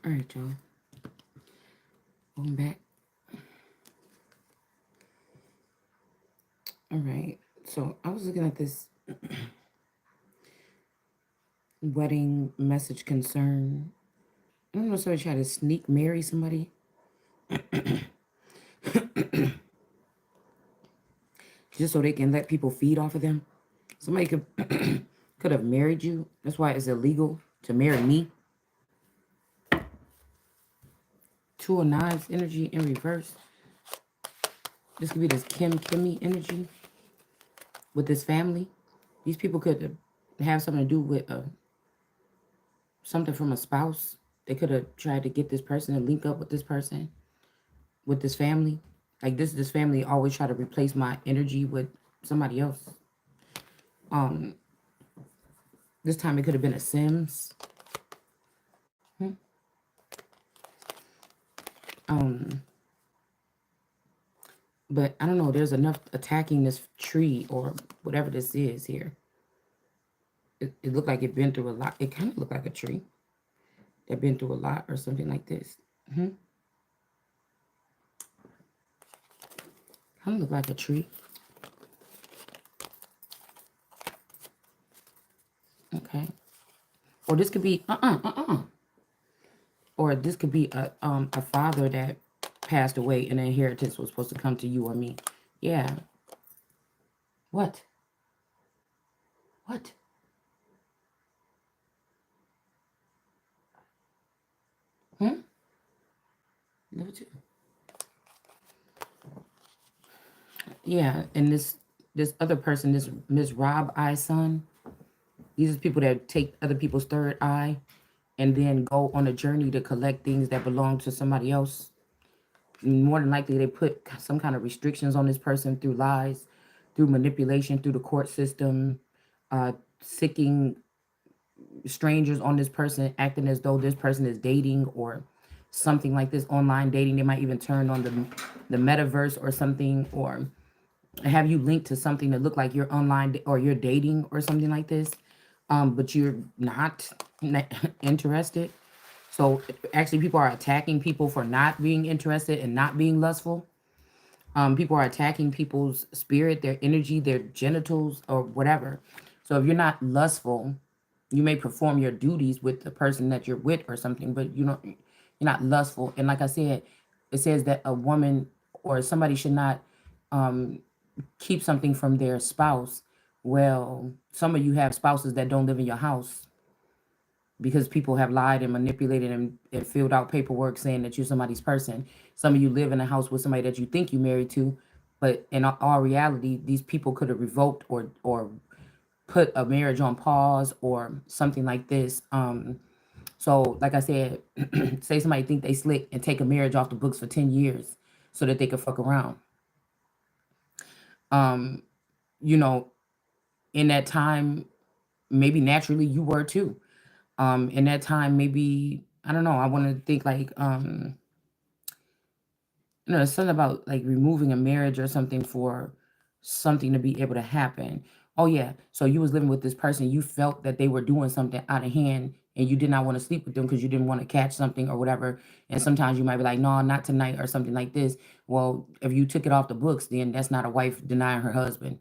All right, y'all. Welcome back. All right. So I was looking at this wedding message concern. I don't know if somebody tried to sneak marry somebody just so they can let people feed off of them. Somebody could could have married you. That's why it's illegal to marry me. Two of Knives energy in reverse. This could be this Kimmy energy with this family. These people could have something to do with something from a spouse. They could have tried to get this person to link up with this person, with this family. Like this family always try to replace my energy with somebody else. Um, this time it could have been a Sims. Um, but I don't know. There's enough attacking this tree or whatever this is here. It looked like it been through a lot. It kind of looked like a tree that been through a lot or something like this. Kind of look like a tree. Okay. Or this could be or this could be a father that passed away and the inheritance was supposed to come to you or me. Yeah. What? What? Number two. Yeah, and this other person, this Miss Rob Eye son, these are people that take other people's third eye and then go on a journey to collect things that belong to somebody else. More than likely, they put some kind of restrictions on this person through lies, through manipulation, through the court system, sicking strangers on this person, acting as though this person is dating or something like this, online dating. They might even turn on the metaverse or something, or have you linked to something that look like you're online or you're dating or something like this, but you're not interested. So actually, people are attacking people for not being interested and not being lustful. People are attacking people's spirit, their energy, their genitals, or whatever. So if you're not lustful, you may perform your duties with the person that you're with or something, but you're not lustful. And like I said, it says that a woman or somebody should not keep something from their spouse. Well, some of you have spouses that don't live in your house because people have lied and manipulated and filled out paperwork saying that you're somebody's person. Some of you live in a house with somebody that you think you married to, but in all reality, these people could have revoked or put a marriage on pause or something like this. So like I said, say somebody think they slick and take a marriage off the books for 10 years so that they could fuck around. Um, you know, in that time, maybe naturally you were too. In that time, maybe I don't know. I want to think like it's something about like removing a marriage or something for something to be able to happen. Oh yeah, so you was living with this person, you felt that they were doing something out of hand, and you did not want to sleep with them because you didn't want to catch something or whatever. And sometimes you might be like, no, not tonight or something like this. Well, if you took it off the books, then that's not a wife denying her husband.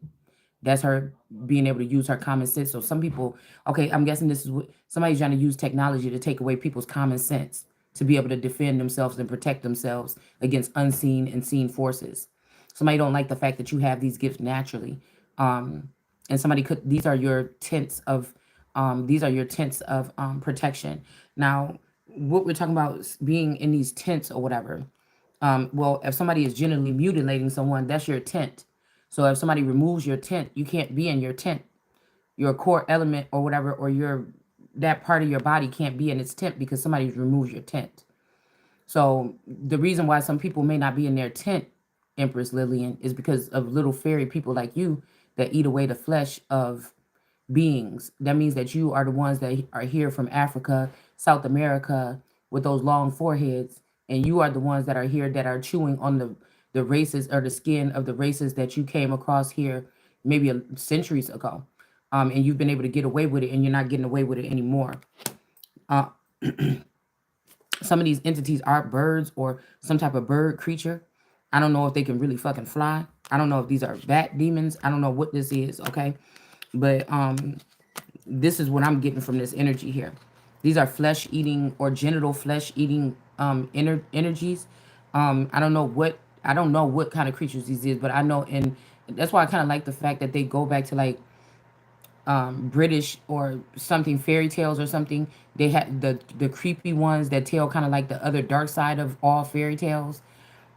That's her being able to use her common sense. So some people, okay, I'm guessing this is what somebody's trying to use technology to take away people's common sense to be able to defend themselves and protect themselves against unseen and seen forces. Somebody don't like the fact that you have these gifts naturally. And somebody could, these are your tents of protection. Now, what we're talking about is being in these tents or whatever. Well, if somebody is generally mutilating someone, that's your tent. So if somebody removes your tent, you can't be in your tent. Your core element or whatever, or your that part of your body can't be in its tent because somebody removes your tent. So the reason why some people may not be in their tent, Empress Lillian, is because of little fairy people like you that eat away the flesh of beings. That means that you are the ones that are here from Africa, South America, with those long foreheads, and you are the ones that are here that are chewing on the races or the skin of the races that you came across here maybe centuries ago. And you've been able to get away with it, and you're not getting away with it anymore. Somebody some of these entities are birds or some type of bird creature. I don't know if they can really fucking fly. I don't know if these are bat demons. I don't know what this is, okay? But this is what I'm getting from this energy here. These are flesh eating or genital flesh eating energies. I don't know what kind of creatures these is, but I know, and that's why I kind of like the fact that they go back to like British or something fairy tales or something. They had the creepy ones that tell kind of like the other dark side of all fairy tales,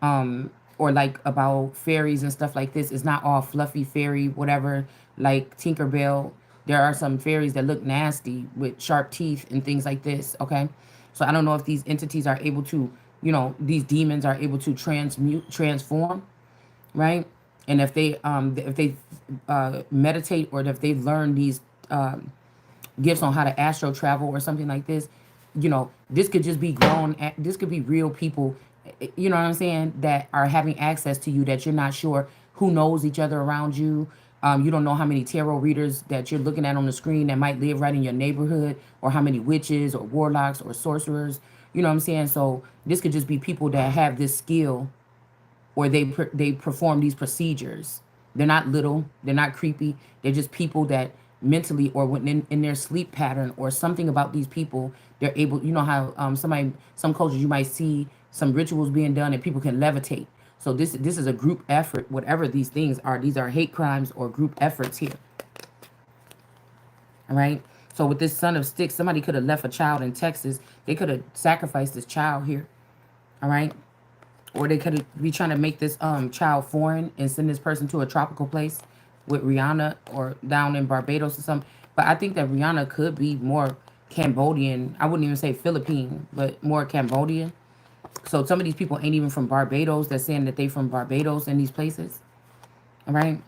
or like about fairies and stuff like this. It's not all fluffy fairy whatever like Tinkerbell. There are some fairies that look nasty with sharp teeth and things like this. Okay, so I don't know if these entities are able to, these demons are able to transform, right? And if they meditate, or if they learn these gifts on how to astro travel or something like this, this could just be this could be real people, you know what I'm saying, that are having access to you that you're not sure who knows each other around you. You don't know how many tarot readers that you're looking at on the screen that might live right in your neighborhood, or how many witches or warlocks or sorcerers, you know what I'm saying? So this could just be people that have this skill, or they perform these procedures. They're not little, they're not creepy. They're just people that mentally, or when in their sleep pattern or something about these people, they're able. You know how some cultures you might see some rituals being done and people can levitate. So this is a group effort. Whatever these things are, these are hate crimes or group efforts here. All right. So with this son of sticks, somebody could have left a child in Texas. They could have sacrificed this child here. All right. Or they could be trying to make this child foreign and send this person to a tropical place with Rihanna, or down in Barbados or something. But I think that Rihanna could be more Cambodian. I wouldn't even say Philippine, but more Cambodian. So some of these people ain't even from Barbados. They're saying that they from Barbados in these places. All right.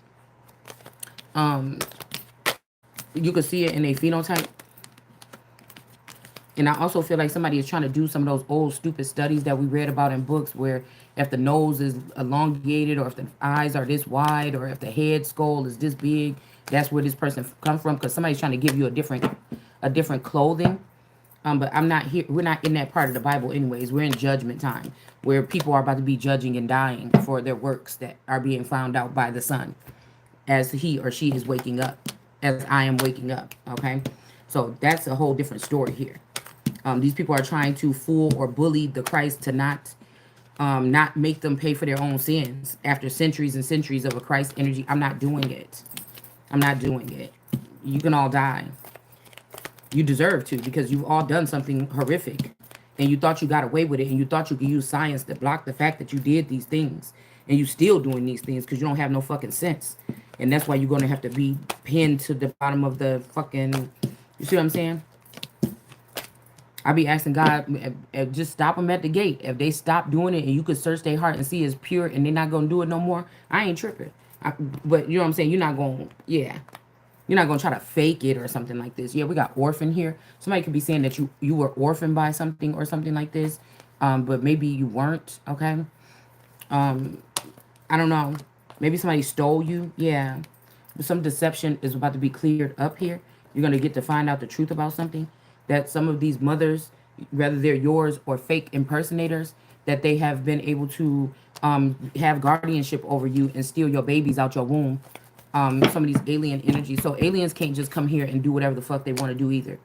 You can see it in a phenotype. And I also feel like somebody is trying to do some of those old stupid studies that we read about in books, where if the nose is elongated, or if the eyes are this wide, or if the head skull is this big, that's where this person come from. Because somebody's trying to give you a different clothing. But I'm not here. We're not in that part of the Bible anyways. We're in judgment time, where people are about to be judging and dying for their works that are being found out by the Son, as he or she is waking up, as I am waking up. Okay. So that's a whole different story here. These people are trying to fool or bully the Christ to not make them pay for their own sins after centuries and centuries of a Christ energy. I'm not doing it. I'm not doing it. You can all die. You deserve to, because you've all done something horrific, and you thought you got away with it, and you thought you could use science to block the fact that you did these things, and you still doing these things because you don't have no fucking sense. And that's why you're going to have to be pinned to the bottom of the fucking, you see what I'm saying? I be asking God, just stop them at the gate. If they stop doing it and you could search their heart and see it's pure and they're not going to do it no more, I ain't tripping. But you know what I'm saying? You're not going to, yeah. You're not going to try to fake it or something like this. Yeah, we got orphan here. Somebody could be saying that you were orphaned by something or something like this. But maybe you weren't, okay? I don't know. Maybe somebody stole you. Yeah. But some deception is about to be cleared up here. You're going to get to find out the truth about something. That some of these mothers, whether they're yours or fake impersonators, that they have been able to have guardianship over you and steal your babies out your womb. Some of these alien energies. So aliens can't just come here and do whatever the fuck they want to do either.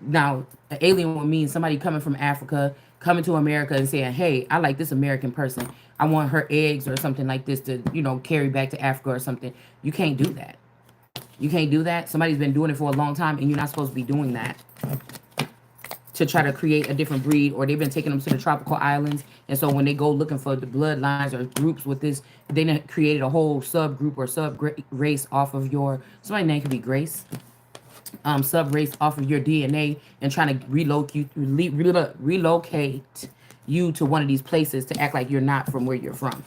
Now, an alien would mean somebody coming from Africa, coming to America and saying, hey, I like this American person. I want her eggs or something like this to, carry back to Africa or something. You can't do that. You can't do that. Somebody's been doing it for a long time, and you're not supposed to be doing that to try to create a different breed, or they've been taking them to the tropical islands. And so when they go looking for the bloodlines or groups with this, they created a whole subgroup or sub-race off of somebody's name could be Grace, sub-race off of your DNA, and trying to relocate you to one of these places to act like you're not from where you're from.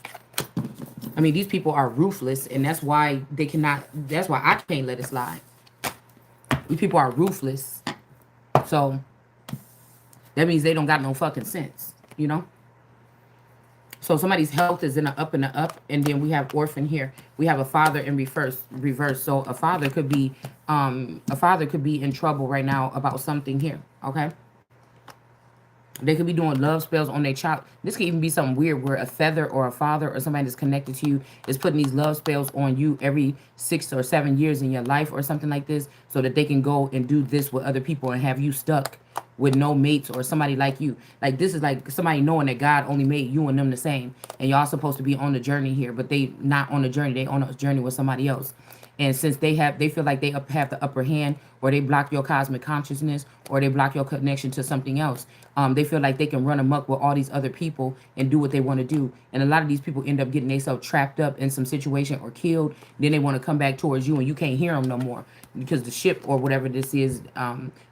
I mean, these people are ruthless, and that's why I can't let it slide. These people are ruthless. So that means they don't got no fucking sense, So somebody's health is in the up and the up, and then we have orphan here. We have a father in reverse. So a father could be in trouble right now about something here, okay? They could be doing love spells on their child. This could even be something weird where a feather or a father or somebody that's connected to you is putting these love spells on you every 6 or 7 years in your life or something like this, so that they can go and do this with other people and have you stuck with no mates or somebody like you. Like this is like somebody knowing that God only made you and them the same, and y'all supposed to be on the journey here, but they not on the journey. They on a journey with somebody else. And since they feel like they have the upper hand, or they block your cosmic consciousness, or they block your connection to something else, they feel like they can run amok with all these other people and do what they want to do. And a lot of these people end up getting themselves trapped up in some situation or killed. Then they want to come back towards you, and you can't hear them no more because the ship or whatever this is,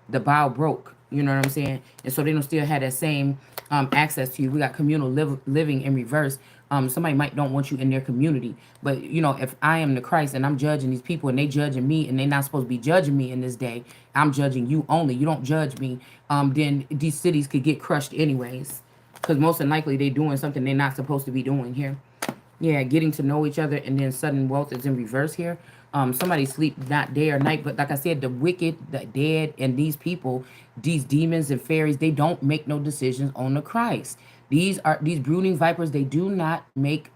the bow broke. You know what I'm saying? And so they don't still have that same access to you. We got communal living in reverse. Somebody might don't want you in their community, but you know, if I am the Christ and I'm judging these people and they judging me and they not supposed to be judging me in this day, I'm judging you only. You don't judge me. Then these cities could get crushed anyways, because most than likely they doing something they're not supposed to be doing here. Yeah, getting to know each other, and then sudden wealth is in reverse here. Somebody sleep not day or night, but like I said, the wicked, the dead, and these people, these demons and fairies, they don't make no decisions on the Christ. These brooding vipers. They do not make.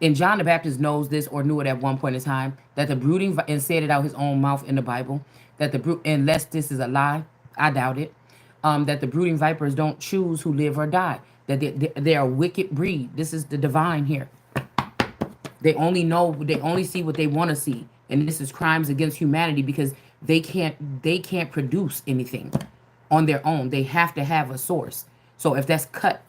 And John the Baptist knows this or knew it at one point in time, that the brooding and said it out his own mouth in the Bible, that unless this is a lie, I doubt it. That the brooding vipers don't choose who live or die. That they are a wicked breed. This is the divine here. They only see what they want to see, and this is crimes against humanity because they can't produce anything on their own. They have to have a source. So if that's cut,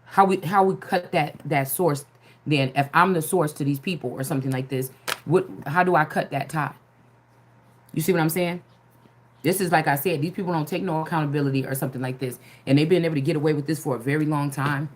how we cut that source, then if I'm the source to these people or something like this, how do I cut that tie? You see what I'm saying? This is like I said, these people don't take no accountability or something like this, and they've been able to get away with this for a very long time.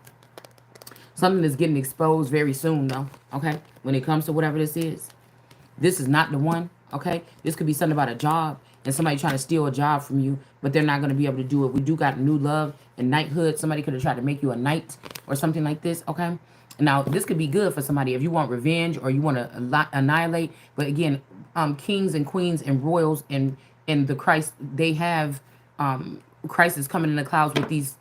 Something that's getting exposed very soon, though, okay? When it comes to whatever this is not the one, okay? This could be something about a job and somebody trying to steal a job from you, but they're not going to be able to do it. We do got new love and knighthood. Somebody could have tried to make you a knight or something like this, okay? Now, this could be good for somebody if you want revenge or you want to annihilate. But again, kings and queens and royals and the Christ, they have Christ is coming in the clouds with these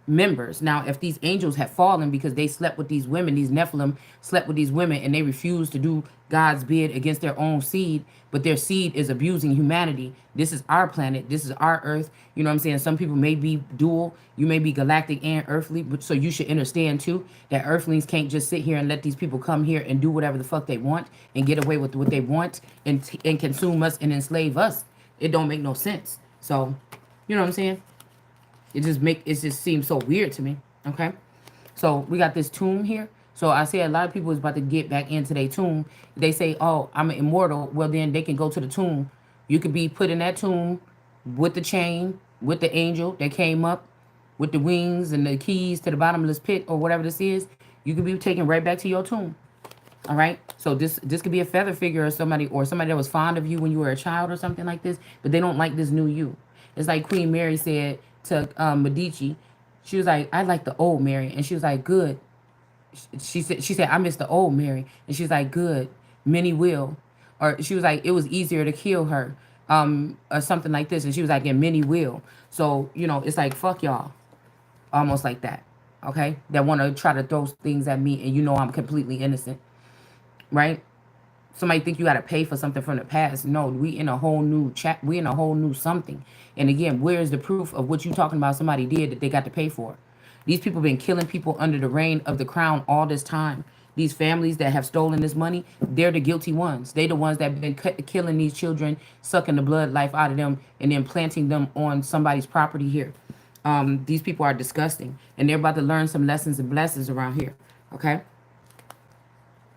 members. Now, if these angels have fallen because they slept with these women, these Nephilim slept with these women, and they refused to do God's bid against their own seed, but their seed is abusing humanity. This is our planet. This is our earth. You know what I'm saying? Some people may be dual. You may be galactic and earthly, but so you should understand too that earthlings can't just sit here and let these people come here and do whatever the fuck they want and get away with what they want and consume us and enslave us. It don't make no sense. So, you know what I'm saying? It just seems so weird to me. Okay. So we got this tomb here. So I say a lot of people is about to get back into their tomb. They say, oh, I'm an immortal. Well, then they can go to the tomb. You could be put in that tomb with the chain, with the angel that came up, with the wings and the keys to the bottomless pit or whatever this is. You could be taken right back to your tomb. All right. So this could be a feather figure or somebody that was fond of you when you were a child or something like this, but they don't like this new you. It's like Queen Mary said to Medici. She was like, I like the old Mary. And she was like, good. She said, I miss the old Mary. And she's like, good. Many will. Or she was like, it was easier to kill her. Or something like this. And she was like, and many will. So, you know, it's like, fuck y'all. Almost like that. Okay? That want to try to throw things at me and you know I'm completely innocent. Right? Somebody think you got to pay for something from the past. No, we in a whole new chat. We in a whole new something. And again, where's the proof of what you talking about somebody did that they got to pay for? These people been killing people under the reign of the crown all this time. These families that have stolen this money, they're the guilty ones. They the ones that have been killing these children, sucking the blood life out of them, and then planting them on somebody's property here. These people are disgusting. And they're about to learn some lessons and blessings around here. Okay?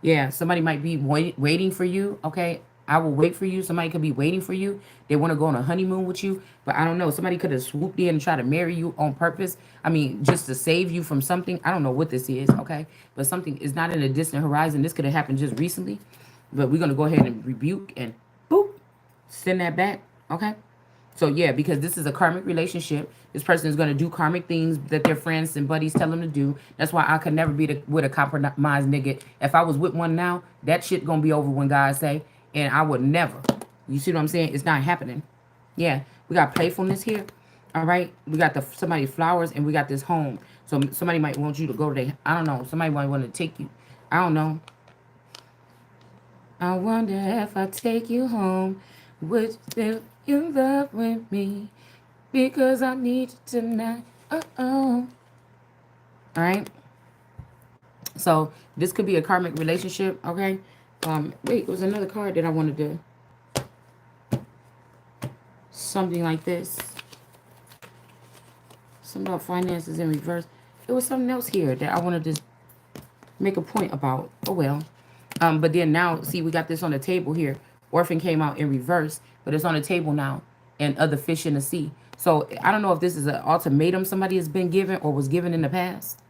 Yeah, somebody might be waiting for you, okay? I will wait for you. Somebody could be waiting for you. They want to go on a honeymoon with you. But I don't know. Somebody could have swooped in and tried to marry you on purpose. I mean, just to save you from something. I don't know what this is, okay? But something is not in a distant horizon. This could have happened just recently. But we're going to go ahead and rebuke and boop, send that back, okay? So, yeah, because this is a karmic relationship. This person is going to do karmic things that their friends and buddies tell them to do. That's why I could never be with a compromised nigga. If I was with one now, that shit going to be over when God say. And I would never. You see what I'm saying? It's not happening. Yeah, we got playfulness here. All right, we got the somebody flowers, and we got this home. So somebody might want you to go to their, I don't know, somebody might want to take you. I don't know. I wonder if I take you home, would you still in love with me? Because I need you tonight. Oh. All right. So this could be a karmic relationship. Okay. Wait, there was another card that I wanted to, something like this. Something about finances in reverse. It was something else here that I wanted to make a point about. Oh well. But then now, see, we got this on the table here. Orphan came out in reverse, but it's on the table now. And other fish in the sea. So I don't know if this is an ultimatum somebody has been given or was given in the past.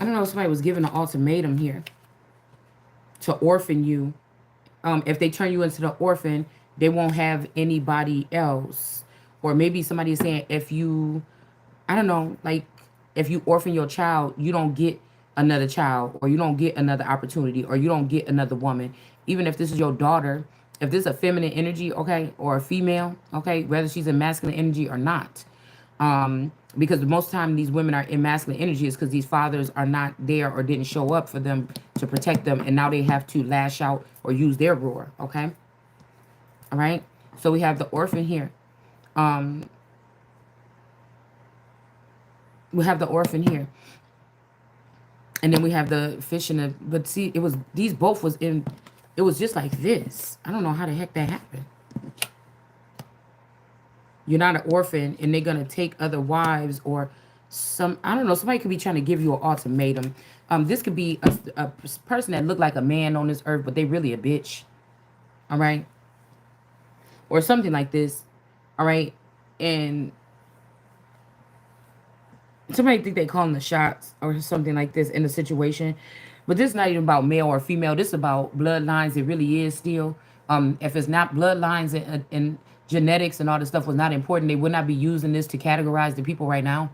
I don't know if somebody was given an ultimatum here to orphan you. If they turn you into the orphan, they won't have anybody else. Or maybe somebody is saying if you, I don't know, like if you orphan your child, you don't get another child, or you don't get another opportunity, or you don't get another woman. Even if this is your daughter, if this is a feminine energy, okay, or a female, okay, whether she's in masculine energy or not. Because most time these women are in masculine energy is because these fathers are not there or didn't show up for them to protect them, and now they have to lash out or use their roar, okay? All right? So we have the orphan here. Um, we have the orphan here. And then we have the fish in the, but see, it was, these both was in, it was just like this. I don't know how the heck that happened. You're not an orphan, and they're going to take other wives or some, I don't know, somebody could be trying to give you an ultimatum. This could be a person that looked like a man on this earth, but they really a bitch. All right? Or something like this. All right? And somebody think they calling the shots or something like this in the situation. But this is not even about male or female. This is about bloodlines. It really is still. If it's not bloodlines and genetics and all this stuff was not important, they would not be using this to categorize the people right now.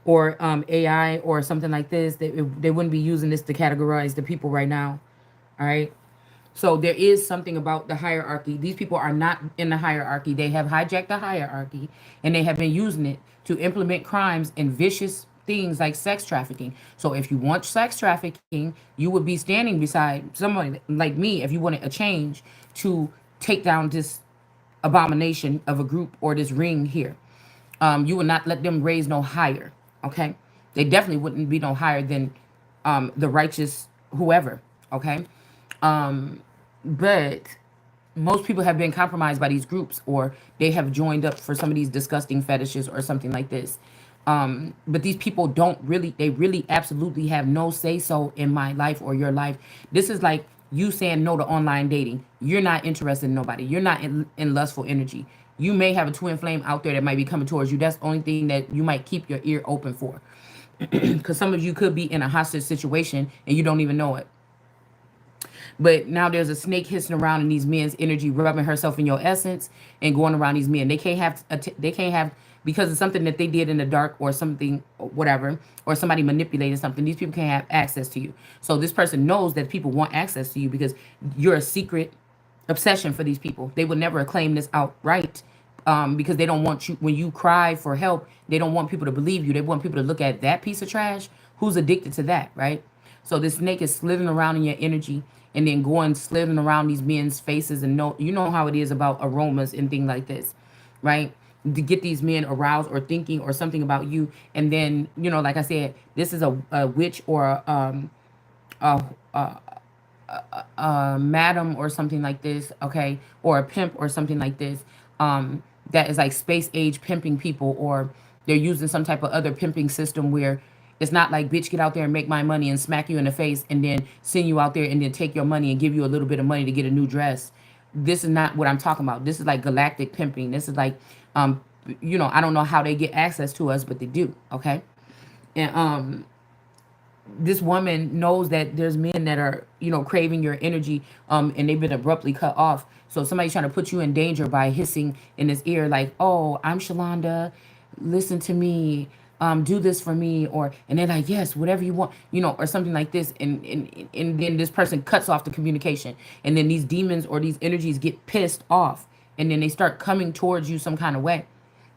Or AI or something like this. They wouldn't be using this to categorize the people right now. All right. So there is something about the hierarchy. These people are not in the hierarchy. They have hijacked the hierarchy, and they have been using it to implement crimes and vicious things like sex trafficking. So if you want sex trafficking, you would be standing beside someone like me if you wanted a change to take down this abomination of a group or this ring here. You would not let them raise no higher. Okay, they definitely wouldn't be no higher than the righteous whoever. Okay. But most people have been compromised by these groups, or they have joined up for some of these disgusting fetishes or something like this. But these people don't really, they really absolutely have no say so in my life or your life. This is like you saying no to online dating. You're not interested in nobody. You're not in lustful energy. You may have a twin flame out there that might be coming towards you. That's the only thing that you might keep your ear open for. Because some of you could be in a hostage situation and you don't even know it. But now there's a snake hissing around in these men's energy, rubbing herself in your essence and going around these men. They can't have, they can't have, because of something that they did in the dark or something, or whatever, or somebody manipulated something. These people can't have access to you. So this person knows that people want access to you because you're a secret obsession for these people. They would never claim this outright. Because they don't want you, when you cry for help, they don't want people to believe you. They want people to look at that piece of trash. Who's addicted to that, right? So this snake is slithering around in your energy and then going slithering around these men's faces. And you know how it is about aromas and things like this, right? To get these men aroused or thinking or something about you. And then, you know, like I said, this is a witch or a, madam or something like this, okay? Or a pimp or something like this. That is like space age pimping people, or they're using some type of other pimping system where it's not like, bitch, get out there and make my money and smack you in the face and then send you out there and then take your money and give you a little bit of money to get a new dress. This is not what I'm talking about. This is like galactic pimping. This is like, you know, I don't know how they get access to us, but they do, okay? And this woman knows that there's men that are, you know, craving your energy, and they've been abruptly cut off. So somebody's trying to put you in danger by hissing in his ear like, oh, I'm Shalonda, listen to me, do this for me, or and they're like, yes, whatever you want, or something like this, and then this person cuts off the communication, and then these demons or these energies get pissed off, and then they start coming towards you some kind of way,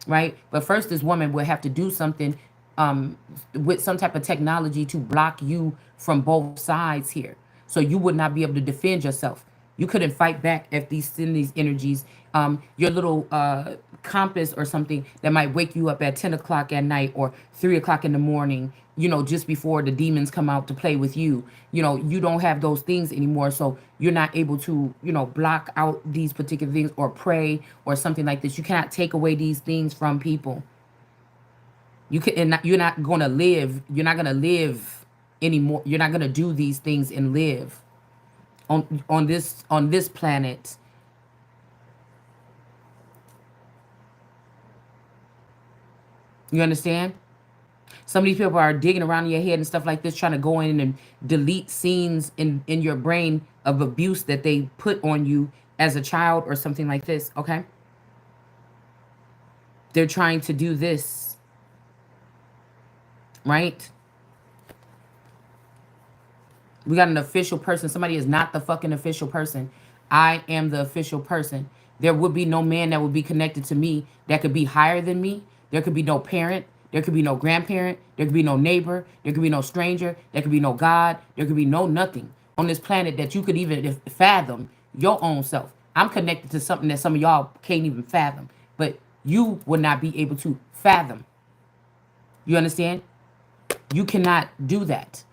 right? But first, this woman would have to do something with some type of technology to block you from both sides here. So you would not be able to defend yourself. You couldn't fight back if these send these energies. Your little compass or something that might wake you up at 10 o'clock at night or 3 o'clock in the morning, just before the demons come out to play with you. You don't have those things anymore. So you're not able to, block out these particular things or pray or something like this. You cannot take away these things from people. You can, and you're not going to live. You're not going to live anymore. You're not going to do these things and live on this planet. You understand? Some of these people are digging around in your head and stuff like this, trying to go in and delete scenes in your brain of abuse that they put on you as a child or something like this. Okay, they're trying to do this, right? We got an official person. Somebody is not the fucking official person. I am the official person. There would be no man that would be connected to me that could be higher than me. There could be no parent. There could be no grandparent. There could be no neighbor. There could be no stranger. There could be no God. There could be no nothing on this planet that you could even fathom your own self. I'm connected to something that some of y'all can't even fathom. But you would not be able to fathom. You understand? You cannot do that.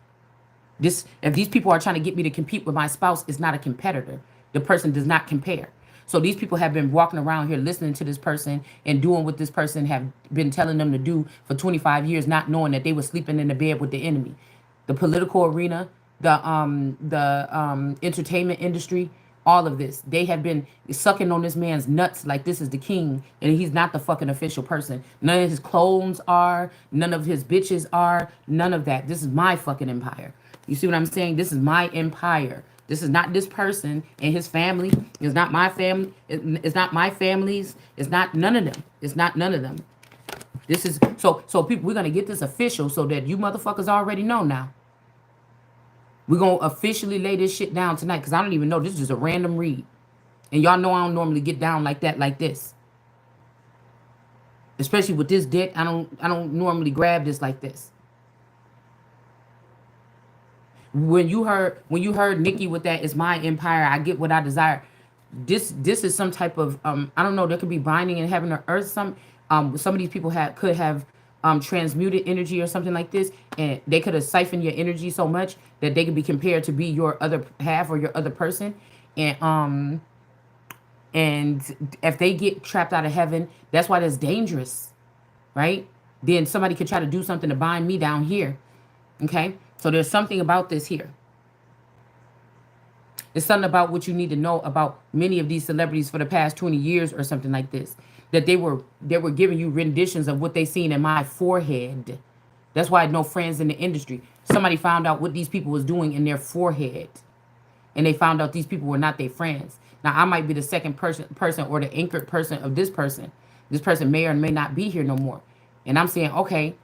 If these people are trying to get me to compete with my spouse, is not a competitor. The person does not compare. So these people have been walking around here listening to this person and doing what this person have been telling them to do for 25 years, not knowing that they were sleeping in the bed with the enemy. The political arena, the entertainment industry, all of this. They have been sucking on this man's nuts like this is the king, and he's not the fucking official person. None of his clones are, none of his bitches are, none of that. This is my fucking empire. You see what I'm saying? This is my empire. This is not this person and his family. It's not my family. It's not my family's. It's not none of them. It's not none of them. This is so people, we're gonna get this official so that you motherfuckers already know now. We're gonna officially lay this shit down tonight because I don't even know. This is just a random read. And y'all know I don't normally get down like that, like this. Especially with this dick, I don't normally grab this like this. When you heard Nikki with that, it's my empire, I get what I desire. This is some type of I don't know, there could be binding in heaven or earth. Some of these people could have transmuted energy or something like this, and they could have siphoned your energy so much that they could be compared to be your other half or your other person. And if they get trapped out of heaven, that's why that's dangerous, right? Then somebody could try to do something to bind me down here. Okay, so there's something about this here. It's something about what you need to know about many of these celebrities for the past 20 years or something like this. That they were giving you renditions of what they seen in my forehead. That's why I had no friends in the industry. Somebody found out what these people was doing in their forehead. And they found out these people were not their friends. Now, I might be the second person or the anchored person of this person. This person may or may not be here no more. And I'm saying, okay,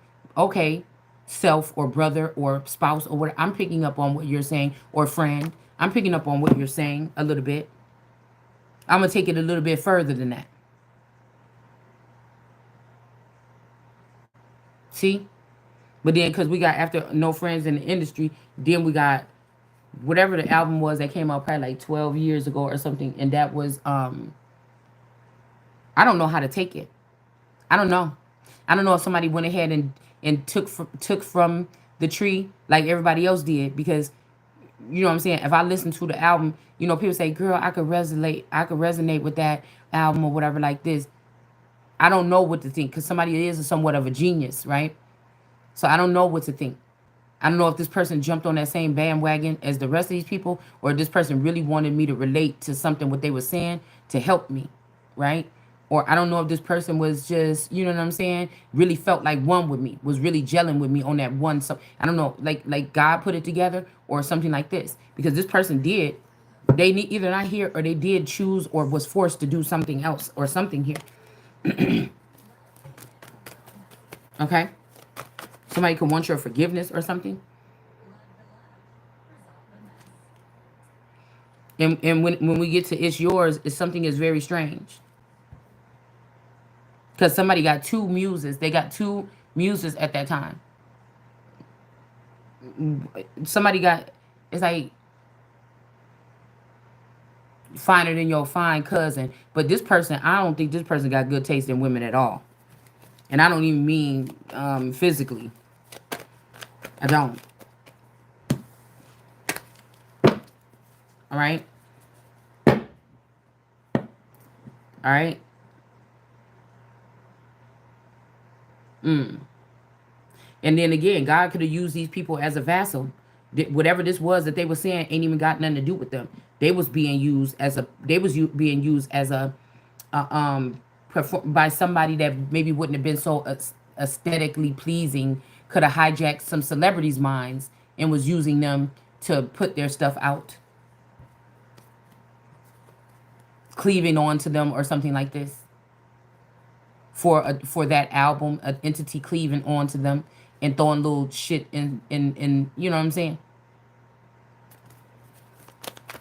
self or brother or spouse or what, I'm picking up on what you're saying, or friend. I'm picking up on what you're saying a little bit. I'm going to take it a little bit further than that. See? But then, because we got, after no friends in the industry, then we got whatever the album was that came out probably like 12 years ago or something. And that was, I don't know how to take it. I don't know. I don't know if somebody went ahead and took from the tree like everybody else did, because you know what I'm saying, if I listen to the album, people say, girl, I could resonate with that album or whatever like this. I don't know what to think, because somebody is somewhat of a genius, right? So I don't know what to think. I don't know if this person jumped on that same bandwagon as the rest of these people, or this person really wanted me to relate to something what they were saying to help me, right? Or I don't know if this person was just, you know what I'm saying, really felt like one with me, was really gelling with me on that one. So I don't know, like God put it together or something like this. Because this person did, they either not here or they did choose or was forced to do something else or something here. Okay? Somebody could want your forgiveness or something. And when we get to it's yours, it's something is very strange. Because somebody got two muses. They got two muses at that time. Somebody got, it's like finer than your fine cousin. But this person, I don't think this person got good taste in women at all. And I don't even mean physically. I don't. All right. All right. And then again, God could have used these people as a vassal. Whatever this was that they were saying ain't even got nothing to do with them. They was being used as a. They was being used as by somebody that maybe wouldn't have been so aesthetically pleasing. Could have hijacked some celebrities' minds and was using them to put their stuff out, cleaving onto them or something like this. For that album, an entity cleaving onto them and throwing little shit in you know what I'm saying?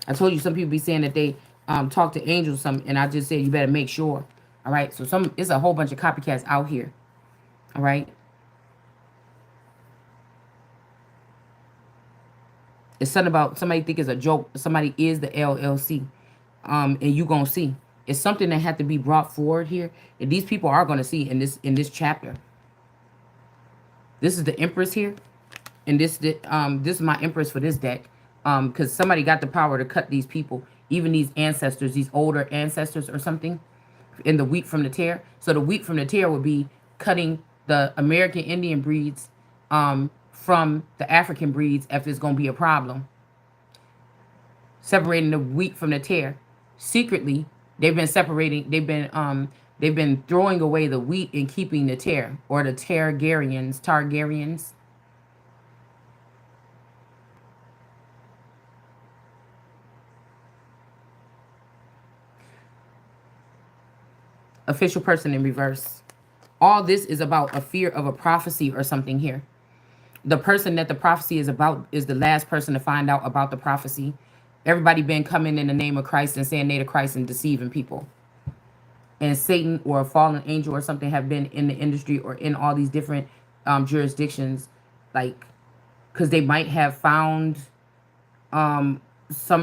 I told you some people be saying that they talk to angels or something, and I just said you better make sure. All right. So it's a whole bunch of copycats out here. All right. It's something about somebody think it's a joke. Somebody is the LLC. And you gonna see. It's something that had to be brought forward here. And these people are gonna see in this chapter. This is the Empress here. And this is my Empress for this deck. Because somebody got the power to cut these people, even these ancestors, these older ancestors or something, in the wheat from the tear. So the wheat from the tear would be cutting the American Indian breeds from the African breeds if it's gonna be a problem. Separating the wheat from the tear. Secretly, they've been separating. They've been throwing away the wheat and keeping the tear, or the Targaryens. Official person in reverse. All this is about a fear of a prophecy or something here. The person that the prophecy is about is the last person to find out about the prophecy. Everybody been coming in the name of Christ and saying they to Christ and deceiving people. And Satan or a fallen angel or something have been in the industry or in all these different jurisdictions, like, because they might have found some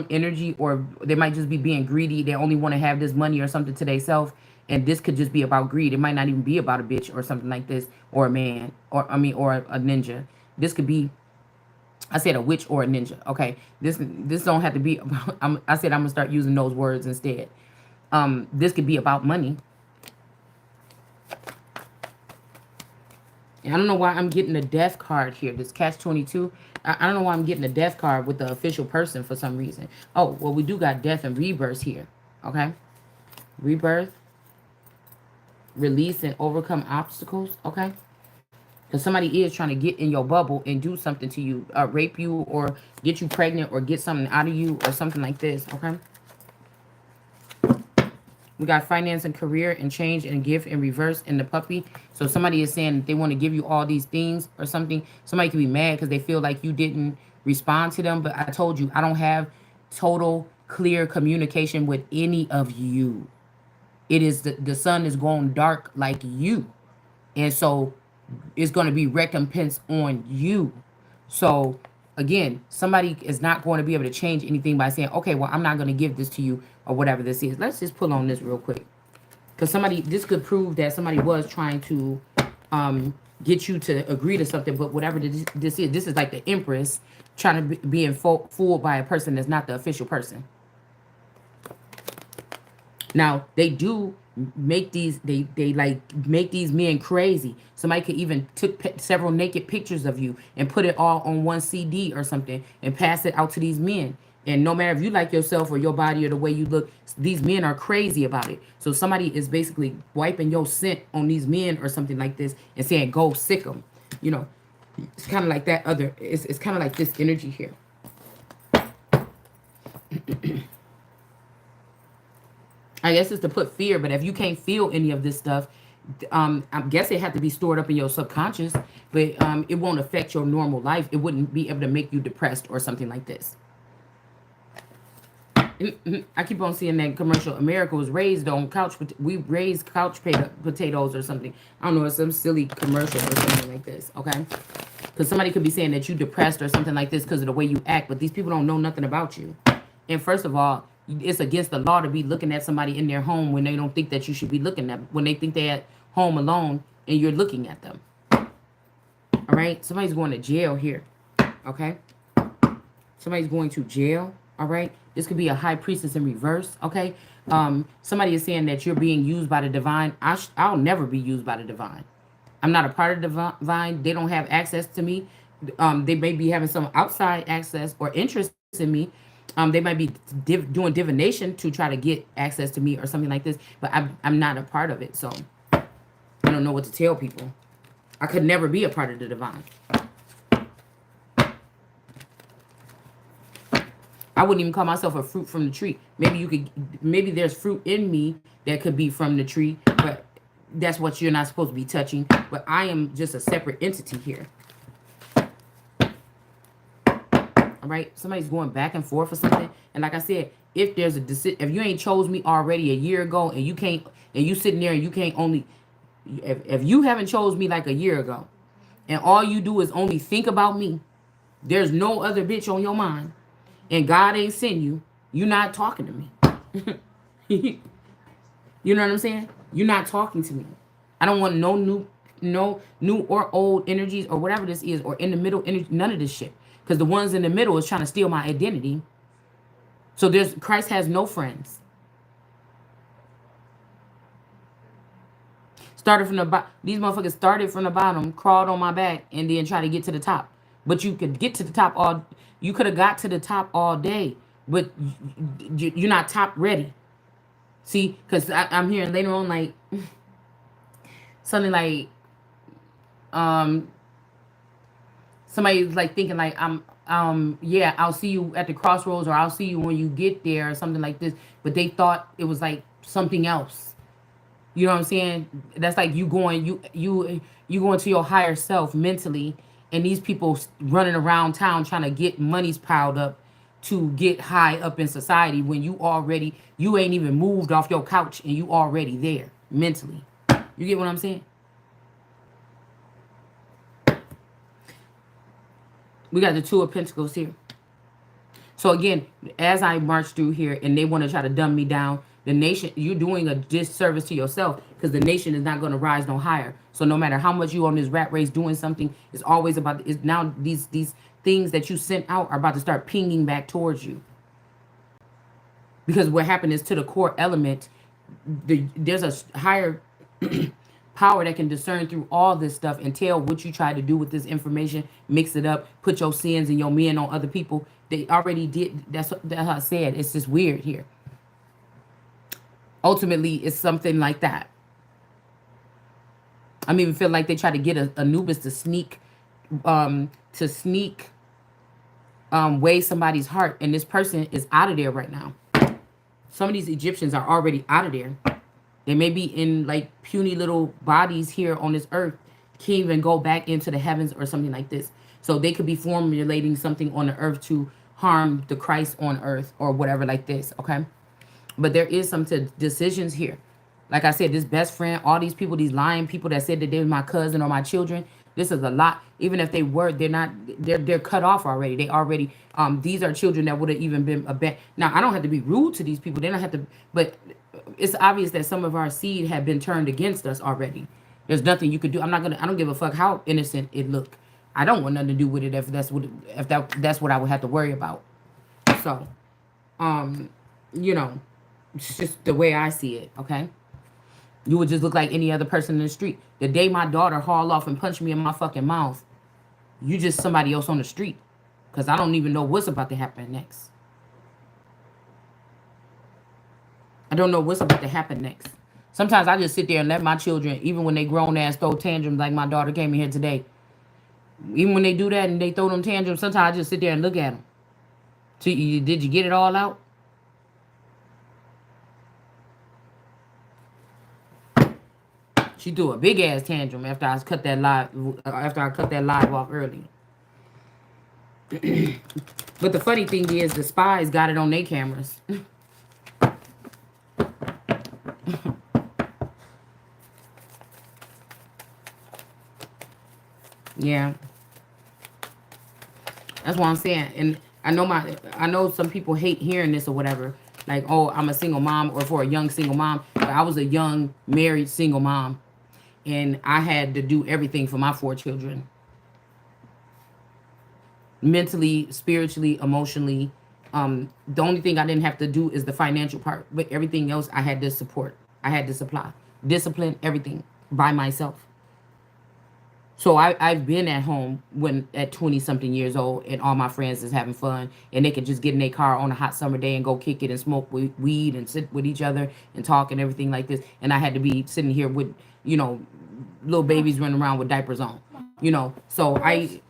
energy, or they might just be being greedy. They only want to have this money or something to themselves. And this could just be about greed. It might not even be about a bitch or something like this, or a man, or a ninja. This could be, I said a witch or a ninja. Okay, this don't have to be about. I said I'm gonna start using those words instead. This could be about money. And I don't know why I'm getting the death card here. This catch-22. I don't know why I'm getting the death card with the official person for some reason. Oh, well, we do got death and rebirth here. Okay, rebirth, release, and overcome obstacles. Okay. Because somebody is trying to get in your bubble and do something to you, rape you, or get you pregnant, or get something out of you, or something like this, okay? We got finance and career and change and gift and reverse in the puppy. So somebody is saying that they want to give you all these things or something. Somebody could be mad because they feel like you didn't respond to them. But I told you, I don't have total clear communication with any of you. It is the sun is going dark like you. And so it's going to be recompense on you. So again, somebody is not going to be able to change anything by saying, okay, well, I'm not going to give this to you or whatever this is. Let's just pull on this real quick. Because this could prove that somebody was trying to get you to agree to something. But whatever this is like the Empress trying to being fooled by a person that's not the official person. Now they do make these they like make these men crazy. Somebody could even took several naked pictures of you and put it all on one CD or something and pass it out to these men. And no matter if you like yourself or your body or the way you look, these men are crazy about it. So somebody is basically wiping your scent on these men or something like this and saying, go sick them. You know, it's kind of like that other, it's kind of like this energy here. I guess it's to put fear, but if you can't feel any of this stuff, I guess it had to be stored up in your subconscious, but it won't affect your normal life. It wouldn't be able to make you depressed or something like this. I keep on seeing that commercial. America was raised on couch. We raised couch potatoes or something. I don't know. It's some silly commercial or something like this. Okay, because somebody could be saying that you depressed or something like this because of the way you act, but these people don't know nothing about you. And first of all, it's against the law to be looking at somebody in their home when they don't think that you should be looking at, when they think they're at home alone and you're looking at them. All right, somebody's going to jail here. Okay, somebody's going to jail. All right, this could be a high priestess in reverse. Okay, somebody is saying that you're being used by the divine. I'll never be used by the divine. I'm not a part of the divine. They don't have access to me. They may be having some outside access or interest in me. They might be doing divination to try to get access to me or something like this. But I'm not a part of it, so I don't know what to tell people. I could never be a part of the divine. I wouldn't even call myself a fruit from the tree. Maybe there's fruit in me that could be from the tree, but that's what you're not supposed to be touching. But I am just a separate entity here. All right, somebody's going back and forth or something. And like I said, if there's a decision, if you ain't chose me already a year ago, and you can't, and you sitting there and you can't only, if you haven't chose me like a year ago, and all you do is only think about me, there's no other bitch on your mind, and God ain't sent you, you're not talking to me. You know what I'm saying? You're not talking to me. I don't want no new or old energies or whatever this is, or in the middle energy, none of this shit. Because the ones in the middle is trying to steal my identity. So Christ has no friends. Started from the bottom. These motherfuckers started from the bottom, crawled on my back, and then try to get to the top. But you could get to the top all. You could have got to the top all day, but you're not top ready. See, because I'm hearing later on like something like somebody's like thinking like yeah, I'll see you at the crossroads, or I'll see you when you get there, or something like this. But they thought it was like something else. You know what I'm saying? That's like you going to your higher self mentally, and these people running around town trying to get monies piled up to get high up in society when you ain't even moved off your couch and you already there mentally. You get what I'm saying? We got the Two of Pentacles here. So again, as I march through here and they want to try to dumb me down, the nation, you're doing a disservice to yourself, because the nation is not going to rise no higher. So no matter how much you on this rat race doing something, it's always about, it's now these things that you sent out are about to start pinging back towards you. Because what happened is, to the core element, there's a higher power that can discern through all this stuff and tell what you try to do with this information, mix it up, put your sins and your men on other people. They already did. That's how I said. It's just weird here. Ultimately, it's something like that. I even feel like they try to get Anubis to sneak weigh somebody's heart, and this person is out of there right now. Some of these Egyptians are already out of there. They may be in like puny little bodies here on this earth, can't even go back into the heavens or something like this. So they could be formulating something on the earth to harm the Christ on earth or whatever like this, okay? But there is some decisions here. Like I said, this best friend, all these people, these lying people that said that they were my cousin or my children, this is a lot. Even if they were, they're cut off already. They already, these are children that would have even been now, I don't have to be rude to these people. They don't have to, but it's obvious that some of our seed have been turned against us already. There's nothing you could do. I don't give a fuck how innocent it look. I don't want nothing to do with it if that's what I would have to worry about. So, you know, it's just the way I see it, okay? You would just look like any other person in the street. The day my daughter haul off and punch me in my fucking mouth, you just somebody else on the street. Because I don't even know what's about to happen next. I don't know what's about to happen next. Sometimes I just sit there and let my children, even when they grown ass throw tantrums, like my daughter came in here today. Even when they do that and they throw them tantrums, sometimes I just sit there and look at them. So did you get it all out? She threw a big ass tantrum after I cut that live. After I cut that live off early. But the funny thing is, the spies got it on their cameras. Yeah, that's what I'm saying. And I know some people hate hearing this or whatever. Like, oh, I'm a single mom, or for a young single mom. But I was a young married single mom, and I had to do everything for my 4 children, mentally, spiritually, emotionally. The only thing I didn't have to do is the financial part, but everything else I had to support. I had to supply, discipline, everything by myself. So I've been at home when at 20 something years old, and all my friends is having fun, and they could just get in their car on a hot summer day and go kick it and smoke weed and sit with each other and talk and everything like this. And I had to be sitting here with, you know, little babies running around with diapers on, you know. So I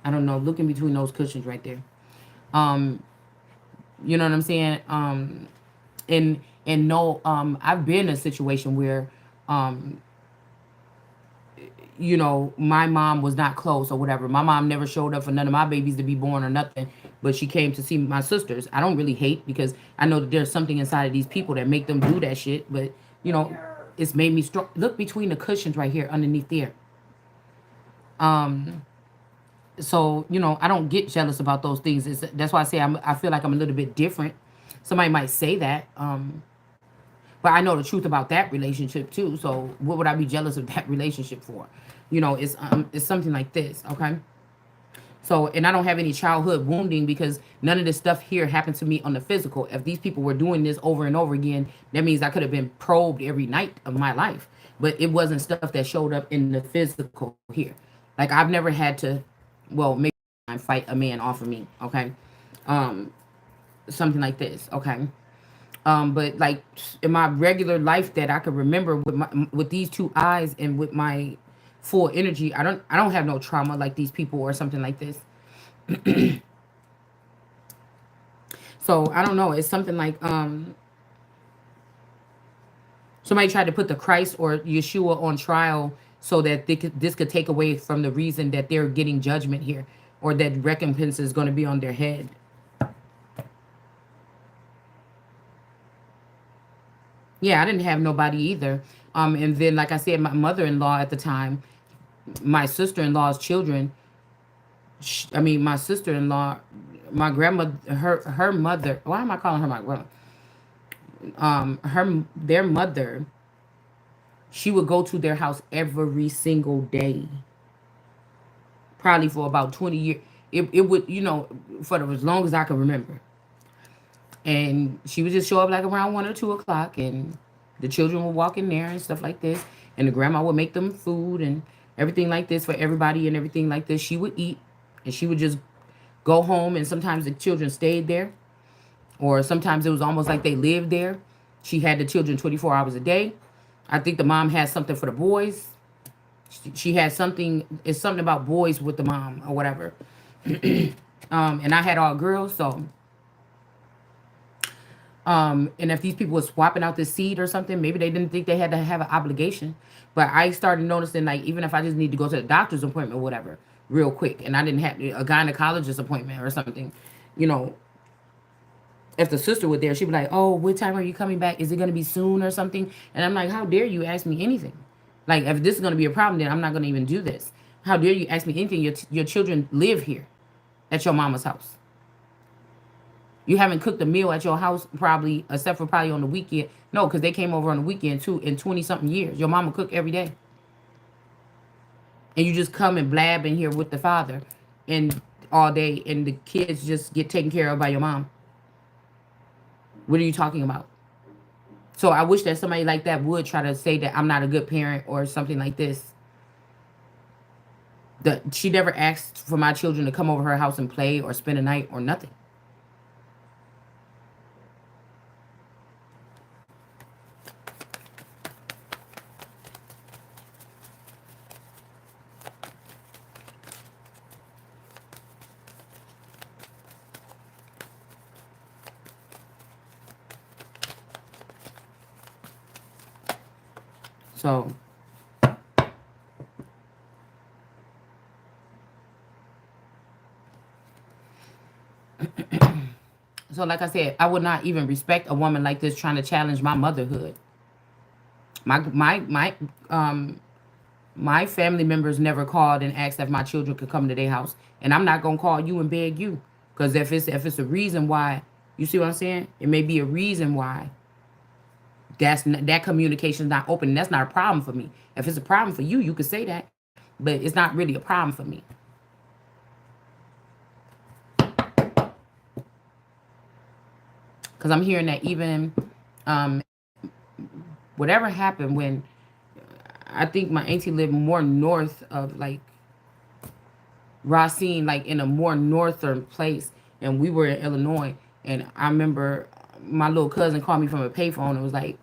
don't know, look in between those cushions right there. Um, you know what I'm saying? And no, I've been in a situation where um my mom was not close or whatever. My mom never showed up for none of my babies to be born or nothing, but she came to see my sisters. I don't really hate, because I know that there's something inside of these people that make them do that shit, but it's made me strong. Look between the cushions right here underneath there. Um, so I don't get jealous about those things. That's why I say I feel like I'm a little bit different. Somebody might say that, but I know the truth about that relationship too. So what would I be jealous of that relationship for? It's something like this, okay? So, and I don't have any childhood wounding, because none of this stuff here happened to me on the physical. If these people were doing this over and over again, that means I could have been probed every night of my life. But it wasn't stuff that showed up in the physical here. Like, I've never had to, well, maybe fight a man off of me, okay? Um, Something like this, okay? But like in my regular life that I could remember, with these two eyes and with my full energy, I don't have no trauma like these people or something like this. So I don't know. It's something like somebody tried to put the Christ or Yeshua on trial so that this could take away from the reason that they're getting judgment here, or that recompense is going to be on their head. Yeah, I didn't have nobody either. And then, like I said, my mother-in-law at the time, my sister-in-law's children, I mean, my sister-in-law, my grandmother, her mother. Why am I calling her my grandma? Their mother. She would go to their house every single day, probably for about 20 years. It would, for as long as I can remember. And she would just show up like around 1 or 2 o'clock, and the children would walk in there and stuff like this, and the grandma would make them food and everything like this for everybody and everything like this. She would eat, and she would just go home, and sometimes the children stayed there, or sometimes it was almost like they lived there. She had the children 24 hours a day. I think the mom had something for the boys. She had something. It's something about boys with the mom or whatever. And I had all girls, so and if these people were swapping out the seed or something, maybe they didn't think they had to have an obligation. But I started noticing, like, even if I just need to go to the doctor's appointment or whatever, real quick, and I didn't have a gynecologist appointment or something, you know, if the sister was there, she'd be like, "Oh, what time are you coming back? Is it gonna be soon or something?" And I'm like, "How dare you ask me anything? Like, if this is gonna be a problem, then I'm not gonna even do this. How dare you ask me anything? Your children live here, at your mama's house. You haven't cooked a meal at your house probably, except for probably on the weekend. No, because they came over on the weekend too in 20 something years. Your mama cook every day, and you just come and blab in here with the father, and all day, and the kids just get taken care of by your mom. What are you talking about?" So I wish that somebody like that would try to say that I'm not a good parent or something like this. That she never asked for my children to come over her house and play or spend a night or nothing. So, so like I said, I would not even respect a woman like this trying to challenge my motherhood. My my family members never called and asked if my children could come to their house, and I'm not gonna call you and beg you, because if it's a reason why, you see what I'm saying? It may be a reason why that communication is not open. And that's not a problem for me. If it's a problem for you, you could say that, but it's not really a problem for me. Because I'm hearing that even um, whatever happened when I think my auntie lived more north of like Racine, like in a more northern place, and we were in Illinois. And I remember my little cousin called me from a payphone and was like,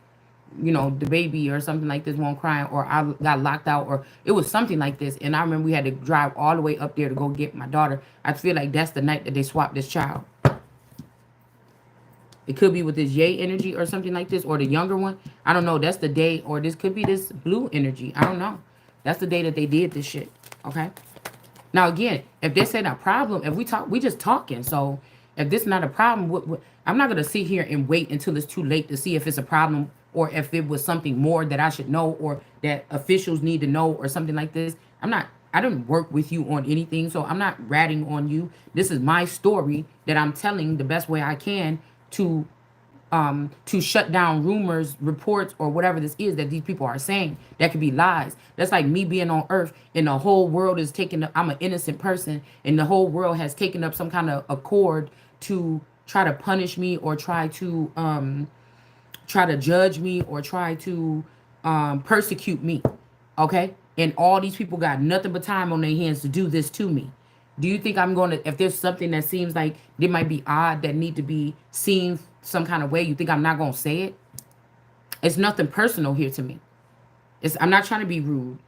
the baby or something like this won't crying, or I got locked out, or it was something like this. And I remember we had to drive all the way up there to go get my daughter. I feel like that's the night that they swapped this child. It could be with this yay energy or something like this, or the younger one. I don't know. That's the day, or this could be this blue energy. I don't know. That's the day that they did this shit. Okay. Now again, if this ain't a problem, if we talk, we just talking. So if this not a problem, I'm not gonna sit here and wait until it's too late to see if it's a problem or if it was something more that I should know or that officials need to know or something like this. I'm not. I didn't work with you on anything, so I'm not ratting on you. This is my story that I'm telling the best way I can to to shut down rumors, reports, or whatever this is that these people are saying. That could be lies. That's like me being on earth and the whole world is taking up, I'm an innocent person and the whole world has taken up some kind of accord to try to punish me or try to judge me or try to persecute me. Okay? And all these people got nothing but time on their hands to do this to me. Do you think I'm going to, if there's something that seems like it might be odd that need to be seen some kind of way, you think I'm not going to say it? It's nothing personal here to me. I'm not trying to be rude.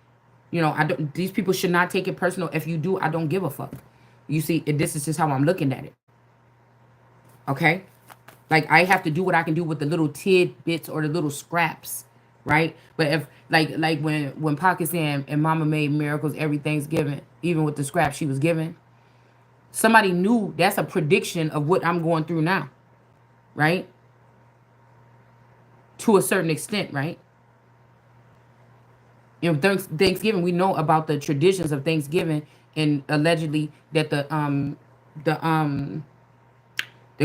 I don't, these people should not take it personal. If you do, I don't give a fuck. You see, this is just how I'm looking at it. Okay? Like I have to do what I can do with the little tidbits or the little scraps, right? But if like when Pakistan and Mama made miracles every Thanksgiving, even with the scraps she was given, somebody knew that's a prediction of what I'm going through now, right? To a certain extent, right? Thanksgiving, we know about the traditions of Thanksgiving, and allegedly that the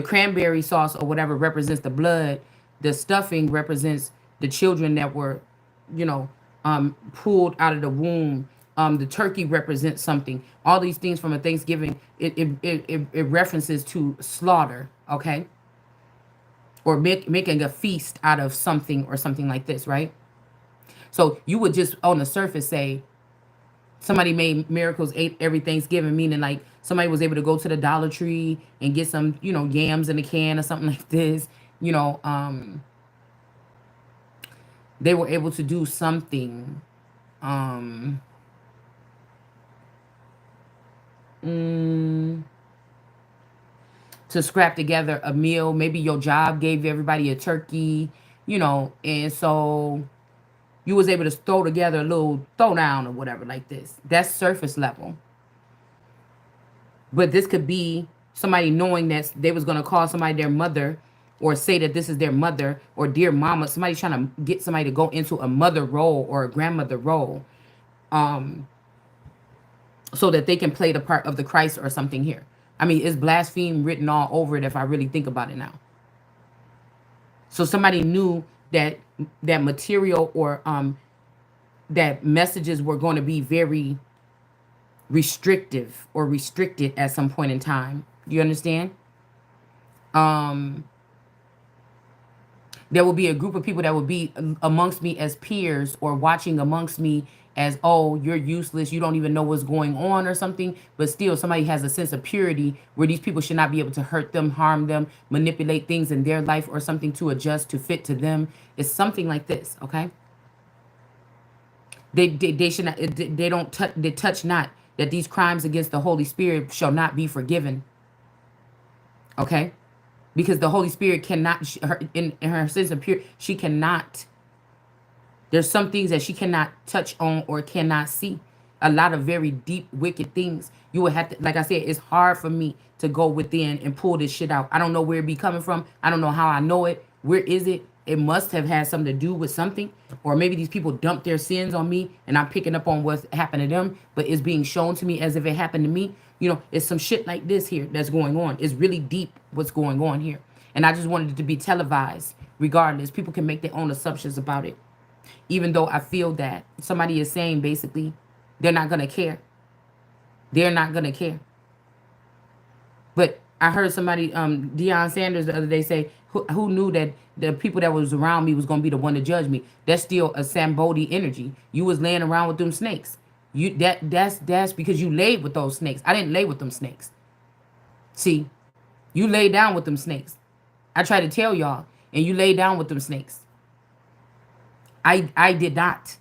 cranberry sauce or whatever represents the blood. The stuffing represents the children that were, pulled out of the womb. The turkey represents something. All these things from a Thanksgiving, it references to slaughter, okay? Or making a feast out of something or something like this, right? So you would just on the surface say, somebody made miracles ate every Thanksgiving, meaning like somebody was able to go to the Dollar Tree and get some, yams in a can or something like this. You know, they were able to do something. Um, mm, to scrap together a meal. Maybe your job gave everybody a turkey, and so you was able to throw together a little throwdown or whatever like this. That's surface level. But this could be somebody knowing that they was gonna call somebody their mother or say that this is their mother or dear mama. Somebody trying to get somebody to go into a mother role or a grandmother role, um, so that they can play the part of the Christ or something here. I mean, it's blaspheme written all over it if I really think about it now. So somebody knew that that material or that messages were going to be very restrictive or restricted at some point in time. Do you understand? Um, there will be a group of people that will be amongst me as peers or watching amongst me as, oh, you're useless, you don't even know what's going on or something, but still somebody has a sense of purity where these people should not be able to hurt them, harm them, manipulate things in their life or something to adjust to fit to them. It's something like this, okay? They should not, they don't touch, they touch not, that these crimes against the Holy Spirit shall not be forgiven, okay? Because the Holy Spirit cannot, in her sense of pure, she cannot There's some things that she cannot touch on or cannot see. A lot of very deep, wicked things. You would have to, like I said, it's hard for me to go within and pull this shit out. I don't know where it be coming from. I don't know how I know it. Where is it? It must have had something to do with something. Or maybe these people dumped their sins on me and I'm picking up on what's happened to them, but it's being shown to me as if it happened to me. You know, it's some shit like this here that's going on. It's really deep what's going on here. And I just wanted it to be televised regardless. People can make their own assumptions about it. Even though I feel that somebody is saying basically they're not going to care. They're not going to care. But I heard somebody, Deion Sanders the other day say, who knew that the people that was around me was going to be the one to judge me? That's still a Sambodi energy. You was laying around with them snakes. That's because you laid with those snakes. I didn't lay with them snakes. See, you lay down with them snakes. I try to tell y'all, and you lay down with them snakes. I did not.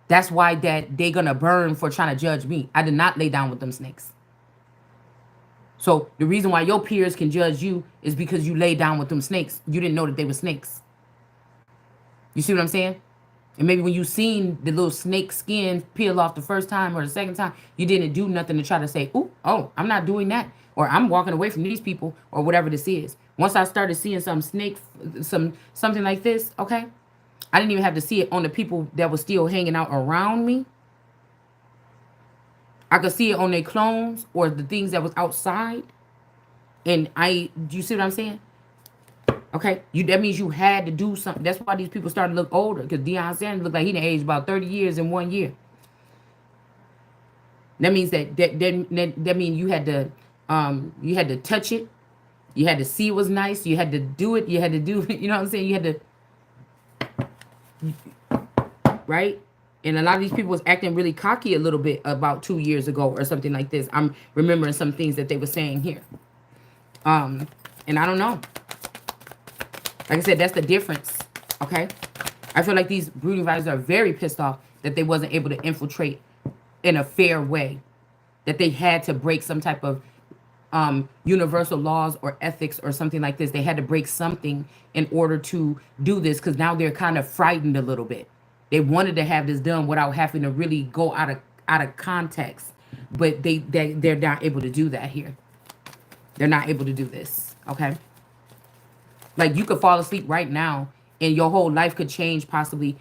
That's why that they gonna burn for trying to judge me. I did not lay down with them snakes. So the reason why your peers can judge you is because you lay down with them snakes. You didn't know that they were snakes. You see what I'm saying? And maybe when you seen the little snake skin peel off the first time or the second time, you didn't do nothing to try to say, "Ooh, oh, I'm not doing that," or "I'm walking away from these people," or whatever this is. Once I started seeing something like this, okay, I didn't even have to see it on the people that were still hanging out around me. I could see it on their clones or the things that was outside. And do you see what I'm saying? Okay, that means you had to do something. That's why these people started to look older. Because Deion Sanders looked like he done aged about 30 years in 1 year. That means that means you had to touch it. You had to see it was nice. You had to do it. You had to do it. You know what I'm saying? You had to, right? And a lot of these people was acting really cocky a little bit about 2 years ago or something like this. I'm remembering some things that they were saying here. And I don't know. Like I said, that's the difference. Okay? I feel like these brooding advisors are very pissed off that they wasn't able to infiltrate in a fair way. That they had to break some type of universal laws or ethics or something like this. They had to break something in order to do this because now they're kind of frightened a little bit. They wanted to have this done without having to really go out of context, but they're not able to do that here. They're not able to do this. Okay, like you could fall asleep right now and your whole life could change possibly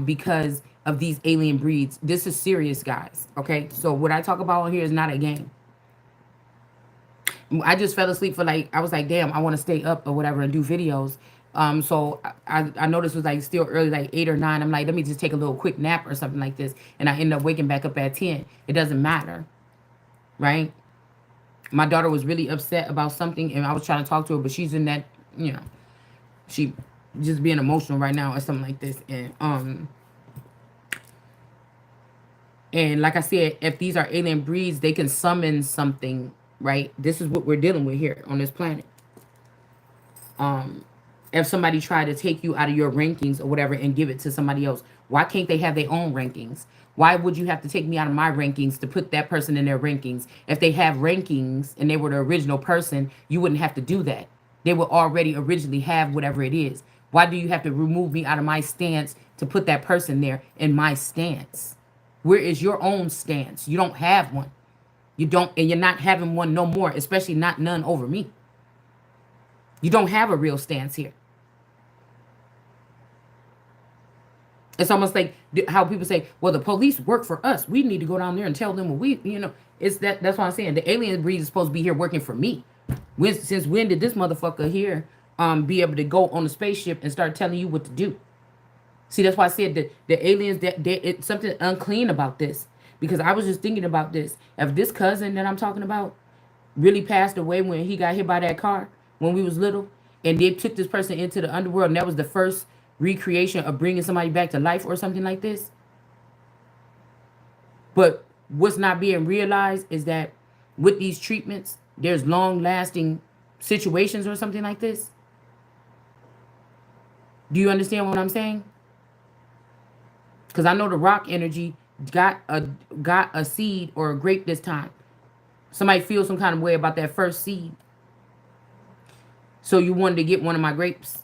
because of these alien breeds. This is serious, guys. Okay, so what I talk about here is not a game. I just fell asleep for I was like, damn, I want to stay up or whatever and do videos. So I know this was like still early, like 8 or 9. I'm like, let me just take a little quick nap or something like this. And I end up waking back up at 10. It doesn't matter, right? My daughter was really upset about something and I was trying to talk to her, but she's in that, she just being emotional right now or something like this. And like I said, if these are alien breeds, they can summon something, right? This is what we're dealing with here on this planet. If somebody tried to take you out of your rankings or whatever and give it to somebody else, why can't they have their own rankings? Why would you have to take me out of my rankings to put that person in their rankings? If they have rankings and they were the original person, you wouldn't have to do that. They would already originally have whatever it is. Why do you have to remove me out of my stance to put that person there in my stance? Where is your own stance? You don't have one. You don't, and you're not having one no more, especially not none over me. You don't have a real stance here. It's almost like how people say, well, the police work for us. We need to go down there and tell them what it's that's what I'm saying. The alien breed is supposed to be here working for me. Since when did this motherfucker here be able to go on a spaceship and start telling you what to do? See, that's why I said that the aliens, it's something unclean about this. Because I was just thinking about this. If this cousin that I'm talking about really passed away when he got hit by that car when we was little, and they took this person into the underworld, and that was the first recreation of bringing somebody back to life or something like this. But what's not being realized is that with these treatments, there's long-lasting situations or something like this. Do you understand what I'm saying? Because I know the rock energy got a seed or a grape this time. Somebody feels some kind of way about that first seed. So you wanted to get one of my grapes.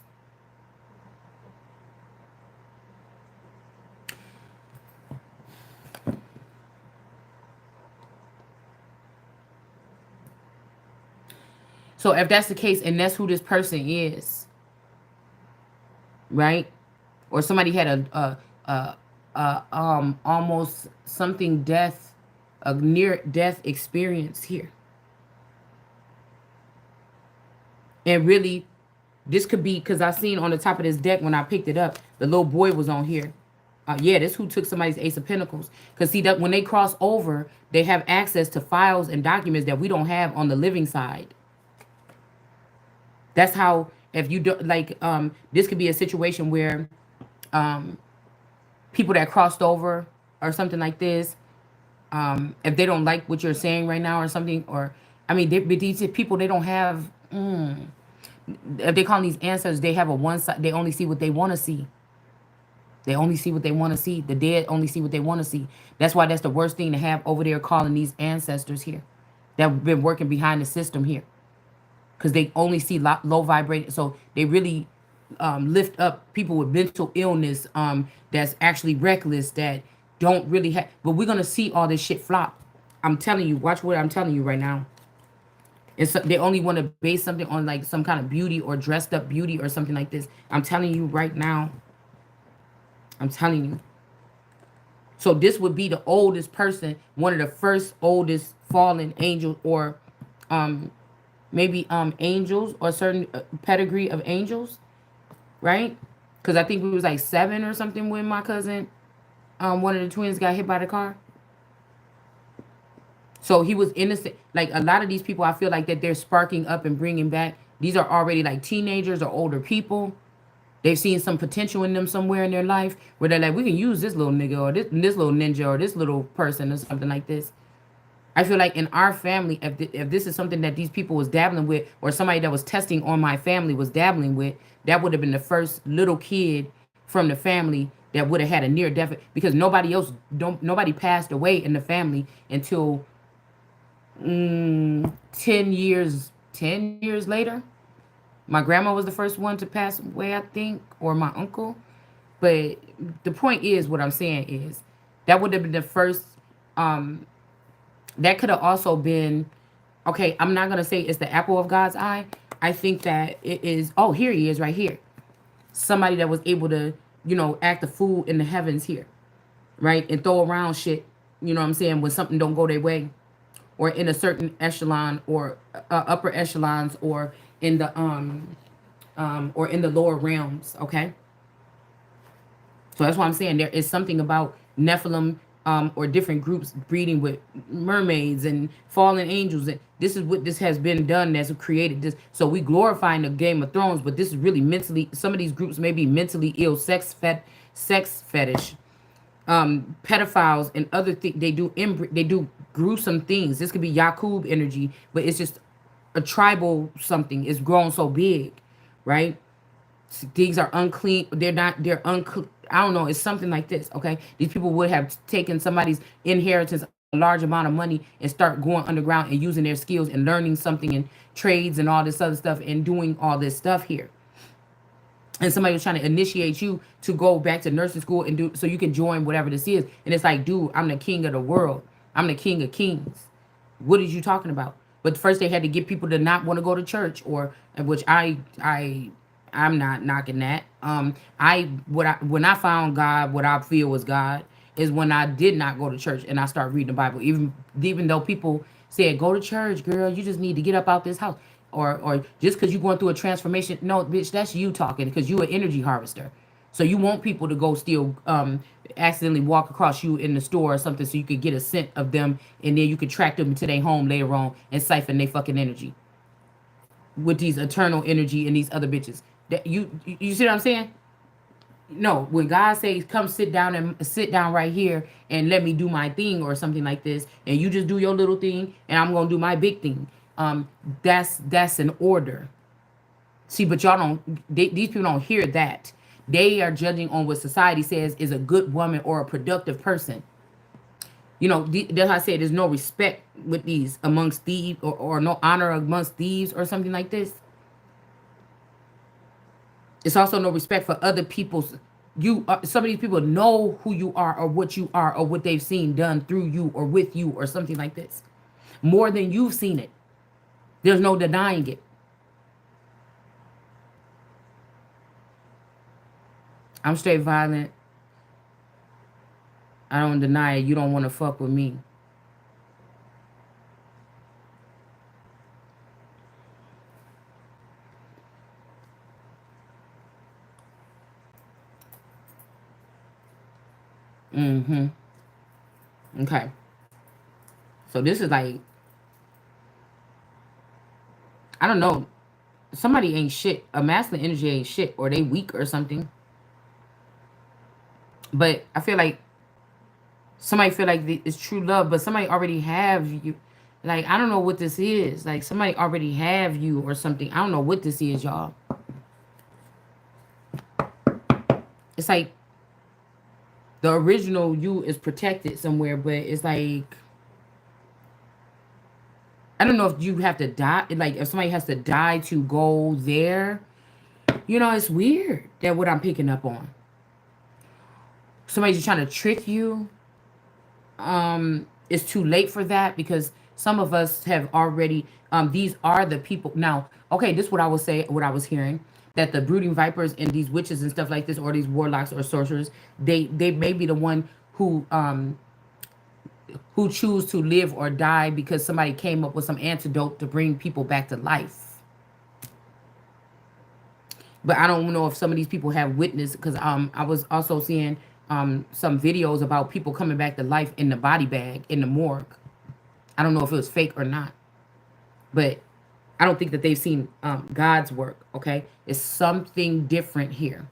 So if that's the case, and that's who this person is, right? Or somebody had a almost something death, a near death experience here, and really, this could be because I seen on the top of this deck when I picked it up, the little boy was on here. Yeah, this who took somebody's Ace of Pentacles. Because see that when they cross over, they have access to files and documents that we don't have on the living side. That's how if you do like this could be a situation where um people that crossed over or something like this, if they don't like what you're saying right now or something, or I mean but these people they don't have if they call these ancestors, they have a one side, they only see what they want to see. They only see what they want to see. The dead only see what they want to see. That's why that's the worst thing to have over there calling these ancestors here that have been working behind the system here. Because they only see low vibrating. So they really lift up people with mental illness that's actually reckless, that don't really have. But we're going to see all this shit flop. I'm telling you, watch what I'm telling you right now. It's, they only want to base something on like some kind of beauty or dressed up beauty or something like this. I'm telling you right now. I'm telling you. So this would be the oldest person, one of the first oldest fallen angels, or maybe angels or certain pedigree of angels, right? Because I think we was like 7 or something when my cousin, one of the twins, got hit by the car. So he was innocent. Like a lot of these people, I feel like that they're sparking up and bringing back. These are already like teenagers or older people. They've seen some potential in them somewhere in their life where they're like, we can use this little nigga or this little ninja or this little person or something like this. I feel like in our family, if this is something that these people was dabbling with, or somebody that was testing on my family was dabbling with, that would have been the first little kid from the family that would have had a near death, because nobody passed away in the family until 10 years later. My grandma was the first one to pass away, I think, or my uncle. But the point is, what I'm saying is, that would have been the first. That could have also been, okay, I'm not going to say it's the apple of God's eye. I think that it is, oh, here he is right here. Somebody that was able to, act the fool in the heavens here, right? And throw around shit, you know what I'm saying, when something don't go their way, or in a certain echelon, or upper echelons, or in the or in the lower realms, okay? So that's why I'm saying there is something about Nephilim, or different groups breeding with mermaids and fallen angels. And this is what this has been done, that's created this. So we glorifying the Game of Thrones, but this is really mentally, some of these groups may be mentally ill, sex fetish, pedophiles and other things. They do gruesome things. This could be Yakub energy, but it's just a tribal something. It's grown so big, right? These are unclean. They're unclean. I don't know. It's something like this. Okay. These people would have taken somebody's inheritance, a large amount of money, and start going underground and using their skills and learning something and trades and all this other stuff and doing all this stuff here. And somebody was trying to initiate you to go back to nursing school and do so you can join whatever this is. And it's like, dude, I'm the king of the world. I'm the king of kings. What are you talking about? But first they had to get people to not want to go to church, or which I'm not knocking that. When I found God, what I feel was God is when I did not go to church and I started reading the Bible. Even though people said, go to church, girl, you just need to get up out this house. Or just because you're going through a transformation. No, bitch, that's you talking, because you an energy harvester. So you want people to go steal, accidentally walk across you in the store or something, so you could get a scent of them, and then you could track them to their home later on and siphon their fucking energy with these eternal energy and these other bitches. That you see what I'm saying? No, when God says, come sit down right here and let me do my thing or something like this, and you just do your little thing and I'm gonna do my big thing. That's an order. See, but y'all these people don't hear that. They are judging on what society says is a good woman or a productive person. That's why I say there's no respect with these amongst thieves, or no honor amongst thieves or something like this. It's also no respect for other people's. Some of these people know who you are, or what they've seen done through you or with you or something like this, more than you've seen it. There's no denying it. I'm straight violent. I don't deny it. You don't want to fuck with me. Mm-hmm. Okay. So this is like, I don't know. Somebody ain't shit. A masculine energy ain't shit, or they weak or something. But I feel like somebody feel like it's true love, but somebody already have you. Like, I don't know what this is. Like, somebody already have you or something. I don't know what this is, y'all. It's like the original you is protected somewhere, but it's like, I don't know if you have to die. Like, if somebody has to die to go there, it's weird that what I'm picking up on. Somebody's just trying to trick you. It's too late for that because some of us have already. These are the people now. Okay, this is what I would say. What I was hearing, that the brooding vipers and these witches and stuff like this, or these warlocks or sorcerers, they may be the one who choose to live or die because somebody came up with some antidote to bring people back to life. But I don't know if some of these people have witnessed, because I was also seeing some videos about people coming back to life in the body bag in the morgue. I don't know if it was fake or not, but I don't think that they've seen God's work. Okay, it's something different here.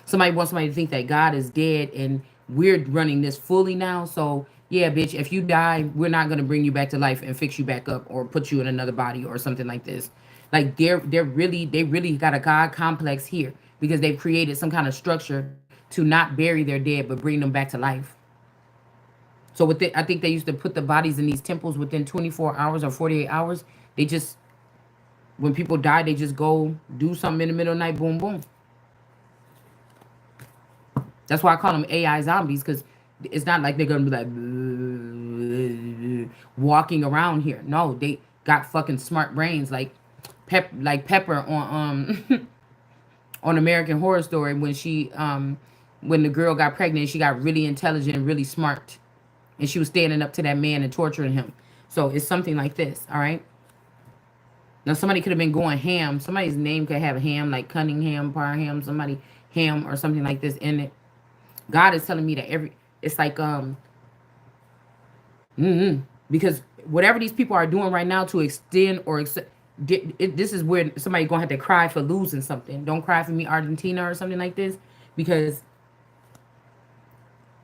Somebody wants somebody to think that God is dead and we're running this fully now. So yeah, bitch, if you die, we're not gonna bring you back to life and fix you back up or put you in another body or something like this. Like they really got a God complex here because they've created some kind of structure to not bury their dead but bring them back to life. So I think they used to put the bodies in these temples within 24 hours or 48 hours. They just, when people die, they just go do something in the middle of the night, boom, boom. That's why I call them AI zombies, because it's not like they're gonna be like walking around here. No, they got fucking smart brains, like Pepper on on American Horror Story, when the girl got pregnant, she got really intelligent and really smart, and she was standing up to that man and torturing him. So it's something like this, all right. Now somebody could have been going ham. Somebody's name could have ham, like Cunningham, Parham, somebody ham or something like this in it. God is telling me that it's like because whatever these people are doing right now to extend or this is where somebody gonna have to cry for losing something. Don't cry for me, Argentina, or something like this, because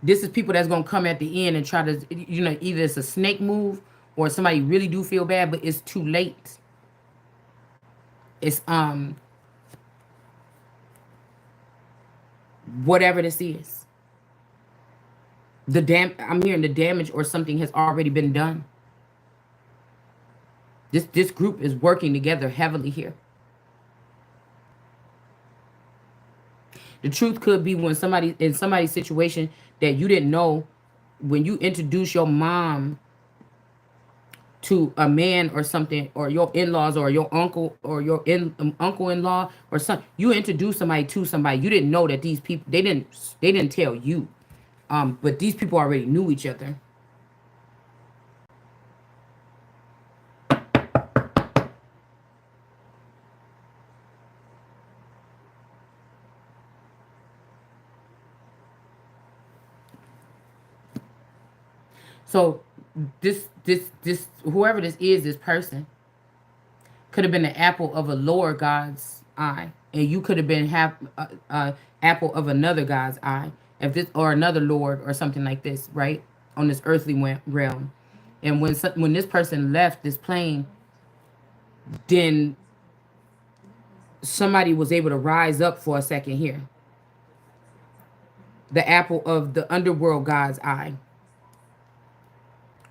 this is people that's gonna come at the end and try to, either it's a snake move or somebody really do feel bad, but it's too late. It's whatever this is. I'm hearing the damage or something has already been done. This group is working together heavily here. The truth could be when somebody in somebody's situation that you didn't know, when you introduce your mom to a man or something, or your in-laws or your uncle or your uncle-in-law or something, you introduce somebody to somebody, you didn't know that these people, they didn't tell you, but these people already knew each other. So this whoever this is, this person could have been the apple of a lower God's eye, and you could have been apple of another God's eye, if this, or another Lord or something like this, right, on this earthly realm. And when this person left this plane, then somebody was able to rise up for a second here, the apple of the underworld God's eye.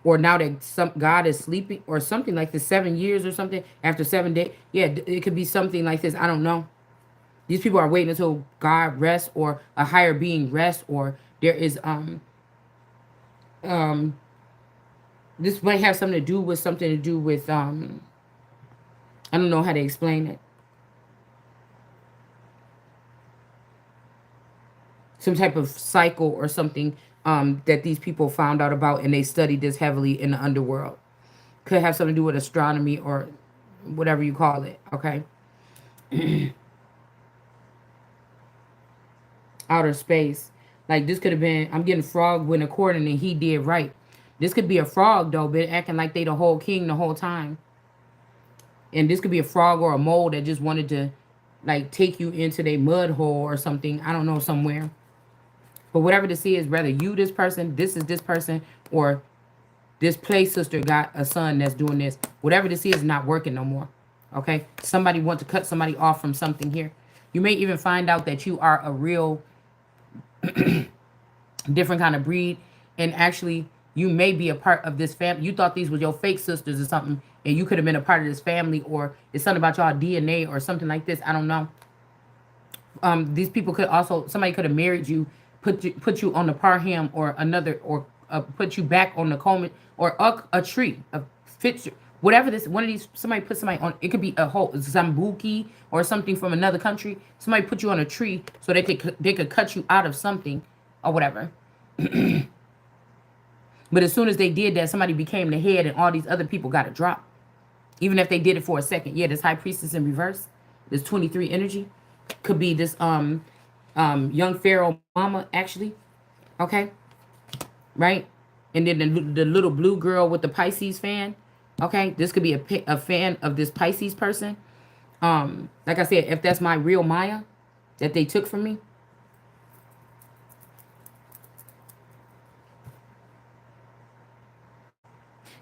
Or now that some God is sleeping or something like this, 7 years or something after 7 days. Yeah, it could be something like this. I don't know. These people are waiting until God rests or a higher being rests, or there is um this might have something to do with I don't know how to explain it. some type of cycle or something that these people found out about, and they studied this heavily in the underworld. Could have something to do with astronomy or whatever you call it. Okay, outer space. Like this could have been. I'm getting frog went according, and he did right. This could be a frog though, been acting like they the whole king the whole time. And this could be a frog or a mole that just wanted to like take you into their mud hole or something. I don't know, somewhere. But whatever this is, whether you this is this person, or this play sister got a son that's doing this. Whatever this is not working no more. Okay? Somebody want to cut somebody off from something here. You may even find out that you are a real different kind of breed, and actually you may be a part of this family. You thought these were your fake sisters or something, and you could have been a part of this family, or it's something about y'all DNA or something like this. I don't know. These people could also, somebody could have married you, put you on the parham or another, or put you back on the coleman, or a tree, a fixture, whatever this, one of these, somebody put somebody on, it could be a whole Zambuki or something from another country. Somebody put you on a tree so they could cut you out of something or whatever. But as soon as they did that, somebody became the head and all these other people got a drop. Even if they did it for a second. Yeah, this high priestess in reverse, this 23 energy, could be this young pharaoh mama, actually. Okay? Right? And then the little blue girl with the Pisces fan. Okay? This could be a fan of this Pisces person. Like I said, if that's my real Maya that they took from me.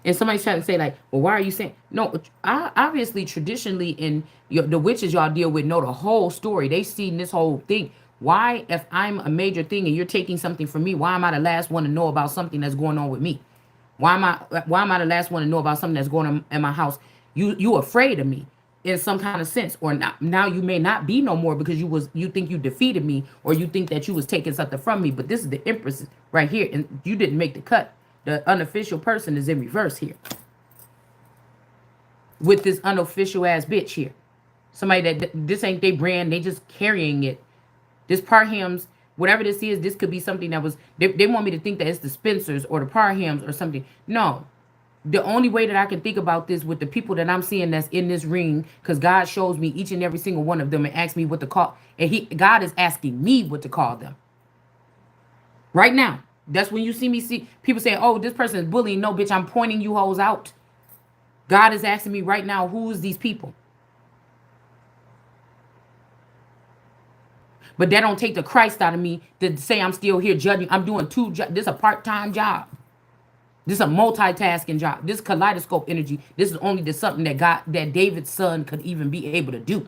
And somebody's trying to say like, well, why are you saying no? Obviously, traditionally, in the witches y'all deal with know the whole story. They seen this whole thing. Why, if I'm a major thing and you're taking something from me, why am I the last one to know about something that's going on with me? Why am I the last one to know about something that's going on in my house? You afraid of me in some kind of sense, or not, now you may not be no more because you think you defeated me, or you think that you was taking something from me. But this is the Empress right here, and you didn't make the cut. The unofficial person is in reverse here with this unofficial ass bitch here. Somebody that this ain't their brand, they just carrying it. This Parhams, whatever this is, this could be something that was, they want me to think that it's the Spencers or the Parhams or something. No. The only way that I can think about this with the people that I'm seeing that's in this ring, because God shows me each and every single one of them and asks me what to call. And God is asking me what to call them. Right now. That's when you see people saying, oh, this person is bullying. No, bitch, I'm pointing you hoes out. God is asking me right now, who is these people? But that don't take the Christ out of me to say I'm still here judging. I'm doing two jobs. This is a part-time job. This is a multitasking job. This kaleidoscope energy. This is only the something that David's son could even be able to do.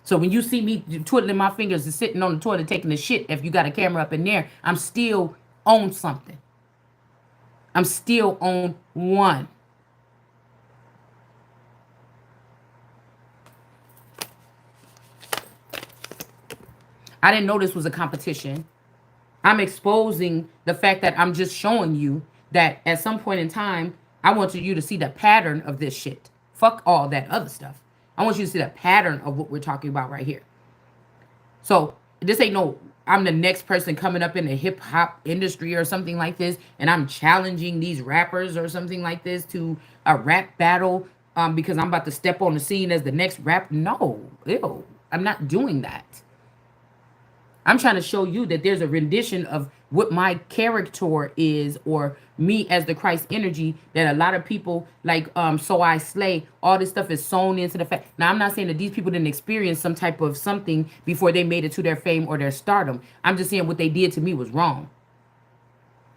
So when you see me twiddling my fingers and sitting on the toilet taking a shit, if you got a camera up in there, I'm still on something. I'm still on one. I didn't know this was a competition. I'm exposing the fact that I'm just showing you that at some point in time, I want you to see the pattern of this shit. Fuck all that other stuff. I want you to see the pattern of what we're talking about right here. So this ain't no, I'm the next person coming up in the hip hop industry or something like this, and I'm challenging these rappers or something like this to a rap battle because I'm about to step on the scene as the next rap. No, ew, I'm not doing that. I'm trying to show you that there's a rendition of what my character is, or me as the Christ energy, that a lot of people like so I slay, all this stuff is sewn into the fact. Now I'm not saying that these people didn't experience some type of something before they made it to their fame or their stardom. I'm just saying what they did to me was wrong.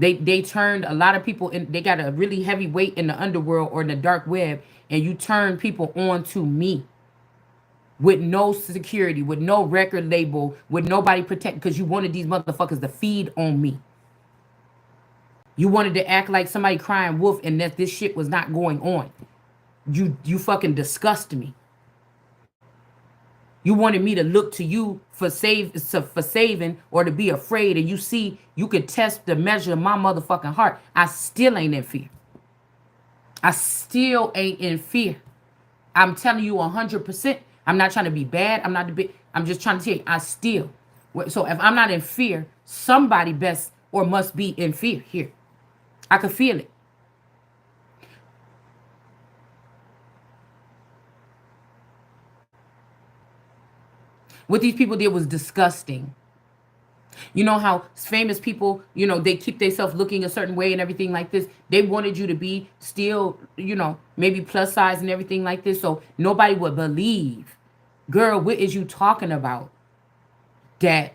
They turned a lot of people in, they got a really heavy weight in the underworld or in the dark web, and you turn people on to me with no security, with no record label, with nobody protect, because you wanted these motherfuckers to feed on me. You wanted to act like somebody crying wolf and that this shit was not going on. You fucking disgust me. You wanted me to look to you for saving, or to be afraid, and you see you could test the measure of my motherfucking heart. I still ain't in fear. I still ain't in fear. I'm telling you 100%. I'm not trying to be bad. I'm just trying to tell you, I still So if I'm not in fear, somebody best or must be in fear here. I could feel it. What these people did was disgusting. You know how famous people, they keep themselves looking a certain way and everything like this. They wanted you to be still, maybe plus size and everything like this. So nobody would believe, girl, what is you talking about? That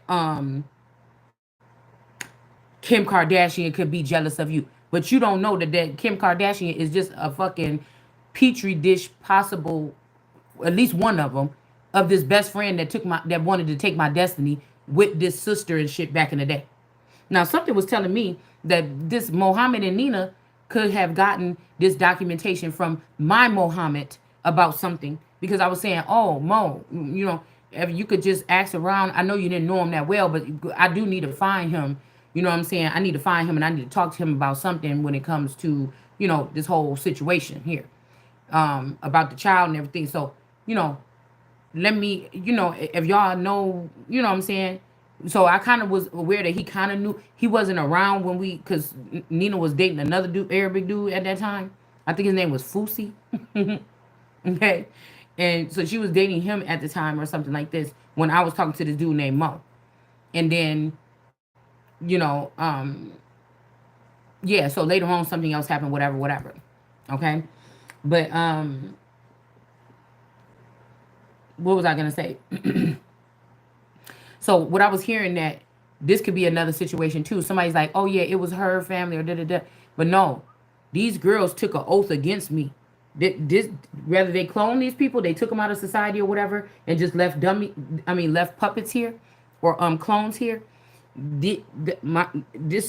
Kim Kardashian could be jealous of you. But you don't know that Kim Kardashian is just a fucking petri dish possible, at least one of them, of this best friend that wanted to take my destiny with this sister and shit back in the day. Now, something was telling me that this Mohammed and Nina could have gotten this documentation from my Mohammed about something, because I was saying, oh, Mo, if you could just ask around. I know you didn't know him that well, but I do need to find him. You know what I'm saying? I need to find him and I need to talk to him about something when it comes to, this whole situation here, about the child and everything. So, you know, let me, if y'all know, you know what I'm saying? So I kind of was aware that he kind of knew he wasn't around when because Nina was dating another dude, Arabic dude at that time. I think his name was Fusi. Okay. And so she was dating him at the time or something like this when I was talking to this dude named Mo. And then, you know, yeah, so later on something else happened, whatever, whatever. Okay. But what was I gonna say? So what I was hearing that this could be another situation too. Somebody's like, oh yeah, it was her family or da da da. But no, these girls took an oath against me. This, whether they clone these people, they took them out of society or whatever, and just left puppets here, or clones here. This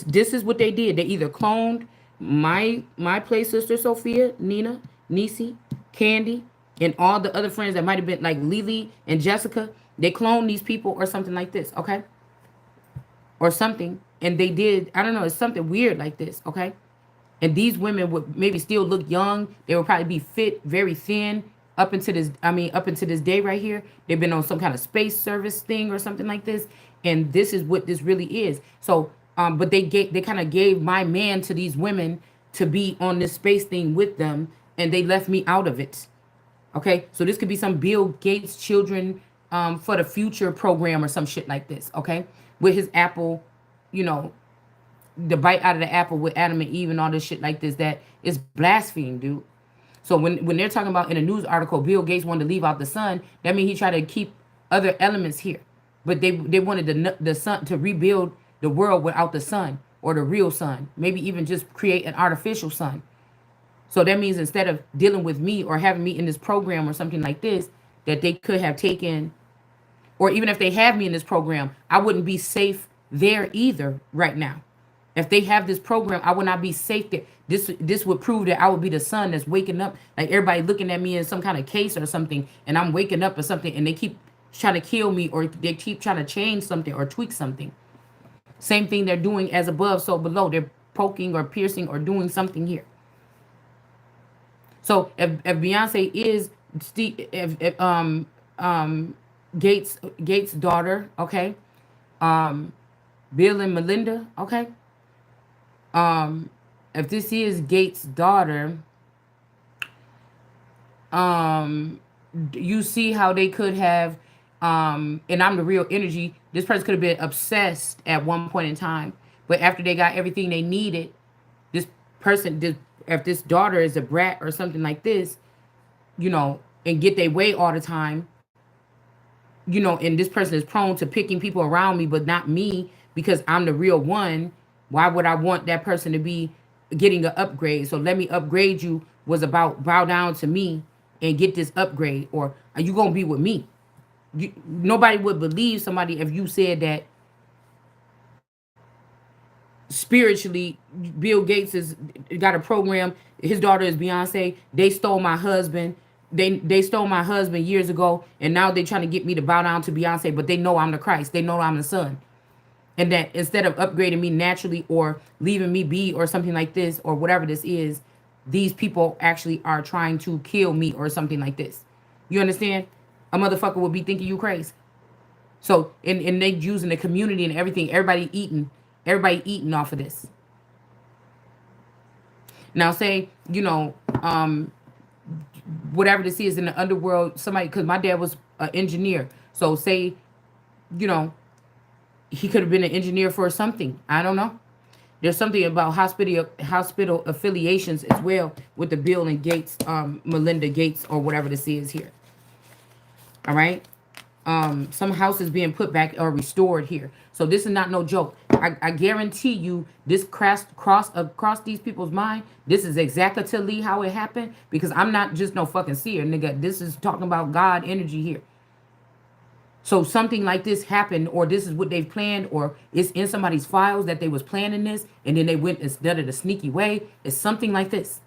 is what they did. They either cloned my play sister Sophia, Nina, Nisi, Candy, and all the other friends that might have been like Lily and Jessica. They cloned these people or something like this, okay? Or something. And they did, I don't know, it's something weird like this, okay? And these women would maybe still look young. They would probably be fit, very thin, up into this day right here. They've been on some kind of space service thing or something like this. And this is what this really is. So, but they kind of gave my man to these women to be on this space thing with them, and they left me out of it. Okay, so this could be some Bill Gates Children for the Future program or some shit like this. Okay, with his apple, you know, the bite out of the apple with Adam and Eve and all this shit like this. That is blaspheme, dude. So when they're talking about in a news article, Bill Gates wanted to leave out the sun, that means he tried to keep other elements here. But they wanted the sun to rebuild the world without the sun or the real sun. Maybe even just create an artificial sun. So that means instead of dealing with me or having me in this program or something like this, that they could have taken, or even if they have me in this program, I wouldn't be safe there either right now. If they have this program, I would not be safe there. This would prove that I would be the son that's waking up, like everybody looking at me in some kind of case or something, and I'm waking up or something, and they keep trying to kill me, or they keep trying to change something or tweak something. Same thing they're doing as above, so below. They're poking or piercing or doing something here. So if Beyonce is Steve, if Gates' daughter, okay, Bill and Melinda, okay, if this is Gates' daughter, you see how they could have, and I'm the real energy. This person could have been obsessed at one point in time, but after they got everything they needed, this if this daughter is a brat or something like this, and get their way all the time, and this person is prone to picking people around me, but not me because I'm the real one. Why would I want that person to be getting an upgrade? So let me upgrade you was about bow down to me and get this upgrade, or are you gonna be with me? Nobody would believe somebody if you said that spiritually Bill Gates has got a program. His daughter is Beyonce. They stole my husband. They stole my husband years ago, and now they're trying to get me to bow down to Beyonce, but they know I'm the Christ. They know I'm the son. And that instead of upgrading me naturally or leaving me be or something like this or whatever this is, these people actually are trying to kill me or something like this. You understand? A motherfucker would be thinking you crazy. So and they using the community and everything. Everybody eating off of this. Now say, whatever this is in the underworld, somebody, because my dad was an engineer. So say, you know, he could have been an engineer for something. I don't know. There's something about hospital affiliations as well with the Bill and Gates, Melinda Gates, or whatever this is here. All right. Some houses being put back or restored here. So this is not no joke. I guarantee you this across these people's mind. This is exactly how it happened, because I'm not just no fucking seer, nigga. This is talking about God energy here. So something like this happened, or this is what they've planned, or it's in somebody's files that they was planning this, and then they went and did it a sneaky way. It's something like this.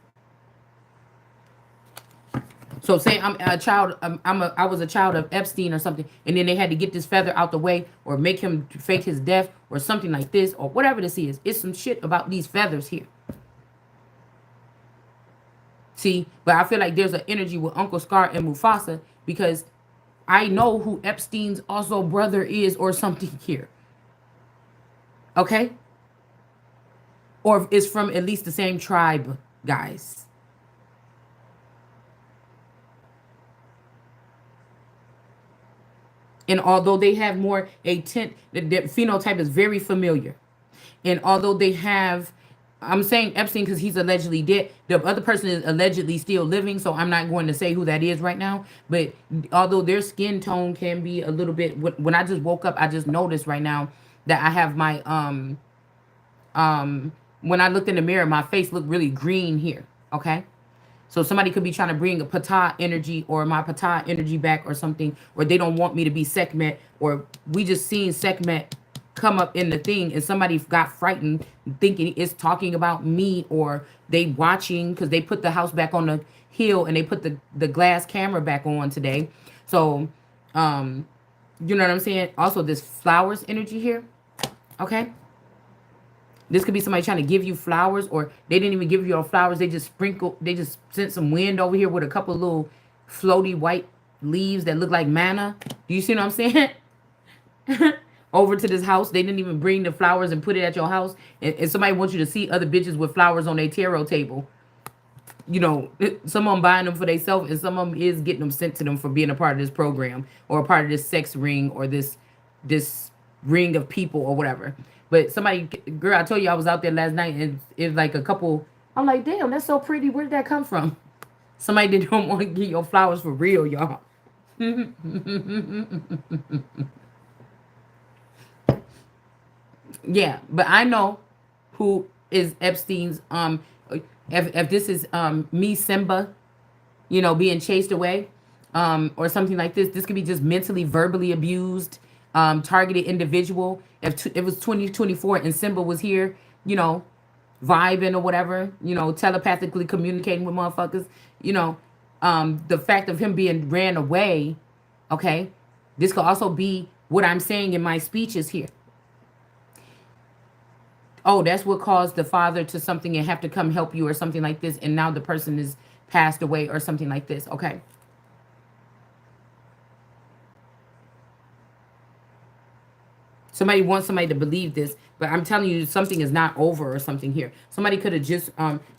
So say I'm a child, I was a child of Epstein or something, and then they had to get this feather out the way, or make him fake his death, or something like this, or whatever this is. It's some shit about these feathers here. See, but I feel like there's an energy with Uncle Scar and Mufasa, because I know who Epstein's also brother is, or something here. Okay? Or is from at least the same tribe, guys. And although they have more the phenotype is very familiar. And although they have, I'm saying Epstein because he's allegedly dead. The other person is allegedly still living, so I'm not going to say who that is right now. But although their skin tone can be a little bit, when I just woke up, I just noticed right now that I have my when I looked in the mirror, my face looked really green here. Okay. So somebody could be trying to bring a Ptah energy or my Ptah energy back or something, or they don't want me to be Sekhmet, or we just seen Sekhmet come up in the thing and somebody got frightened thinking it's talking about me, or they watching because they put the house back on the hill and they put the glass camera back on today. So, you know what I'm saying? Also, this flowers energy here, okay? This could be somebody trying to give you flowers, or they didn't even give you your flowers. They just sent some wind over here with a couple of little floaty white leaves that look like manna. Do you see what I'm saying? Over to this house. They didn't even bring the flowers and put it at your house. And somebody wants you to see other bitches with flowers on their tarot table. You know, some of them buying them for themselves, and some of them is getting them sent to them for being a part of this program, or a part of this sex ring, or this ring of people, or whatever. But somebody, girl, I told you I was out there last night, and it was like a couple. I'm like, damn, that's so pretty. Where did that come from? Somebody didn't want to get your flowers for real, y'all. Yeah, but I know who is Epstein's. If this is me, Simba, being chased away, or something like this. This could be just mentally, verbally abused, targeted individual. If it was 2024 and Simba was here, vibing or whatever, telepathically communicating with motherfuckers, the fact of him being ran away, okay, this could also be what I'm saying in my speeches here. Oh, that's what caused the father to something and have to come help you or something like this, and now the person is passed away or something like this. Okay. Somebody wants somebody to believe this, but I'm telling you, something is not over or something here. Somebody could have just,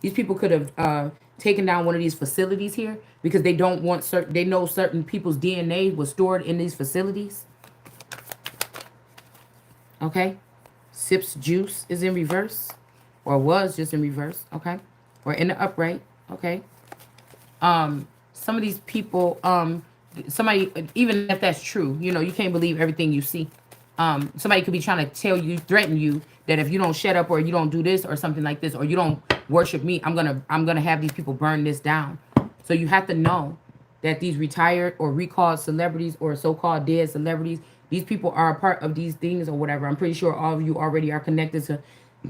these people could have taken down one of these facilities here because they don't want they know certain people's DNA was stored in these facilities. Okay. Sips juice is in reverse, or was just in reverse. Okay. Or in the upright. Okay. Some of these people, somebody, even if that's true, you can't believe everything you see. Somebody could be trying to tell you, threaten you that if you don't shut up or you don't do this or something like this, or you don't worship me, I'm gonna have these people burn this down. So you have to know that these retired or recalled celebrities or so-called dead celebrities, these people are a part of these things or whatever. I'm pretty sure all of you already are connected to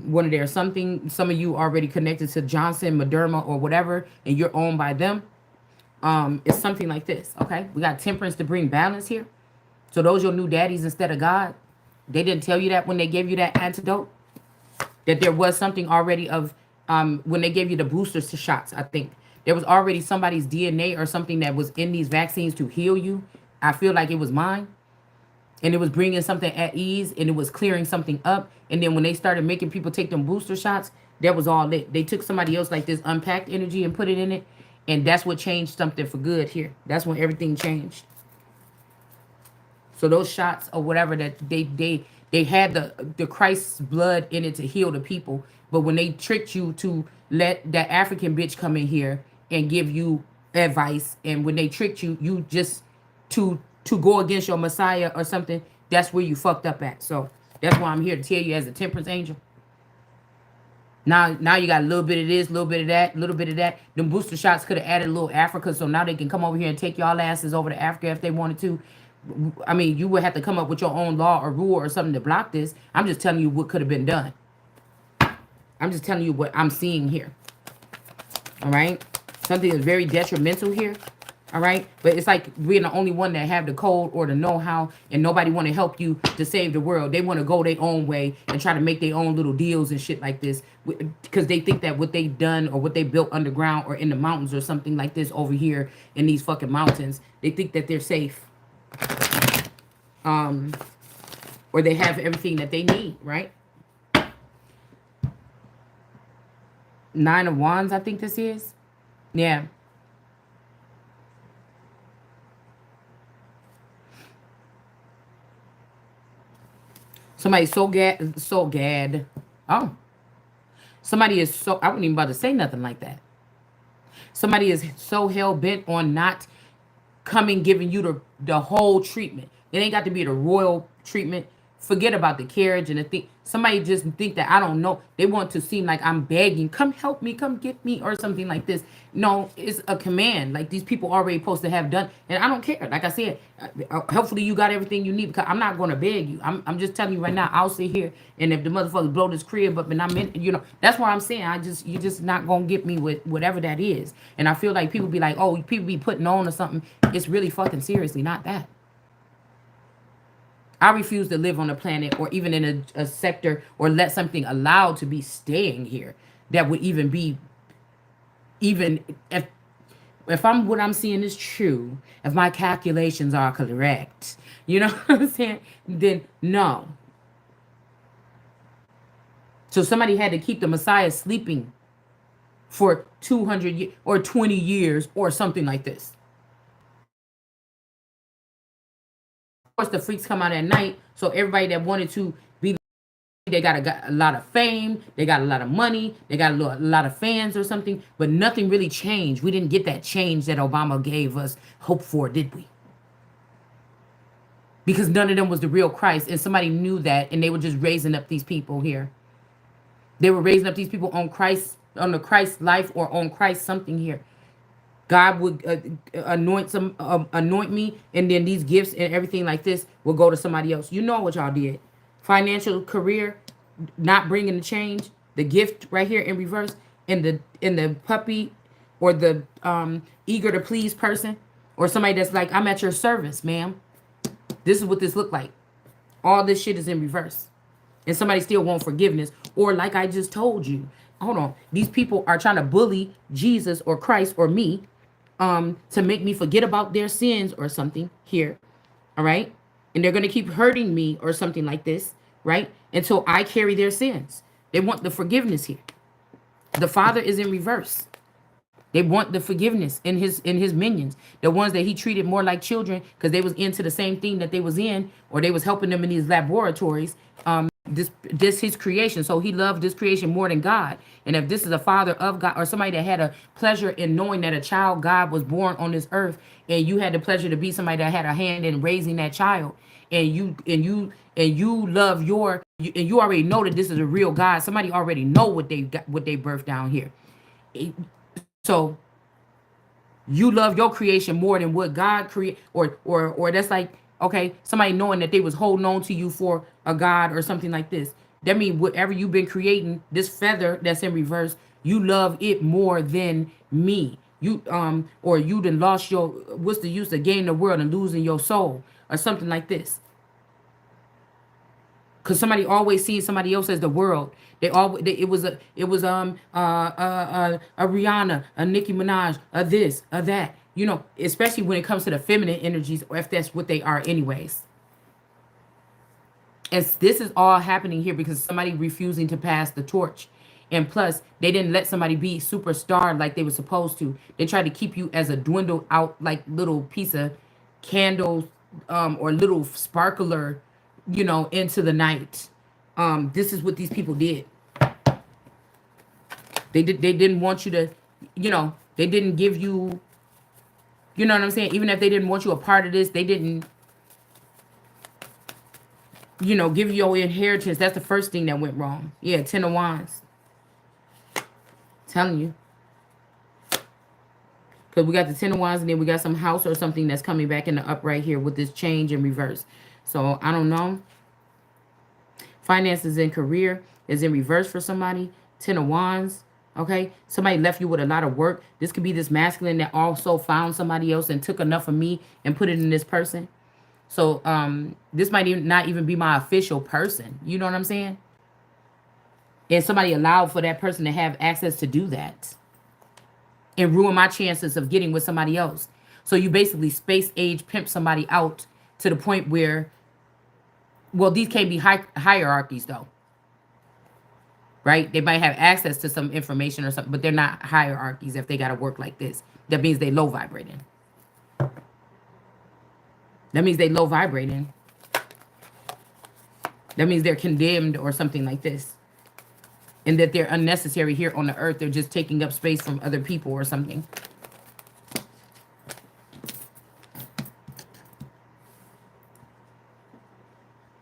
one of their something. Some of you already connected to Johnson, Moderna, or whatever, and you're owned by them. It's something like this. Okay, we got temperance to bring balance here. So those your new daddies instead of God. They didn't tell you that when they gave you that antidote, that there was something already of when they gave you the boosters to shots. I think there was already somebody's DNA or something that was in these vaccines to heal you. I feel like it was mine. and it was bringing something at ease, and it was clearing something up. And then when they started making people take them booster shots, that was all it. They took somebody else like this unpacked energy and put it in it, and that's what changed something for good here. That's when everything changed. So those shots or whatever that they had the Christ's blood in it to heal the people, but when they tricked you to let that African bitch come in here and give you advice, and when they tricked you, you just to go against your Messiah or something, that's where you fucked up at. So that's why I'm here to tell you as a temperance angel. Now you got a little bit of this, a little bit of that, a little bit of that. Them booster shots could have added a little Africa, so now they can come over here and take y'all asses over to Africa if they wanted to. I mean, you would have to come up with your own law or rule or something to block this. I'm just telling you what could have been done. I'm just telling you what I'm seeing here. All right? Something is very detrimental here. All right? But it's like we're the only one that have the code or the know-how, and nobody want to help you to save the world. They want to go their own way and try to make their own little deals and shit like this, because they think that what they done or what they built underground or in the mountains or something like this over here in these fucking mountains, they think that they're safe. Or they have everything that they need, right? 9 of Wands, I think this is. Yeah. Somebody's so gad. Oh. Somebody is so, I wasn't even about to say nothing like that. Somebody is so hell-bent on not coming giving you the whole treatment. It ain't got to be the royal treatment. Forget about the carriage and the thing. Somebody just think that I don't know. They want to seem like I'm begging. Come help me. Come get me or something like this. No, it's a command. Like these people already supposed to have done. And I don't care. Like I said, hopefully you got everything you need, because I'm not going to beg you. I'm just telling you right now, I'll sit here, and if the motherfuckers blow this crib up and I'm in, that's why I'm saying you're just not going to get me with whatever that is. And I feel like people be like, oh, people be putting on or something. It's really fucking seriously not that. I refuse to live on a planet or even in a sector or let something allowed to be staying here that would even be, even if what I'm seeing is true, if my calculations are correct, you know what I'm saying? Then no. So somebody had to keep the Messiah sleeping for 200 or 20 years or something like this. Course, the freaks come out at night, so everybody that wanted to be, they got a lot of fame, they got a lot of money, they got a lot of fans or something, but nothing really changed. We didn't get that change that Obama gave us hope for, did we? Because none of them was the real Christ, and somebody knew that, and they were just raising up these people here. They were raising up these people on Christ, on the Christ life, or on Christ something here. God would anoint me, and then these gifts and everything like this will go to somebody else. You know what y'all did. Financial career, not bringing the change. The gift right here in reverse, in the puppy or the eager to please person, or somebody that's like, I'm at your service, ma'am. This is what this look like. All this shit is in reverse. And somebody still want forgiveness. Or like I just told you, hold on, these people are trying to bully Jesus or Christ or me, to make me forget about their sins or something here. All right. And they're going to keep hurting me or something like this, right? Until I carry their sins. They want the forgiveness here. The Father is in reverse. They want the forgiveness in his minions, the ones that he treated more like children because they was into the same thing that they was in, or they was helping them in these laboratories. This his creation, so he loved this creation more than God. And if this is a father of God, or somebody that had a pleasure in knowing that a child God was born on this earth, and you had the pleasure to be somebody that had a hand in raising that child, and you love and you already know that this is a real God. Somebody already know what they got, what they birthed down here. So you love your creation more than what God created, or that's like, okay, somebody knowing that they was holding on to you for a God or something like this. That means whatever you've been creating, this feather that's in reverse, you love it more than me. You or you done lost your, what's the use of gaining the world and losing your soul or something like this. Cause somebody always sees somebody else as the world. It was a Rihanna, a Nicki Minaj, a this, a that. You know, especially when it comes to the feminine energies, or if that's what they are anyways. And this is all happening here because somebody refusing to pass the torch. And plus, they didn't let somebody be superstar like they were supposed to. They tried to keep you as a dwindled out like little piece of candle, or little sparkler, into the night. This is what these people did. They didn't want you to, they didn't give you, you know what I'm saying? Even if they didn't want you a part of this, they didn't, give you your inheritance. That's the first thing that went wrong. Yeah, 10 of Wands. Telling you. Because we got the 10 of Wands and then we got some house or something that's coming back in the upright here with this change in reverse. So, I don't know. Finances and career is in reverse for somebody. 10 of Wands. Okay? Somebody left you with a lot of work. This could be this masculine that also found somebody else and took enough of me and put it in this person. So this might not even be my official person. You know what I'm saying? And somebody allowed for that person to have access to do that and ruin my chances of getting with somebody else. So you basically space age pimp somebody out to the point where, well, these can't be hierarchies though, right? They might have access to some information or something, but they're not hierarchies if they got to work like this. That means they low vibrating. That means they low vibrating. That means they're condemned or something like this. And that they're unnecessary here on the earth. They're just taking up space from other people or something.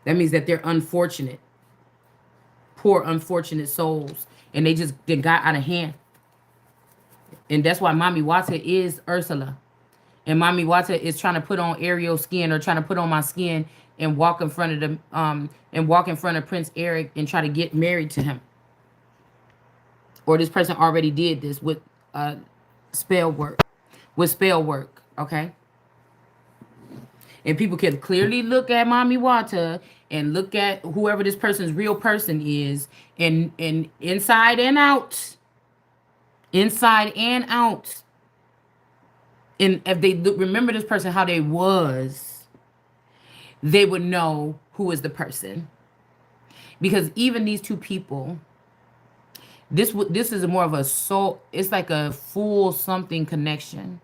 That means that they're unfortunate. Poor, unfortunate souls. And they got out of hand. And that's why Mommy Wata is Ursula. And Mommy Wata is trying to put on Ariel's skin or trying to put on my skin and walk in front of Prince Eric and try to get married to him. Or this person already did this with spell work. Okay? And people can clearly look at Mommy Wata and look at whoever this person's real person is and inside and out. Inside and out. And if they remember this person how they was, they would know who is the person. Because even these two people, this is more of a soul. It's like a full something connection.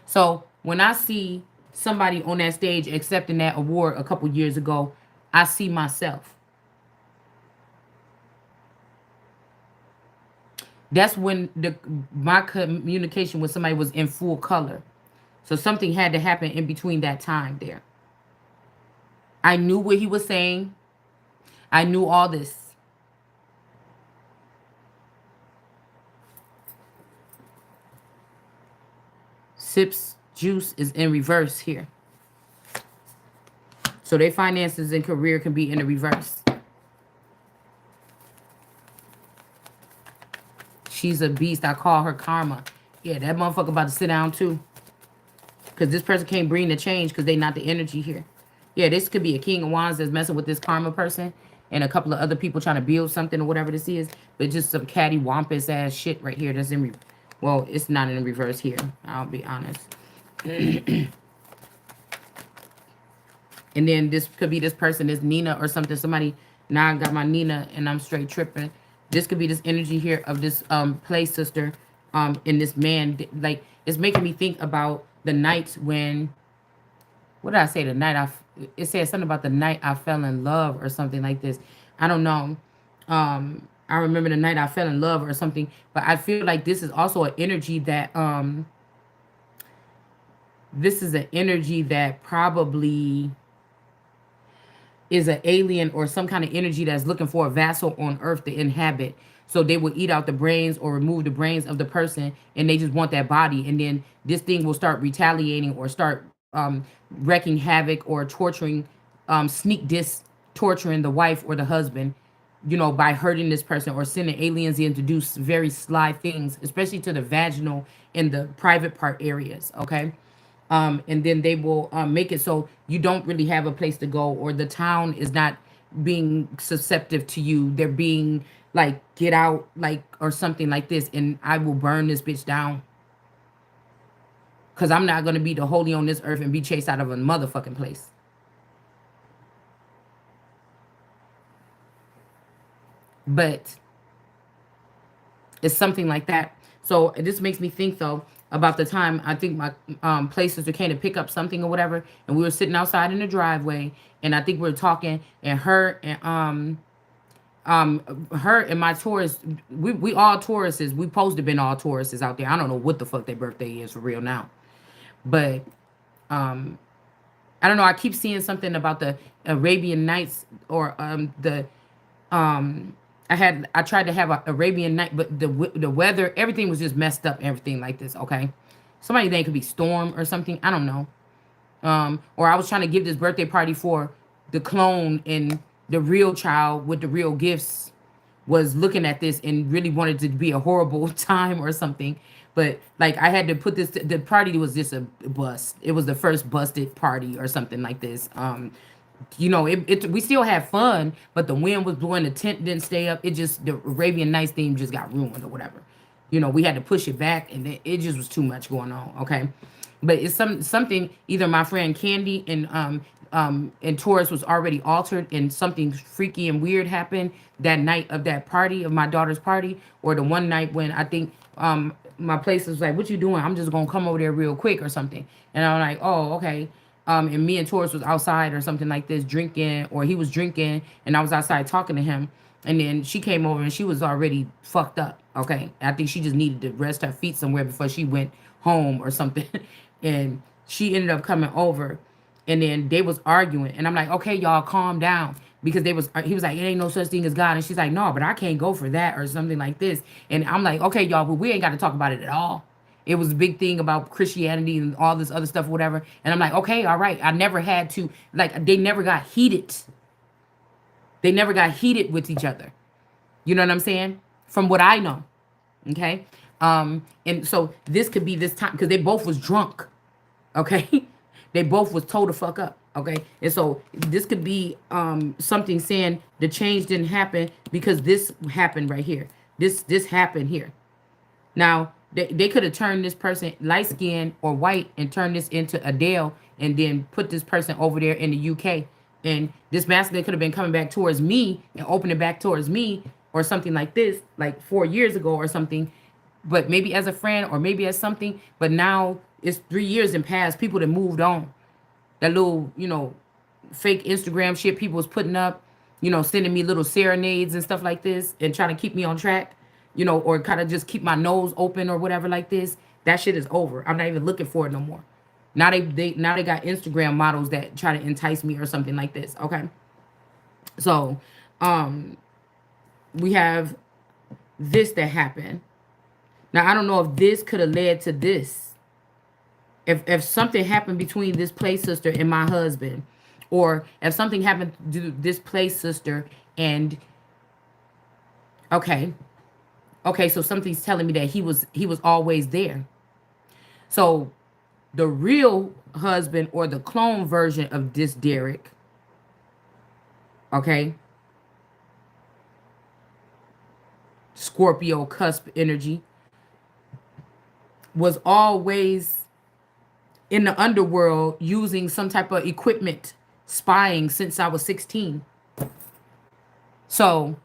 So when I see somebody on that stage accepting that award a couple years ago, I see myself. That's when my communication with somebody was in full color. So something had to happen in between that time there. I knew what he was saying. I knew all this. Sips juice is in reverse here. So their finances and career can be in the reverse. She's a beast. I call her karma. Yeah, that motherfucker about to sit down too. Because this person can't bring the change because they not the energy here. Yeah, this could be a King of Wands that's messing with this karma person. And a couple of other people trying to build something or whatever this is. But just some catty, wampus ass shit right here that's in well, it's not in reverse here. I'll be honest. And then this could be this person, this Nina or something. Somebody, now I got my Nina and I'm straight tripping. This could be this energy here of this play sister and this man. Like, it's making me think about the nights when, what did I say? The night it said something about the night I fell in love or something like this. I don't know. I remember the night I fell in love or something. But I feel like this is also an energy that, this is an energy that probably is an alien or some kind of energy that's looking for a vassal on earth to inhabit. So they will eat out the brains or remove the brains of the person and they just want that body. And then this thing will start retaliating or start wreaking havoc or torturing, torturing the wife or the husband, by hurting this person or sending aliens in to do very sly things, especially to the vaginal and the private part areas, okay? And then they will make it so you don't really have a place to go or the town is not being susceptible to you. They're being like, get out, like, or something like this. And I will burn this bitch down. Because I'm not going to be the holy on this earth and be chased out of a motherfucking place. But it's something like that. So this makes me think though about the time I think my play sister came to pick up something or whatever, and we were sitting outside in the driveway, and I think we were talking, and her and my Taurus, we all Tauruses. We supposed to been all Tauruses out there. I don't know what the fuck their birthday is for real now, but I don't know. I keep seeing something about the Arabian Nights or the I tried to have a Arabian Night, but the weather, everything was just messed up, everything like this. Okay, somebody think it could be storm or something. I don't know. Or I was trying to give this birthday party for the clone, and the real child with the real gifts was looking at this and really wanted it to be a horrible time or something. But like I had to put this. The party was just a bust. It was the first busted party or something like this. We still had fun, but the wind was blowing, the tent didn't stay up. It just, the Arabian Nights theme just got ruined or whatever. We had to push it back, and it just was too much going on. Okay, but it's something. Either my friend Candy and Taurus was already altered, and something freaky and weird happened that night of that party, of my daughter's party, or the one night when I think my place was like, "What you doing?" I'm just gonna come over there real quick or something, and I'm like, "Oh, okay." And me and Taurus was outside or something like this drinking, or he was drinking, and I was outside talking to him. And then she came over and she was already fucked up. Okay. I think she just needed to rest her feet somewhere before she went home or something. And she ended up coming over, and then they was arguing. And I'm like, okay, y'all calm down. Because he was like, it ain't no such thing as God. And she's like, no, but I can't go for that or something like this. And I'm like, okay, y'all, but we ain't got to talk about it at all. It was a big thing about Christianity and all this other stuff, whatever. And I'm like, okay, all right. I never had to, like, they never got heated. They never got heated with each other. You know what I'm saying? From what I know. Okay. And so this could be this time, because they both was drunk. Okay. They both was told to fuck up. Okay. And so this could be something saying the change didn't happen because this happened right here. This happened here. Now, they could have turned this person light skinned or white and turned this into Adele, and then put this person over there in the UK. And this masculine could have been coming back towards me and opening back towards me or something like this, like 4 years ago or something. But maybe as a friend or maybe as something. But now it's 3 years and past. People that moved on. That little, fake Instagram shit people was putting up, sending me little serenades and stuff like this and trying to keep me on track. Or kind of just keep my nose open or whatever like this. That shit is over. I'm not even looking for it no more. Now they got Instagram models that try to entice me or something like this. Okay. So, we have this that happened. Now I don't know if this could have led to this. If something happened between this play sister and my husband, or if something happened to this play sister and okay, so something's telling me that he was always there. So the real husband or the clone version of this Derek, okay, Scorpio cusp energy, was always in the underworld using some type of equipment, spying since I was 16. So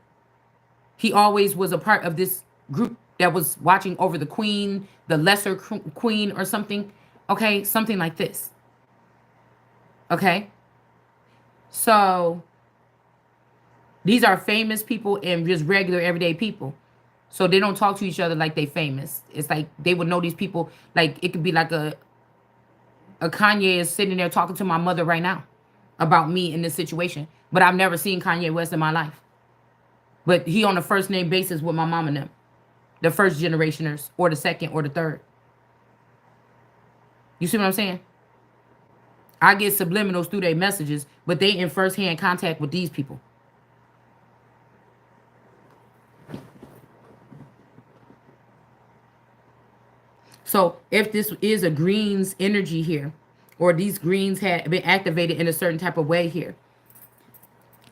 he always was a part of this group that was watching over the queen, the lesser queen or something. Okay, something like this. Okay. So these are famous people and just regular everyday people. So they don't talk to each other like they famous. It's like they would know these people. Like it could be like a Kanye is sitting there talking to my mother right now about me in this situation. But I've never seen Kanye West in my life. But he on a first name basis with my mom and them. The first generationers or the second or the third. You see what I'm saying? I get subliminals through their messages, but they in first-hand contact with these people. So if this is a greens energy here, or these greens had been activated in a certain type of way here,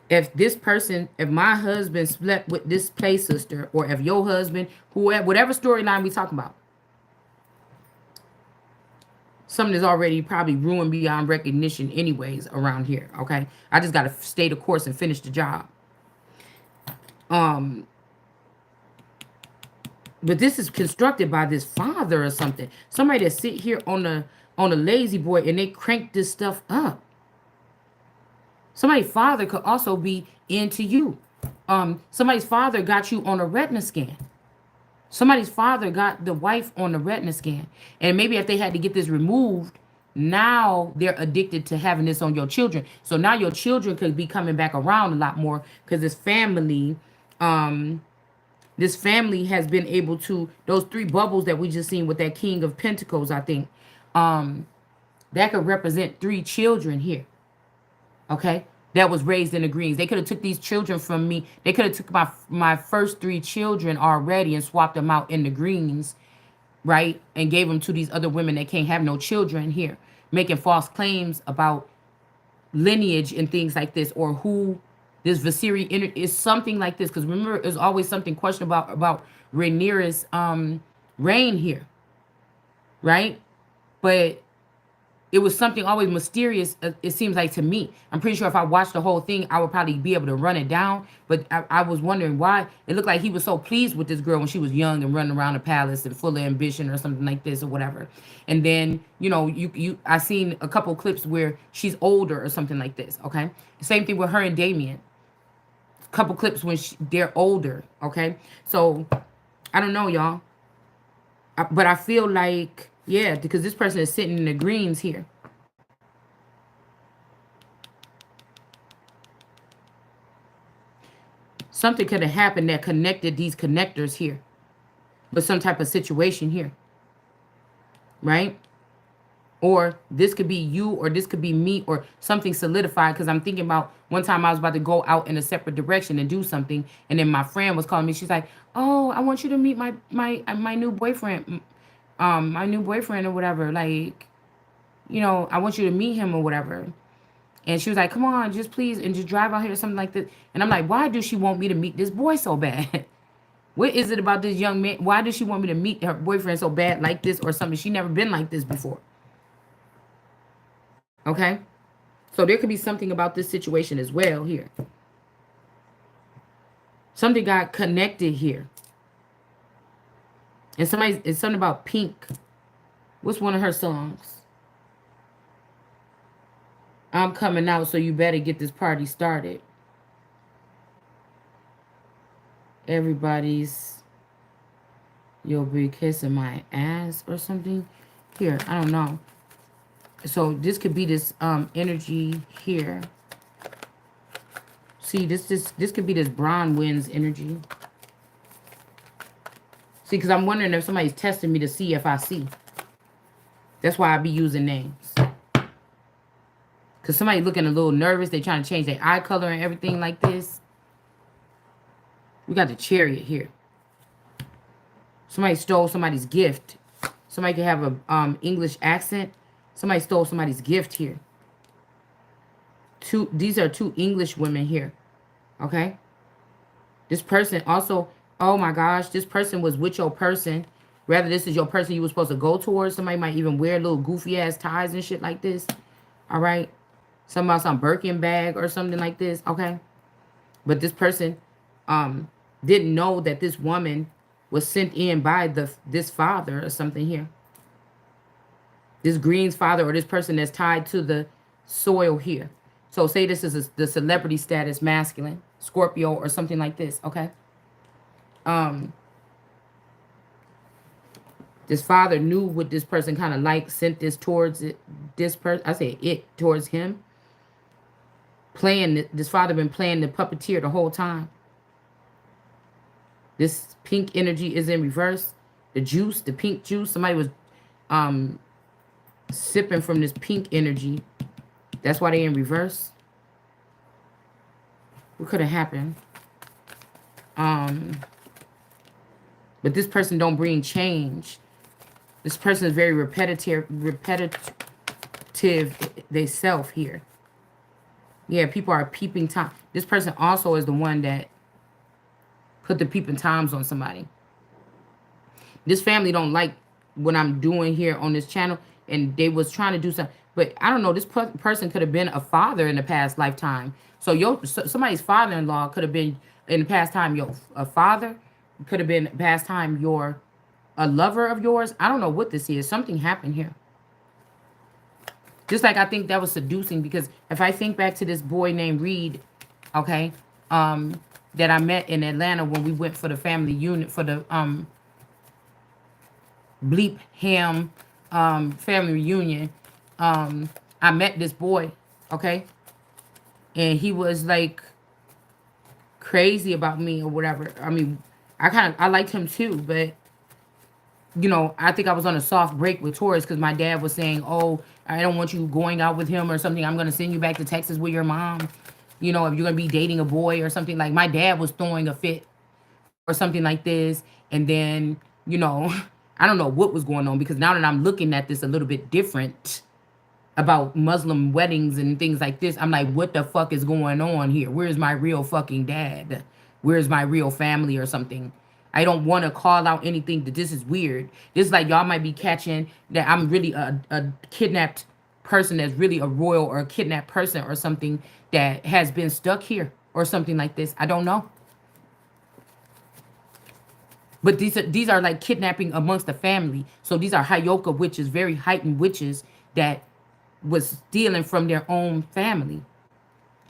if this person, if my husband slept with this play sister, or if your husband, whoever, whatever storyline we talking about, something is already probably ruined beyond recognition anyways around here, okay? I just got to stay the course and finish the job. Um, but this is constructed by this father or something. Somebody that sit here on a lazy boy and they crank this stuff up. Somebody's father could also be into you. Somebody's father got you on a retina scan. Somebody's father got the wife on the retina scan. And maybe if they had to get this removed, now they're addicted to having this on your children. So now your children could be coming back around a lot more because this family has been able to, those three bubbles that we just seen with that King of Pentacles, I think, that could represent three children here. Okay, that was raised in the greens. They could have took these children from me. They could have took my first three children already and swapped them out in the greens, right? And gave them to these other women that can't have no children here, making false claims about lineage and things like this, or who this Viseri is something like this. Because remember, there's always something questionable about Rhaenyra's reign here, right? But it was something always mysterious, it seems like to me. I'm pretty sure if I watched the whole thing, I would probably be able to run it down. But I was wondering why. It looked like he was so pleased with this girl when she was young and running around the palace and full of ambition or something like this or whatever. And then, you know, I seen a couple clips where she's older or something like this, okay? Same thing with her and Damien. Couple clips when they're older, okay? So, I don't know, y'all. But I feel like, yeah, because this person is sitting in the greens here. Something could have happened that connected these connectors here. But some type of situation here. Right? Or this could be you, or this could be me, or something solidified. Because I'm thinking about one time I was about to go out in a separate direction and do something. And then my friend was calling me. She's like, oh, I want you to meet my new boyfriend. My new boyfriend or whatever. Like, you know, I want you to meet him or whatever. And she was like, come on, just please, and just drive out here or something like that. And I'm like, why does she want me to meet this boy so bad? What is it about this young man? Why does she want me to meet her boyfriend so bad like this or something? She never been like this before. Okay? So there could be something about this situation as well here. Something got connected here. And it's something about Pink. What's one of her songs? I'm coming out, so you better get this party started. You'll be kissing my ass or something. Here, I don't know. So this could be this energy here. See, this could be this Bron Winds energy. See, because I'm wondering if somebody's testing me to see if I see. That's why I be using names. Because somebody looking a little nervous. They trying to change their eye color and everything like this. We got the Chariot here. Somebody stole somebody's gift. Somebody could have a English accent. Somebody stole somebody's gift here. These are two English women here. Okay? This person also, oh my gosh, this person was with your person. Rather, this is your person you were supposed to go towards. Somebody might even wear little goofy ass ties and shit like this. All right? Something about some Birkin bag or something like this. Okay? But this person didn't know that this woman was sent in by this father or something here. This Green's father, or this person that's tied to the soil here. So say this is the celebrity status masculine, Scorpio or something like this, okay? This father knew what this person kind of like, sent this towards this person. I say it towards him. This father been playing the puppeteer the whole time. This pink energy is in reverse. The juice, the pink juice. Somebody was sipping from this pink energy. That's why they in reverse. What could have happened? But this person don't bring change. This person is very repetitive they self here. Yeah, people are peeping time. This person also is the one that put the peeping times on somebody. This family don't like what I'm doing here on this channel. and they was trying to do something. But I don't know. This person could have been a father in the past lifetime. So somebody's father-in-law could have been in the past time your a father, could have been past time your a lover of yours. I don't know what this is. Something happened here. Just like I think that was seducing, because if I think back to this boy named Reed, okay, that I met in Atlanta when we went for the family unit for the bleep ham family reunion. I met this boy, okay, and he was like crazy about me or whatever. I mean, I liked him too, but I think I was on a soft break with Taurus because my dad was saying, "Oh, I don't want you going out with him or something. I'm gonna send you back to Texas with your mom. If you're gonna be dating a boy or something." Like my dad was throwing a fit or something like this, and then I don't know what was going on, because now that I'm looking at this a little bit different about Muslim weddings and things like this, I'm like, what the fuck is going on here? Where's my real fucking dad? Where's my real family or something? I don't want to call out anything that this is weird. This is like y'all might be catching that I'm really a kidnapped person that's really a royal or a kidnapped person or something that has been stuck here or something like this. I don't know. But these are like kidnapping amongst the family. So these are Hayoka witches, very heightened witches that was stealing from their own family,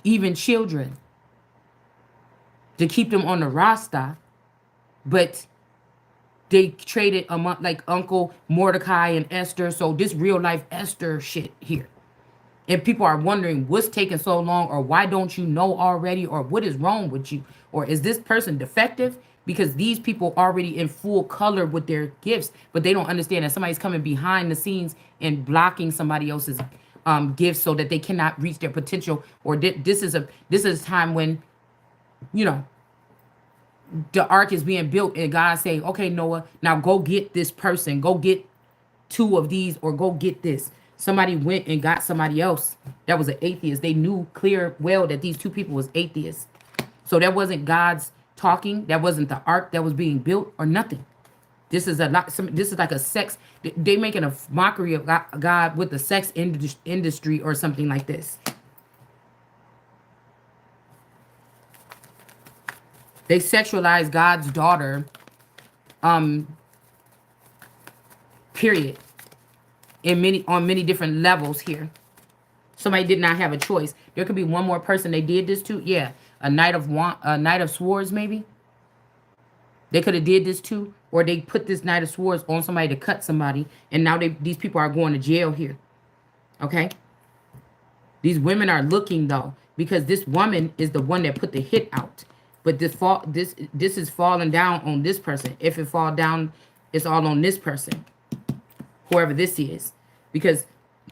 even children, to keep them on the roster. But they traded among like Uncle Mordecai and Esther. So this real life Esther shit here. And people are wondering what's taking so long, or why don't you know already, or what is wrong with you, or is this person defective? Because these people already in full color with their gifts, but they don't understand that somebody's coming behind the scenes and blocking somebody else's gifts so that they cannot reach their potential. Or this is a time when you know the ark is being built, and God say, "Okay, Noah, now go get this person, go get two of these, or go get this." Somebody went and got somebody else that was an atheist. They knew clear well that these two people was atheists. So that wasn't God's talking. That wasn't the ark that was being built or nothing. This is a lot. This is like a sex. They making a mockery of God with the sex industry or something like this. They sexualize God's daughter. Period. On many different levels here. Somebody did not have a choice. There could be one more person they did this to. Yeah, a knight of swords maybe. They could have did this too, or they put this knight of swords on somebody to cut somebody, and now these people are going to jail here. Okay. These women are looking though, because this woman is the one that put the hit out. But this is falling down on this person. If it fall down, it's all on this person, whoever this is. Because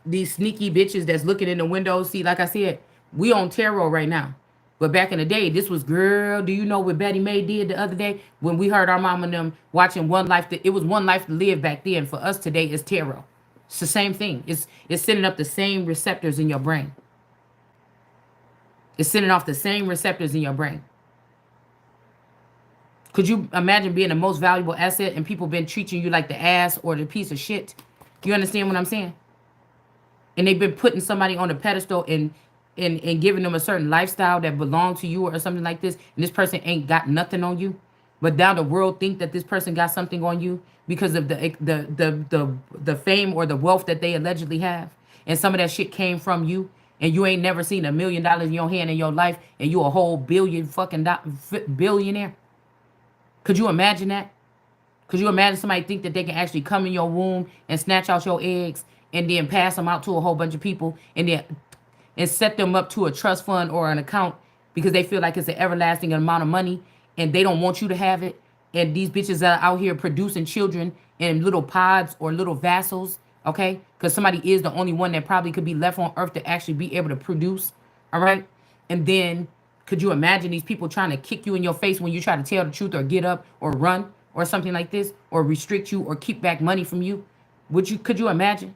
these sneaky bitches that's looking in the window, see, like I said, we on tarot right now. But back in the day, this was, girl, do you know what Betty Mae did the other day when we heard our mom and them watching One Life? It was One Life to Live back then. For us today, it's tarot. It's the same thing. It's sending up the same receptors in your brain. It's sending off the same receptors in your brain. Could you imagine being the most valuable asset and people been treating you like the ass or the piece of shit? You understand what I'm saying? And they've been putting somebody on a pedestal and giving them a certain lifestyle that belong to you or something like this, and this person ain't got nothing on you, but now the world think that this person got something on you because of the fame or the wealth that they allegedly have, and some of that shit came from you, and you ain't never seen $1 million in your hand in your life, and you a whole billionaire. Could you imagine that? Could you imagine somebody think that they can actually come in your womb and snatch out your eggs and then pass them out to a whole bunch of people and set them up to a trust fund or an account because they feel like it's an everlasting amount of money and they don't want you to have it? And these bitches are out here producing children in little pods or little vassals, okay? Because somebody is the only one that probably could be left on earth to actually be able to produce, all right? And then could you imagine these people trying to kick you in your face when you try to tell the truth or get up or run or something like this, or restrict you or keep back money from you? Could you imagine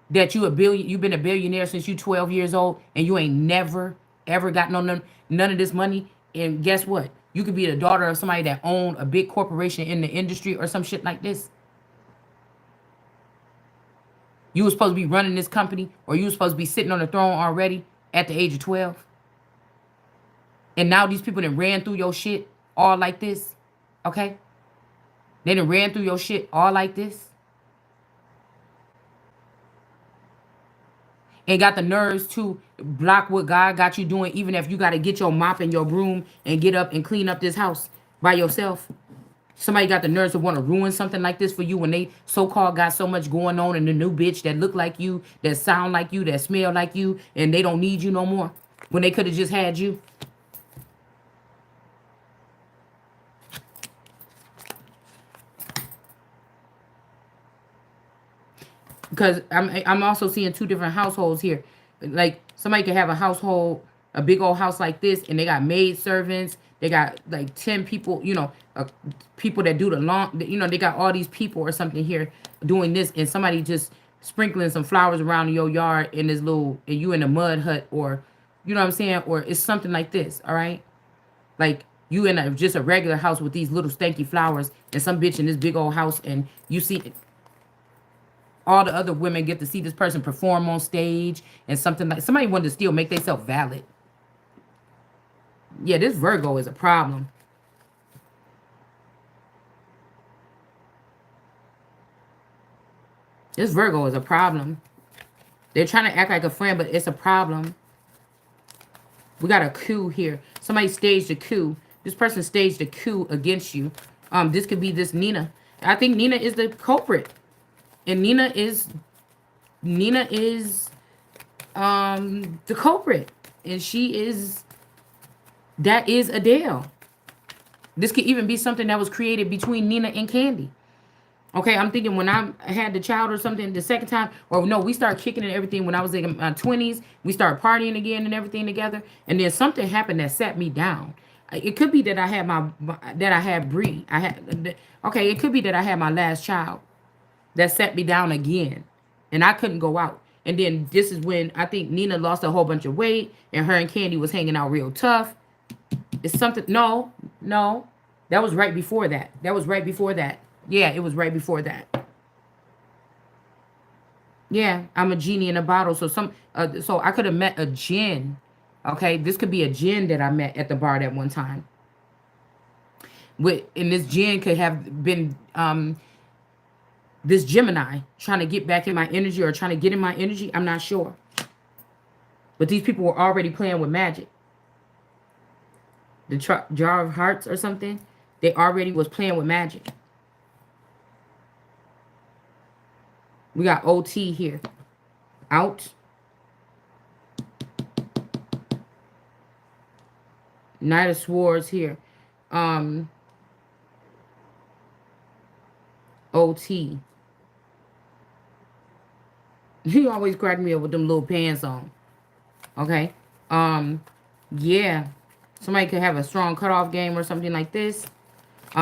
that you've been a billionaire since you 12 years old and you ain't never ever got none of this money? And guess what? You could be the daughter of somebody that owned a big corporation in the industry or some shit like this. You were supposed to be running this company, or you were supposed to be sitting on the throne already at the age of 12. And now these people that ran through your shit all like this. Okay? They done ran through your shit all like this. And got the nerves to block what God got you doing, even if you got to get your mop and your broom and get up and clean up this house by yourself. Somebody got the nerves to want to ruin something like this for you when they so-called got so much going on and the new bitch that look like you, that sound like you, that smell like you, and they don't need you no more when they could have just had you. Because I'm also seeing two different households here. Like somebody could have a household, a big old house like this, and they got maid servants. They got like 10 people, people that do the lawn. They got all these people or something here doing this, and somebody just sprinkling some flowers around your yard in this little, and you in a mud hut, or you know what I'm saying, or it's something like this. All right, like you in just a regular house with these little stanky flowers, and some bitch in this big old house, and you see all the other women get to see this person perform on stage and something like somebody wanted to still make themselves valid. Yeah, this Virgo is a problem. This Virgo is a problem. They're trying to act like a friend, but it's a problem. We got a coup here. Somebody staged a coup. This person staged a coup against you. This could be this Nina. I think Nina is the culprit. And Nina is the culprit. And that is Adele. This could even be something that was created between Nina and Candy. Okay, I'm thinking when I had the child or something the second time, or no, we started kicking and everything when I was in my 20s. We started partying again and everything together. And then something happened that sat me down. It could be that I had Bree. Okay, it could be that I had my last child that set me down again, and I couldn't go out. And then this is when I think Nina lost a whole bunch of weight, and her and Candy was hanging out real tough. It's something. No, that was right before that. Yeah, it was right before that. Yeah, I'm a genie in a bottle. So so I could have met a djinn. Okay, this could be a djinn that I met at the bar that one time. And this djinn could have been this Gemini trying to get back in my energy or trying to get in my energy. I'm not sure. But these people were already playing with magic. The jar of hearts or something, they already was playing with magic. We got OT here. Out. Knight of Swords here. OT. He always cracked me up with them little pants on. Okay. Yeah. Somebody could have a strong cutoff game or something like this.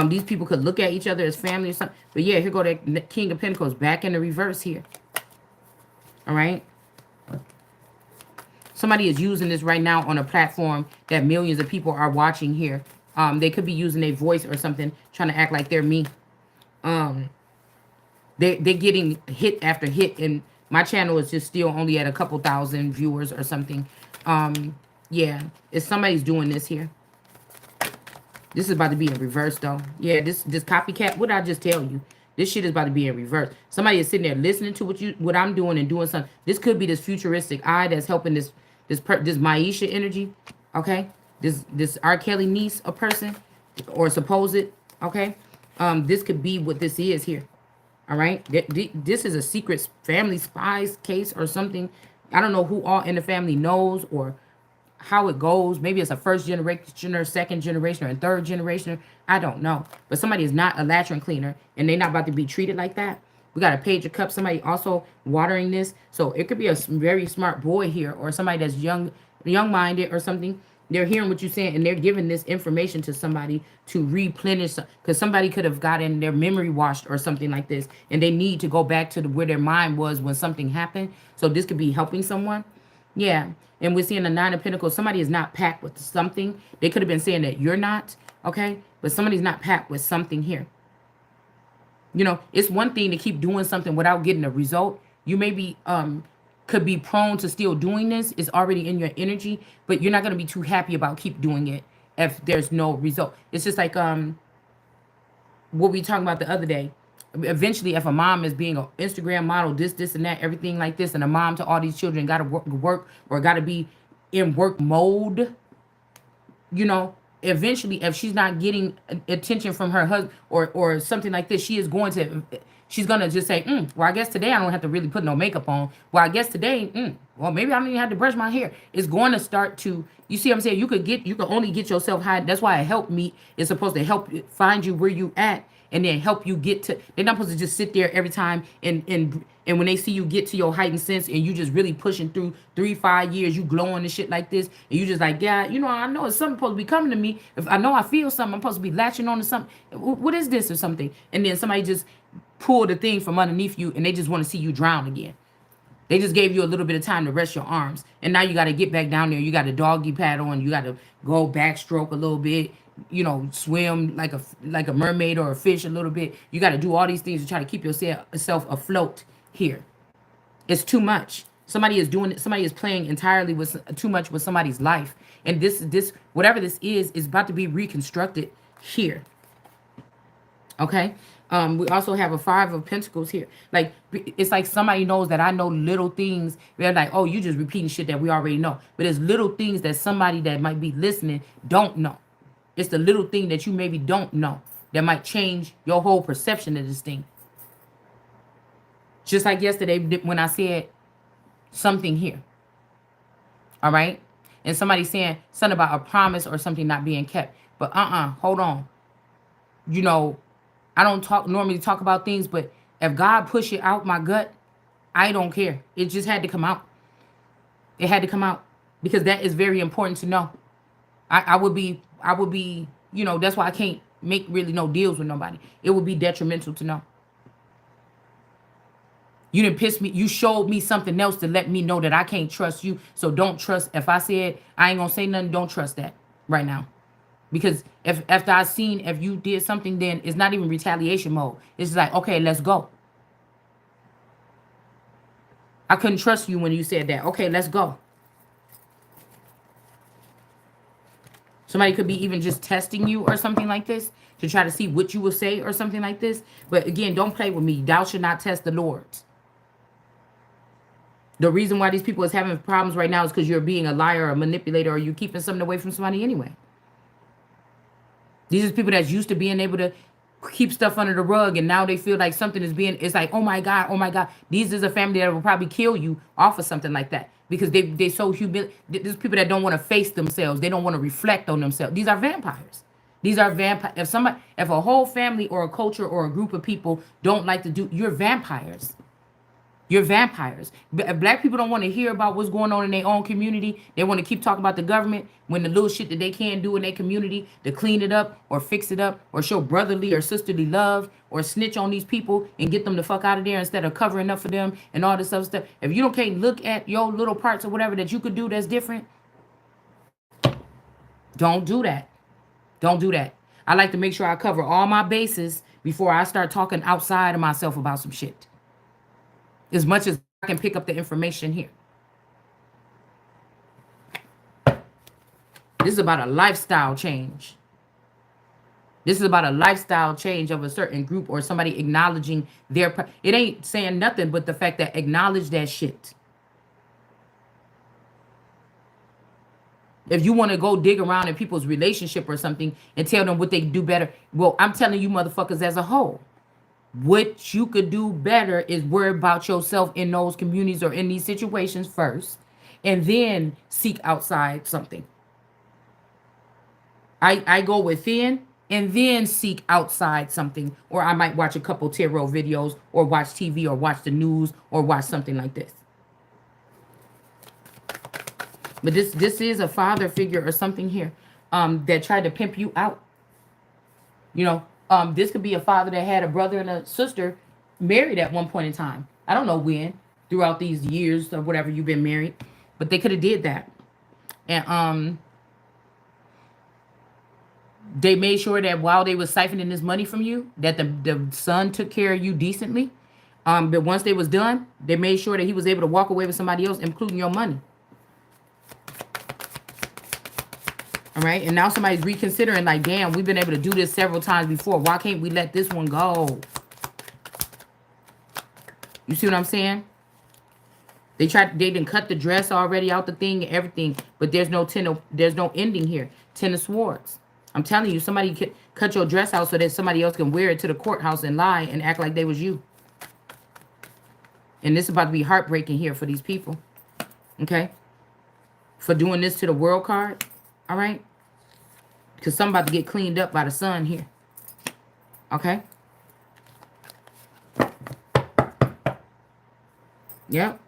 These people could look at each other as family or something. But yeah, here go the King of Pentacles back in the reverse here. All right. Somebody is using this right now on a platform that millions of people are watching here. They could be using a voice or something, trying to act like they're me. They're getting hit after hit, and my channel is just still only at a couple thousand viewers or something. Yeah, if somebody's doing this here. This is about to be in reverse, though. Yeah, this copycat. What did I just tell you? This shit is about to be in reverse. Somebody is sitting there listening to what I'm doing and doing something. This could be this futuristic eye that's helping this Maisha energy. Okay, this R. Kelly niece, a person, or supposed. Okay, this could be what this is here. All right, this is a secret family spies case or something. I don't know who all in the family knows or how it goes. Maybe it's a first generation or second generation or third generation. I don't know. But somebody is not a latrine cleaner and they're not about to be treated like that. We got a Page of Cups. Somebody also watering this. So it could be a very smart boy here or somebody that's young-minded or something. They're hearing what you're saying and they're giving this information to somebody to replenish, because somebody could have gotten their memory washed or something like this, and they need to go back to where their mind was when something happened. So this could be helping someone. Yeah. And we're seeing the Nine of Pentacles. Somebody is not packed with something. They could have been saying that you're not, okay? But somebody's not packed with something here. You know, it's one thing to keep doing something without getting a result. You may be could be prone to still doing this. It's already in your energy, but you're not gonna be too happy about keep doing it if there's no result. It's just like what we talking about the other day. Eventually, if a mom is being an Instagram model, this, and that, everything like this, and a mom to all these children got to work or got to be in work mode, you know, eventually, if she's not getting attention from her husband or something like this, she's gonna just say, well, I guess today I don't have to really put no makeup on. Well, I guess today, well, maybe I don't even have to brush my hair. It's going to start to, you see what I'm saying? You could only get yourself high. That's why a help meet is supposed to help find you where you at and then help you get to. They're not supposed to just sit there every time and when they see you get to your heightened sense and you just really pushing through 3-5 years, you glowing and shit like this, and you just like, yeah, you know, I know it's something supposed to be coming to me. If I know I feel something, I'm supposed to be latching on to something. What is this or something? And then somebody just pull the thing from underneath you and they just want to see you drown again. They just gave you a little bit of time to rest your arms. And now you got to get back down there. You got a doggy paddle and you got to go backstroke a little bit, you know, swim like a mermaid or a fish a little bit. You got to do all these things to try to keep yourself afloat here. It's too much. Somebody is playing entirely with too much with somebody's life. And this whatever this is about to be reconstructed here. Okay. We also have a 5 of Pentacles here. Like, it's like somebody knows that I know little things. They're like, oh, you just repeating shit that we already know. But it's little things that somebody that might be listening don't know. It's the little thing that you maybe don't know that might change your whole perception of this thing. Just like yesterday when I said something here. All right? And somebody saying something about a promise or something not being kept. But hold on. You know, I don't normally talk about things, but if God push it out my gut, I don't care. It just had to come out. It had to come out because that is very important to know. I would be, you know, that's why I can't make really no deals with nobody. It would be detrimental to know. You didn't piss me. You showed me something else to let me know that I can't trust you. So don't trust. If I said I ain't gonna say nothing, don't trust that right now. Because if after I seen if you did something, then it's not even retaliation mode. It's just like, okay, let's go. I couldn't trust you when you said that. Okay, let's go. Somebody could be even just testing you or something like this to try to see what you will say or something like this. But again, don't play with me. Thou should not test the Lord. The reason why these people is having problems right now is because you're being a liar or a manipulator or you're keeping something away from somebody anyway. These are people that's used to being able to keep stuff under the rug, and now they feel like something is being, it's like, oh my God, oh my God. These is a family that will probably kill you off of something like that because they so humiliated. There's people that don't want to face themselves. They don't want to reflect on themselves. These are vampires. These are vampires. If a whole family or a culture or a group of people don't like to do, you're vampires. You're vampires. Black people don't want to hear about what's going on in their own community. They want to keep talking about the government when the little shit that they can do in their community to clean it up or fix it up or show brotherly or sisterly love or snitch on these people and get them the fuck out of there instead of covering up for them and all this other stuff. If you can't look at your little parts or whatever that you could do that's different, don't do that. Don't do that. I like to make sure I cover all my bases before I start talking outside of myself about some shit. As much as I can pick up the information here. This is about a lifestyle change. This is about a lifestyle change of a certain group or somebody acknowledging their... It ain't saying nothing but the fact that acknowledge that shit. If you want to go dig around in people's relationship or something and tell them what they do better, well, I'm telling you motherfuckers as a whole. What you could do better is worry about yourself in those communities or in these situations first, and then seek outside something. I go within and then seek outside something, or I might watch a couple tarot videos or watch TV or watch the news or watch something like this. But this is a father figure or something here that tried to pimp you out. You know, this could be a father that had a brother and a sister married at one point in time. I don't know when, throughout these years or whatever you've been married, but they could have did that. And they made sure that while they were siphoning this money from you, that the son took care of you decently. But once they was done, they made sure that he was able to walk away with somebody else, including your money. All right. And now somebody's reconsidering, like, damn, we've been able to do this several times before. Why can't we let this one go? You see what I'm saying? They didn't cut the dress already out the thing and everything, but there's no ending here. 10 of Swords. I'm telling you, somebody could cut your dress out so that somebody else can wear it to the courthouse and lie and act like they was you. And this is about to be heartbreaking here for these people. Okay? For doing this to the world card. All right? Because something about to get cleaned up by the sun here. Okay? Yep.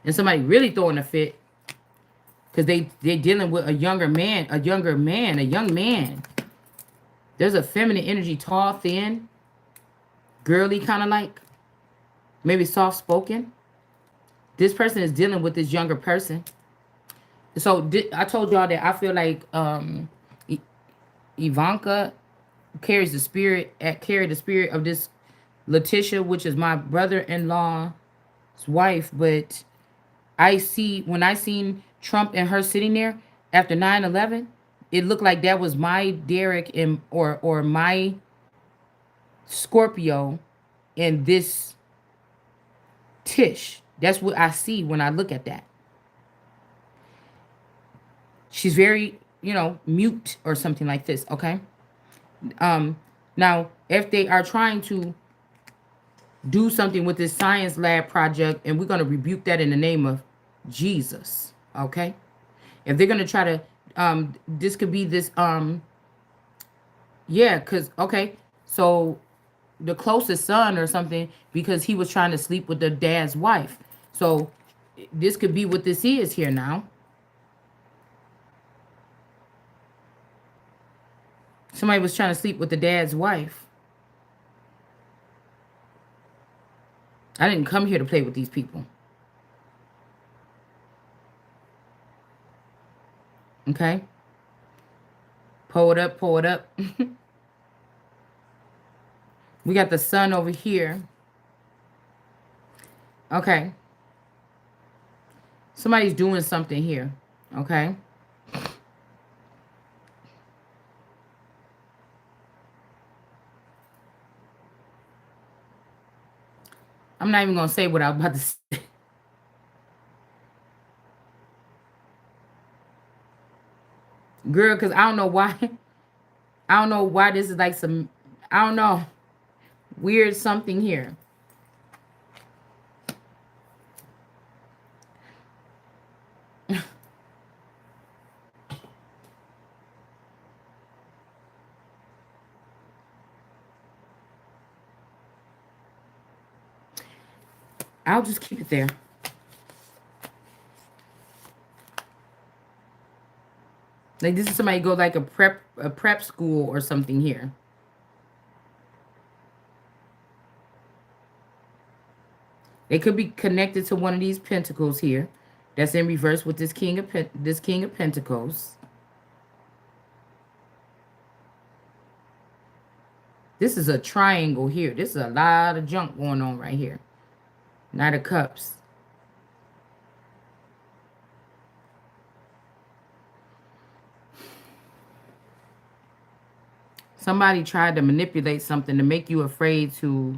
And somebody really throwing a fit. Because they're dealing with a young man. There's a feminine energy, tall, thin, girly kind of like. Maybe soft-spoken. This person is dealing with this younger person. So I told y'all that I feel like Ivanka carried the spirit of this Letitia, which is my brother-in-law's wife. But when I seen Trump and her sitting there after 9/11, it looked like that was my Derek and or my Scorpio and this Tish. That's what I see when I look at that. She's very, mute or something like this, okay? Now, if they are trying to do something with this science lab project, and we're going to rebuke that in the name of Jesus, okay? If they're going to try to, this could be this, yeah, because, okay, so the closest son or something, because he was trying to sleep with the dad's wife. So this could be what this is here now. Somebody was trying to sleep with the dad's wife. I didn't come here to play with these people. Okay? Pull it up, pull it up. We got the sun over here. Okay. Somebody's doing something here. Okay? I'm not even going to say what I was about to say. Girl, because I don't know why. I don't know why this is like some, I don't know, weird something here. I'll just keep it there. Like this is somebody go like a prep school or something here. It could be connected to one of these pentacles here. That's in reverse with this king of pentacles. This is a triangle here. This is a lot of junk going on right here. Knight of Cups. Somebody tried to manipulate something to make you afraid to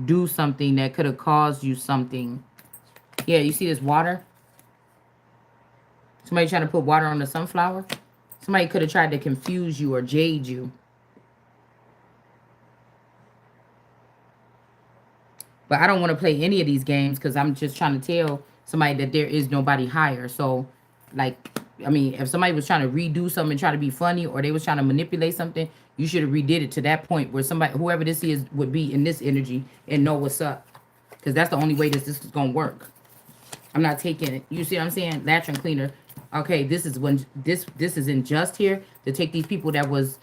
do something that could have caused you something. Yeah, you see this water? Somebody trying to put water on the sunflower? Somebody could have tried to confuse you or jade you. But I don't want to play any of these games because I'm just trying to tell somebody that there is nobody higher. So, like, I mean, if somebody was trying to redo something and try to be funny, or they was trying to manipulate something, you should have redid it to that point where somebody, whoever this is, would be in this energy and know what's up. Because that's the only way this is going to work. I'm not taking it. You see what I'm saying? Latrine cleaner. Okay, this is when this is unjust here to take these people that was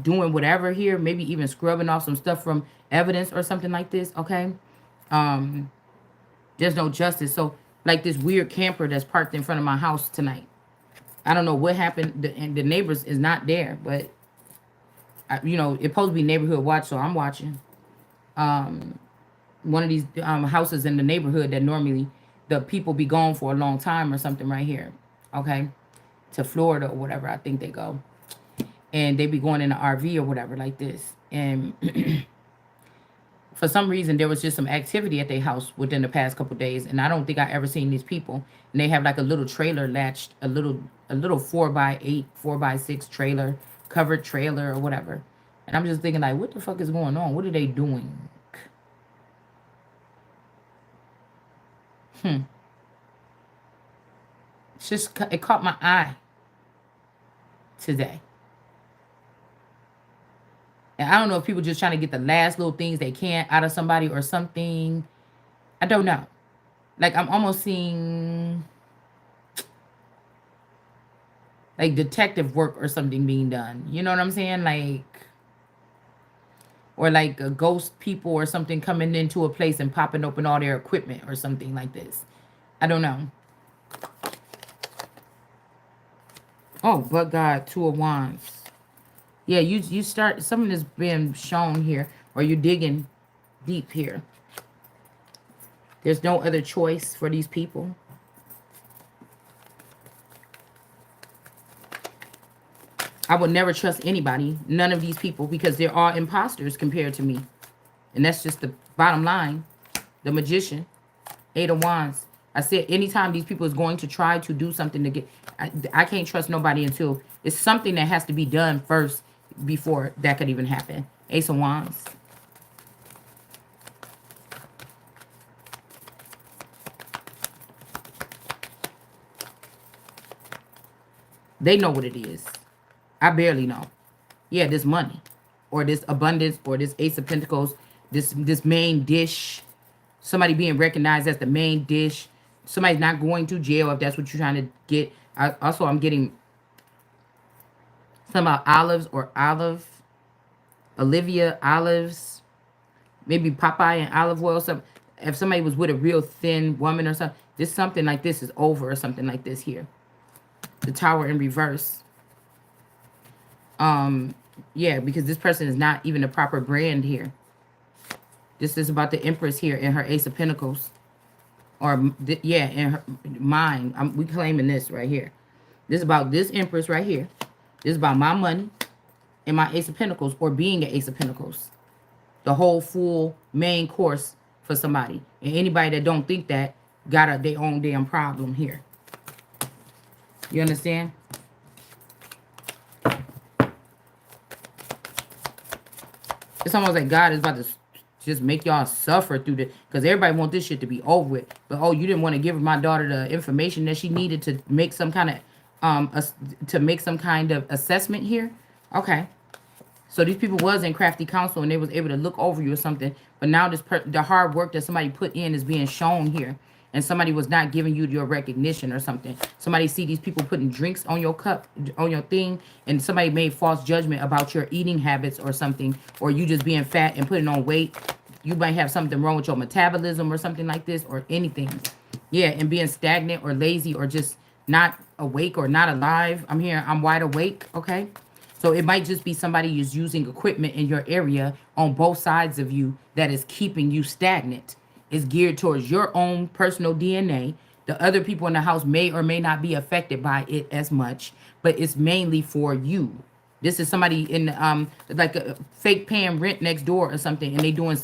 doing whatever here, maybe even scrubbing off some stuff from evidence or something like this, okay? There's no justice. So, like this weird camper that's parked in front of my house tonight. I don't know what happened. The neighbors is not there, but, it's supposed to be neighborhood watch, so I'm watching. one of these houses in the neighborhood that normally the people be gone for a long time or something right here. Okay. To Florida or whatever, I think they go. And they be going in an RV or whatever like this. And for some reason there was just some activity at their house within the past couple days, and I don't think I ever seen these people. And they have like a little trailer latched, a little 4x8, 4x6 trailer, covered trailer or whatever. And I'm just thinking like, what the fuck is going on? What are they doing? It's just, it caught my eye today. And I don't know if people just trying to get the last little things they can out of somebody or something. I don't know. Like I'm almost seeing like detective work or something being done. You know what I'm saying? Like, or like a ghost people or something coming into a place and popping open all their equipment or something like this. I don't know. Oh, but God, Two of Wands. Yeah, you start, something is being shown here, or you're digging deep here. There's no other choice for these people. I would never trust anybody, none of these people, because they're all imposters compared to me. And that's just the bottom line. The Magician, Eight of Wands. I said anytime these people is going to try to do something to get... I can't trust nobody until it's something that has to be done first before that could even happen. Ace of Wands. They know what it is. I barely know. Yeah, this money. Or this abundance. Or this Ace of Pentacles. This main dish. Somebody being recognized as the main dish. Somebody's not going to jail if that's what you're trying to get. Also, I'm getting some about olives or olive. Olivia, olives. Maybe Popeye and olive oil. Something. If somebody was with a real thin woman or something. This something like this is over or something like this here. The Tower in reverse. Yeah, because this person is not even a proper brand here. This is about the Empress here in her Ace of Pentacles. Or, yeah, in her mind. We claiming this right here. This is about this Empress right here. This is about my money and my Ace of Pentacles, or being an Ace of Pentacles. The whole full main course for somebody. And anybody that don't think that got their own damn problem here. You understand? It's almost like God is about to just make y'all suffer through this. Because everybody want this shit to be over with. But, oh, you didn't want to give my daughter the information that she needed to make some kind of, assessment here? Okay. So these people was in crafty counsel and they was able to look over you or something. But now the hard work that somebody put in is being shown here. And somebody was not giving you your recognition or something. Somebody see these people putting drinks on your cup, on your thing, and somebody made false judgment about your eating habits or something, or you just being fat and putting on weight. You might have something wrong with your metabolism or something like this, or anything. Yeah, and being stagnant or lazy or just not awake or not alive. I'm here, I'm wide awake, okay? So it might just be somebody who's using equipment in your area on both sides of you that is keeping you stagnant. Is geared towards your own personal DNA. The other people in the house may or may not be affected by it as much, but it's mainly for you. This is somebody in like a fake paying rent next door or something, and they doing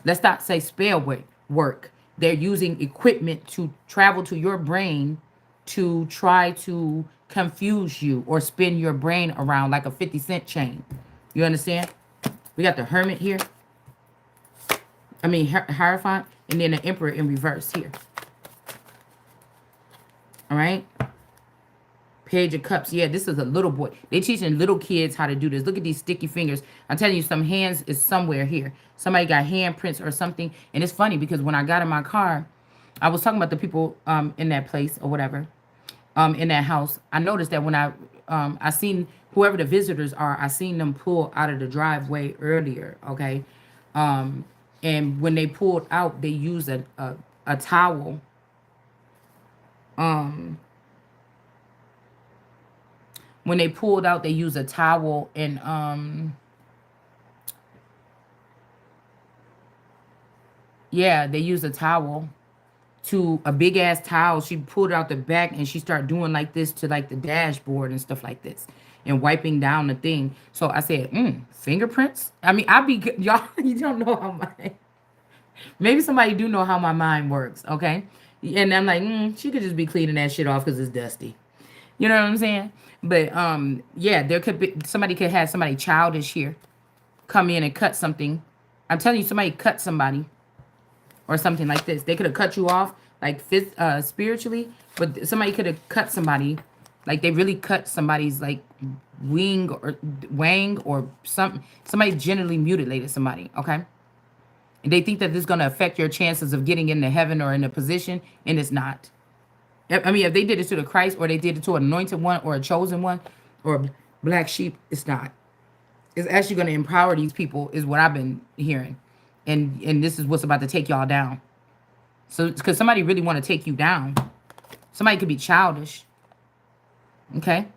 let's not say spell work. They're using equipment to travel to your brain to try to confuse you or spin your brain around like a 50-cent chain. You understand? We got the Hermit here. I mean, Hierophant, and then the Emperor in reverse here. All right? Page of Cups. Yeah, this is a little boy. They teaching little kids how to do this. Look at these sticky fingers. I'm telling you, some hands is somewhere here. Somebody got handprints or something. And it's funny because when I got in my car, I was talking about the people in that place or whatever, in that house. I noticed that when I seen whoever the visitors are, I seen them pull out of the driveway earlier, okay? And when they pulled out, they used a towel. When they pulled out, they used a towel and Yeah, they use a towel to a big ass towel. She pulled out the back and she started doing like this to like the dashboard and stuff like this and wiping down the thing. So I said, fingerprints? I mean, y'all, you don't know how my, maybe somebody do know how my mind works, okay? And I'm like, she could just be cleaning that shit off because it's dusty. You know what I'm saying? But yeah, there could be somebody could have somebody childish here come in and cut something. I'm telling you, somebody cut somebody or something like this. They could have cut you off like spiritually, but somebody could have cut somebody, like they really cut somebody's like wang or something. Somebody generally mutilated somebody. Okay, and they think that this is gonna affect your chances of getting into heaven or in a position, and it's not. I mean, if they did it to the Christ or they did it to an anointed one or a chosen one or a black sheep, it's not. It's actually going to empower these people, is what I've been hearing, and this is what's about to take y'all down. So, because somebody really want to take you down, somebody could be childish. Okay,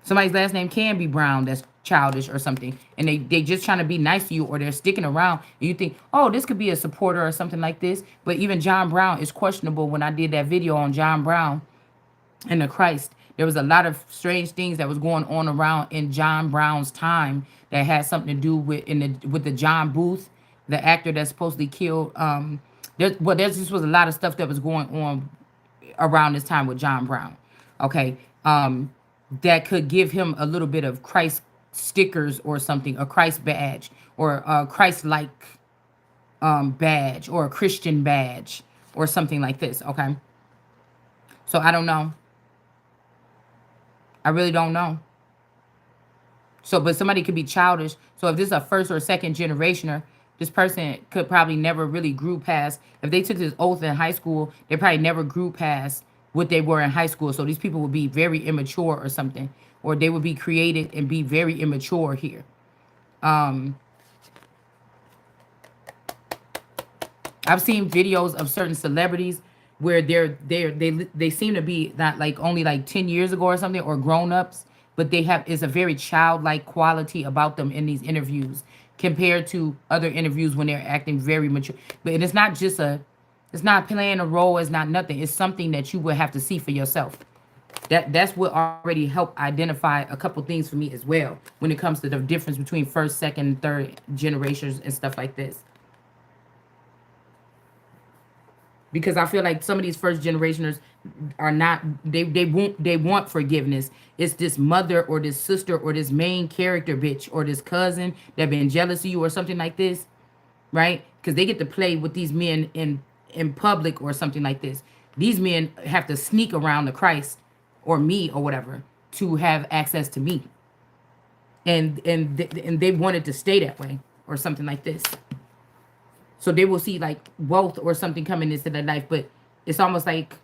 somebody's last name can be Brown. That's childish or something, and they just trying to be nice to you, or they're sticking around, and you think, oh, this could be a supporter or something like this. But even John Brown is questionable. When I did that video on John Brown and the Christ, there was a lot of strange things that was going on around in John Brown's time that had something to do with the John Booth, the actor that supposedly killed. There just was a lot of stuff that was going on around this time with John Brown. Okay, that could give him a little bit of Christ stickers or something, a Christ badge or a Christ-like badge or a Christian badge or something like this. Okay, so I don't know. I really don't know. So, but somebody could be childish. So if this is a first or second generationer, this person could probably never really grew past. If they took this oath in high school, they probably never grew past what they were in high school. So these people would be very immature or something, or they would be created and be very immature here. I've seen videos of certain celebrities where they seem to be not like only like 10 years ago or something, or grown-ups, but they have is a very childlike quality about them in these interviews compared to other interviews when they're acting very mature. But it's not just it's not playing a role, it's not nothing. It's something that you will have to see for yourself. That's what already helped identify a couple things for me as well when it comes to the difference between first, second, third generations and stuff like this. Because I feel like some of these first generationers are not, they want forgiveness. It's this mother or this sister or this main character bitch or this cousin that been jealous of you or something like this, right? Because they get to play with these men in public or something like this. These men have to sneak around the Christ or me or whatever to have access to me, and they wanted to stay that way or something like this. So they will see like wealth or something coming into their life, but it's almost like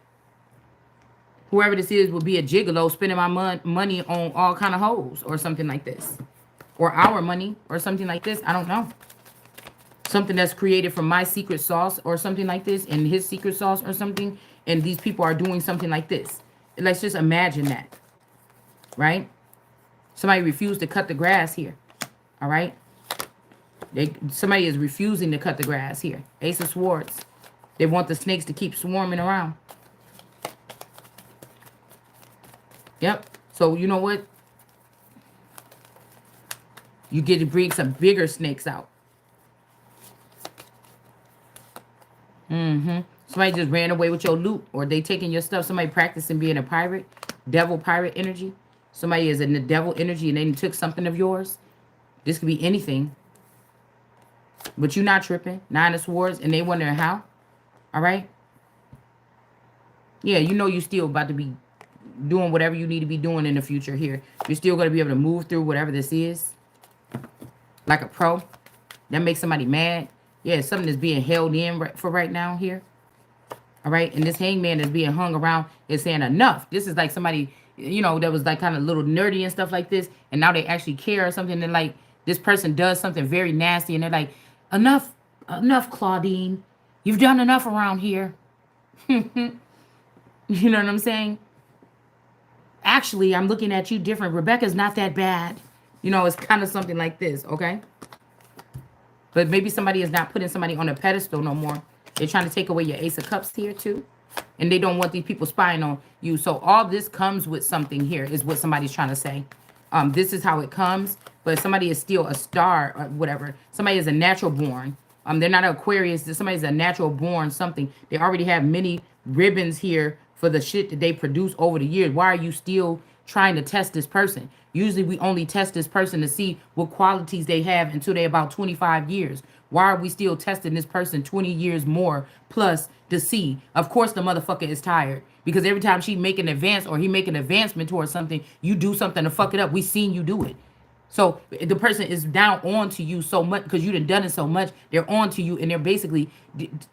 whoever this is will be a gigolo spending my money on all kind of hoes or something like this, or our money or something like this. I don't know. Something that's created from my secret sauce or something like this, and his secret sauce or something, and these people are doing something like this. Let's just imagine that, right? Somebody refused to cut the grass here, all right? Somebody is refusing to cut the grass here. Ace of Swords. They want the snakes to keep swarming around. Yep. So you know what? You get to bring some bigger snakes out. Somebody just ran away with your loot, or they taking your stuff. Somebody practicing being a pirate, devil pirate energy. Somebody is in the devil energy and they took something of yours. This could be anything. But you're not tripping. Nine of Swords, and they wondering how. All right? Yeah, you know you still about to be doing whatever you need to be doing in the future here. You're still going to be able to move through whatever this is. Like a pro. That makes somebody mad. Yeah, something that's being held in for right now here. All right? And this hangman that's being hung around is saying enough. This is like somebody, you know, that was like kind of a little nerdy and stuff like this. And now they actually care or something. And like this person does something very nasty. And they're like, enough, Claudine. You've done enough around here. You know what I'm saying? Actually, I'm looking at you different. Rebecca's not that bad. You know, it's kind of something like this, okay? But maybe somebody is not putting somebody on a pedestal no more. They're trying to take away your Ace of Cups here too. And they don't want these people spying on you. So all this comes with something here is what somebody's trying to say. This is how it comes. But somebody is still a star or whatever. Somebody is a natural born. They're not an Aquarius. Somebody's a natural born something. They already have many ribbons here for the shit that they produce over the years. Why are you still trying to test this person? Usually we only test this person to see what qualities they have until they're about 25 years. Why are we still testing this person 20 years more plus to see? Of course the motherfucker is tired. Because every time she make an advance or he make an advancement towards something, you do something to fuck it up. We seen you do it. So the person is down on to you so much because you done it so much. They're on to you and they're basically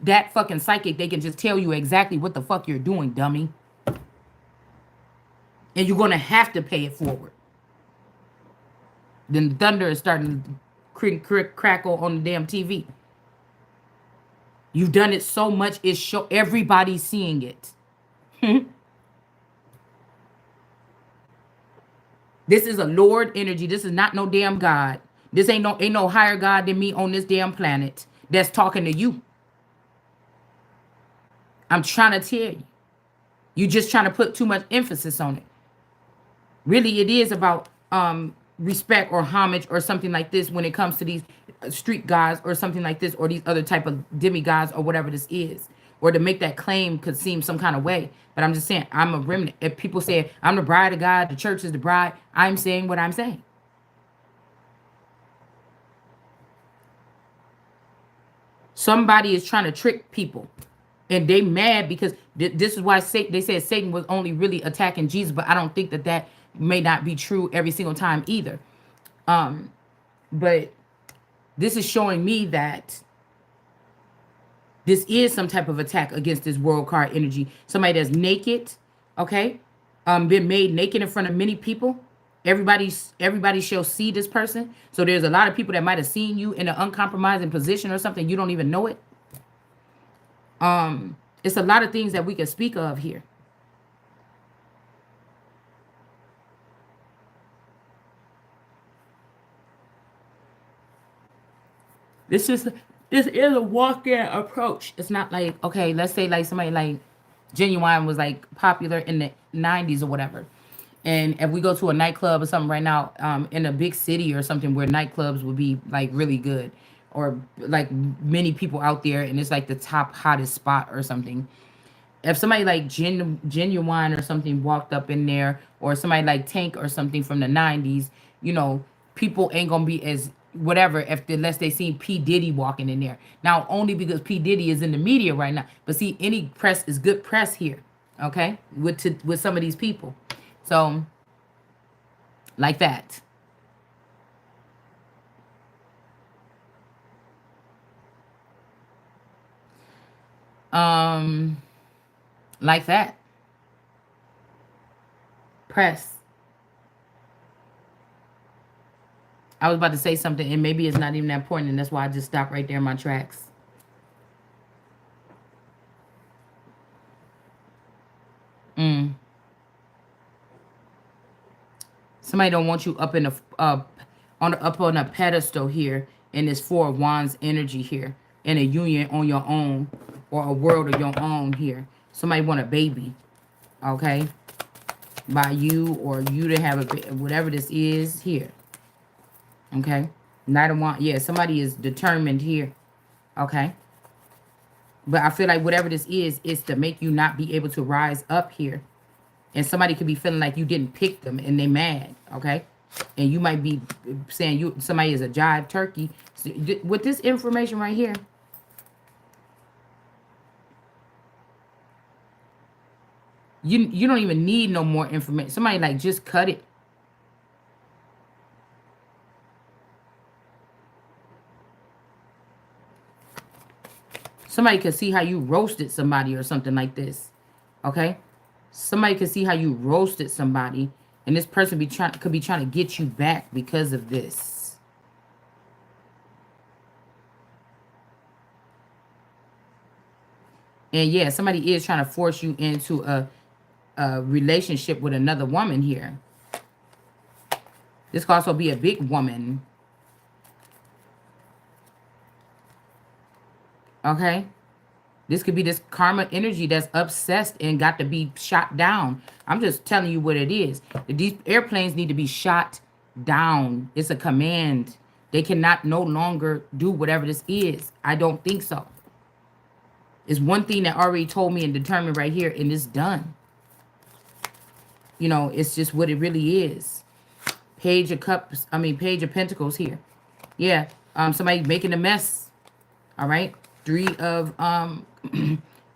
that fucking psychic. They can just tell you exactly what the fuck you're doing, dummy. And you're going to have to pay it forward. Then the thunder is starting to crackle on the damn TV. You've done it so much, it's show everybody's seeing it. This is a Lord energy. This is not no damn God. This ain't no higher God than me on this damn planet that's talking to you. I'm trying to tell you. You just trying to put too much emphasis on it. Really, it is about respect or homage or something like this when it comes to these street gods or something like this or these other type of demigods or whatever this is. Or to make that claim could seem some kind of way. But I'm just saying, I'm a remnant. If people say, I'm the bride of God, the church is the bride, I'm saying what I'm saying. Somebody is trying to trick people. And they mad because this is why they said Satan was only really attacking Jesus. But I don't think that may not be true every single time either. But this is showing me that this is some type of attack against this world card energy. Somebody that's naked, okay? Been made naked in front of many people. Everybody shall see this person. So there's a lot of people that might have seen you in an uncompromising position or something. You don't even know it. It's a lot of things that we can speak of here. This is a walk-in approach. It's not like, okay, let's say like somebody like Genuine was like popular in the 90s or whatever. And if we go to a nightclub or something right now, in a big city or something where nightclubs would be like really good or like many people out there and it's like the top hottest spot or something. If somebody like Genuine or something walked up in there or somebody like Tank or something from the 90s, people ain't gonna be as whatever unless they seen P. Diddy walking in there. Now, only because P. Diddy is in the media right now. But see, any press is good press here, okay? With some of these people. So, like that. Like that. Press. I was about to say something, and maybe it's not even that important, and that's why I just stopped right there in my tracks. Somebody don't want you up in on a pedestal here in this Four of Wands energy here, in a union on your own or a world of your own here. Somebody want a baby, okay, by you or you to have a whatever this is here. Okay. Knight of Wands. Yeah, somebody is determined here. Okay. But I feel like whatever this is to make you not be able to rise up here. And somebody could be feeling like you didn't pick them and they mad. Okay. And you might be saying somebody is a jive turkey. So, with this information right here, you don't even need no more information. Somebody like just cut it. Somebody could see how you roasted somebody or something like this. Okay? Somebody could see how you roasted somebody. And this person could be trying to get you back because of this. And yeah, somebody is trying to force you into a relationship with another woman here. This could also be a big woman. Okay? This could be this karma energy that's obsessed and got to be shot down. I'm just telling you what it is. These airplanes need to be shot down. It's a command. They cannot no longer do whatever this is. I don't think so. It's one thing that already told me and determined right here, and it's done. You know, it's just what it really is. Page of Cups, I mean, Page of Pentacles here. Yeah, somebody making a mess. All right. Three of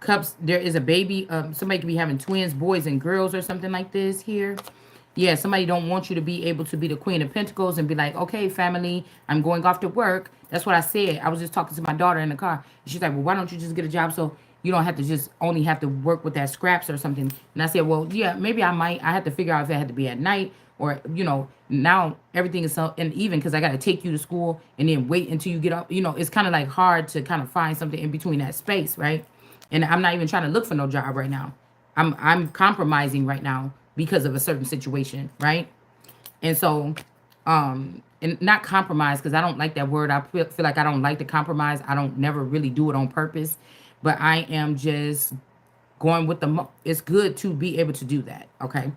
cups. There is a baby. Somebody could be having twins, boys and girls or something like this here. Yeah, somebody don't want you to be able to be the Queen of Pentacles and be like, okay, family, I'm going off to work. That's what I said. I was just talking to my daughter in the car. She's like, well, why don't you just get a job so you don't have to just only have to work with that scraps or something? And I said, well, yeah, maybe I might. I had to figure out if it had to be at night or, you know, now everything is so uneven because I got to take you to school and then wait until you get up. You know, it's kind of like hard to kind of find something in between that space, right? And I'm not even trying to look for no job right now. I'm compromising right now because of a certain situation, right? And so, and not compromise because I don't like that word. I feel like I don't like to compromise. I don't never really do it on purpose, but I am just going with the. It's good to be able to do that, okay?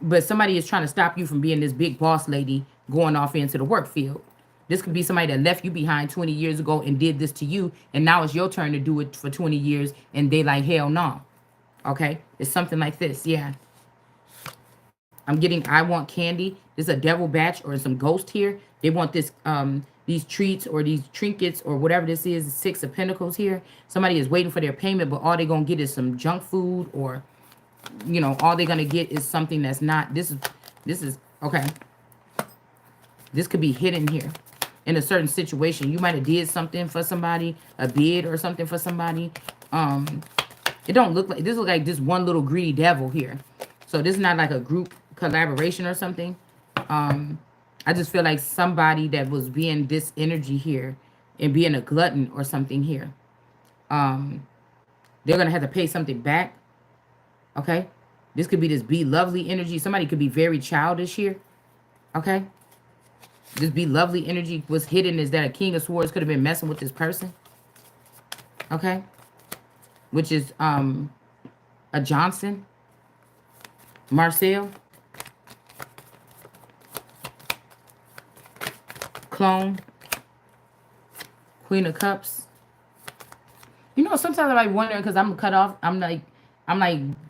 But somebody is trying to stop you from being this big boss lady going off into the work field. This could be somebody that left you behind 20 years ago and did this to you, and now it's your turn to do it for 20 years, and they like, hell no. Okay? It's something like this, yeah. I'm getting I want candy. There's a devil batch or some ghost here. They want this these treats or these trinkets or whatever this is, Six of Pentacles here. Somebody is waiting for their payment, but all they're gonna get is some junk food or you know, all they're gonna get is something that's not this is okay. This could be hidden here in a certain situation. You might have did something for somebody, a bid or something for somebody. It don't look like this look like this one little greedy devil here. So this is not like a group collaboration or something. I just feel like somebody that was being this energy here and being a glutton or something here. They're gonna have to pay something back. Okay. This could be this be lovely energy. Somebody could be very childish here. Okay. This be lovely energy was hidden is that a King of Swords could have been messing with this person. Okay. Which is a Johnson. Marcel. Clone. Queen of Cups. You know, sometimes I wonder because I'm cut off. I'm like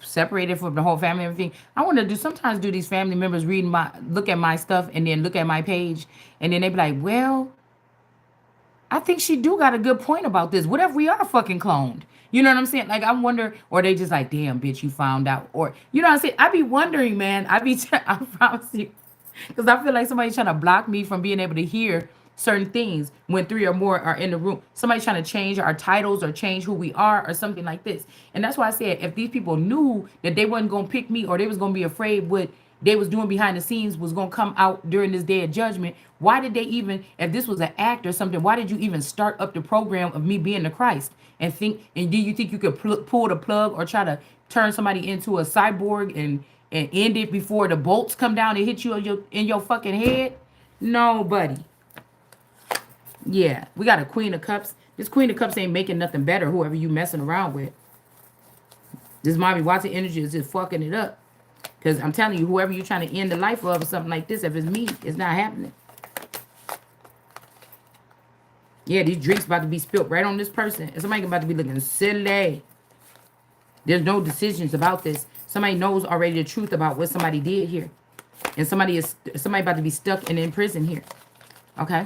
separated from the whole family and everything. I wonder, sometimes do these family members look at my stuff and then look at my page and then they be like, well, I think she do got a good point about this. What if we are fucking cloned? You know what I'm saying? Like, I wonder, or they just like, damn, bitch, you found out. Or, you know what I'm saying? I be wondering, man. I promise you. Because I feel like somebody's trying to block me from being able to hear certain things when three or more are in the room. Somebody's trying to change our titles or change who we are or something like this. And that's why I said, if these people knew that they wasn't going to pick me or they was going to be afraid what they was doing behind the scenes was going to come out during this day of judgment, why did they even, if this was an act or something, why did you even start up the program of me being the Christ and do you think you could pull the plug or try to turn somebody into a cyborg and end it before the bolts come down and hit you in your fucking head? Nobody. Yeah, we got a Queen of Cups. This Queen of Cups ain't making nothing better, whoever you messing around with. This Mommy Watson energy is just fucking it up. Because I'm telling you, whoever you're trying to end the life of or something like this, if it's me, it's not happening. Yeah, these drinks about to be spilled right on this person. And somebody about to be looking silly. There's no decisions about this. Somebody knows already the truth about what somebody did here. And somebody about to be stuck and in prison here. Okay?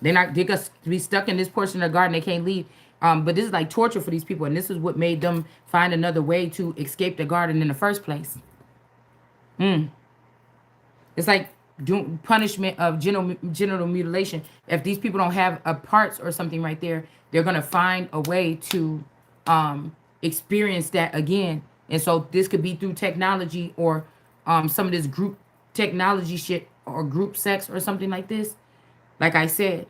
They're going to be stuck in this portion of the garden. They can't leave. But this is like torture for these people. And this is what made them find another way to escape the garden in the first place. It's like doing punishment of genital mutilation. If these people don't have a parts or something right there, they're going to find a way to experience that again. And so this could be through technology or some of this group technology shit or group sex or something like this. Like I said.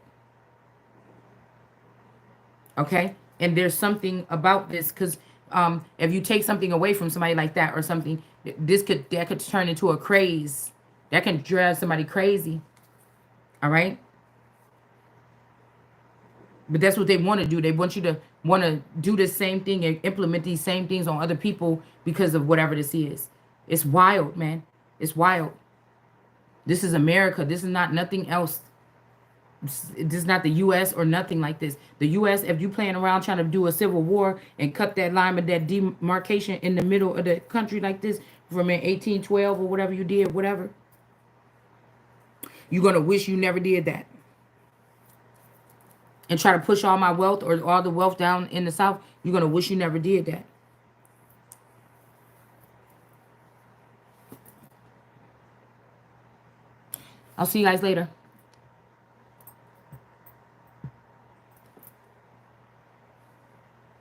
Okay? And there's something about this because if you take something away from somebody like that or something, that could turn into a craze. That can drive somebody crazy. All right? But that's what they want to do. They want you to want to do the same thing and implement these same things on other people because of whatever this is. It's wild, man. It's wild. This is America. This is not nothing else. This is not the U.S. or nothing like this. The U.S., if you playing around trying to do a civil war and cut that line of that demarcation in the middle of the country like this from in 1812 or whatever you did, whatever, you're going to wish you never did that. And try to push all my wealth or all the wealth down in the South, you're going to wish you never did that. I'll see you guys later.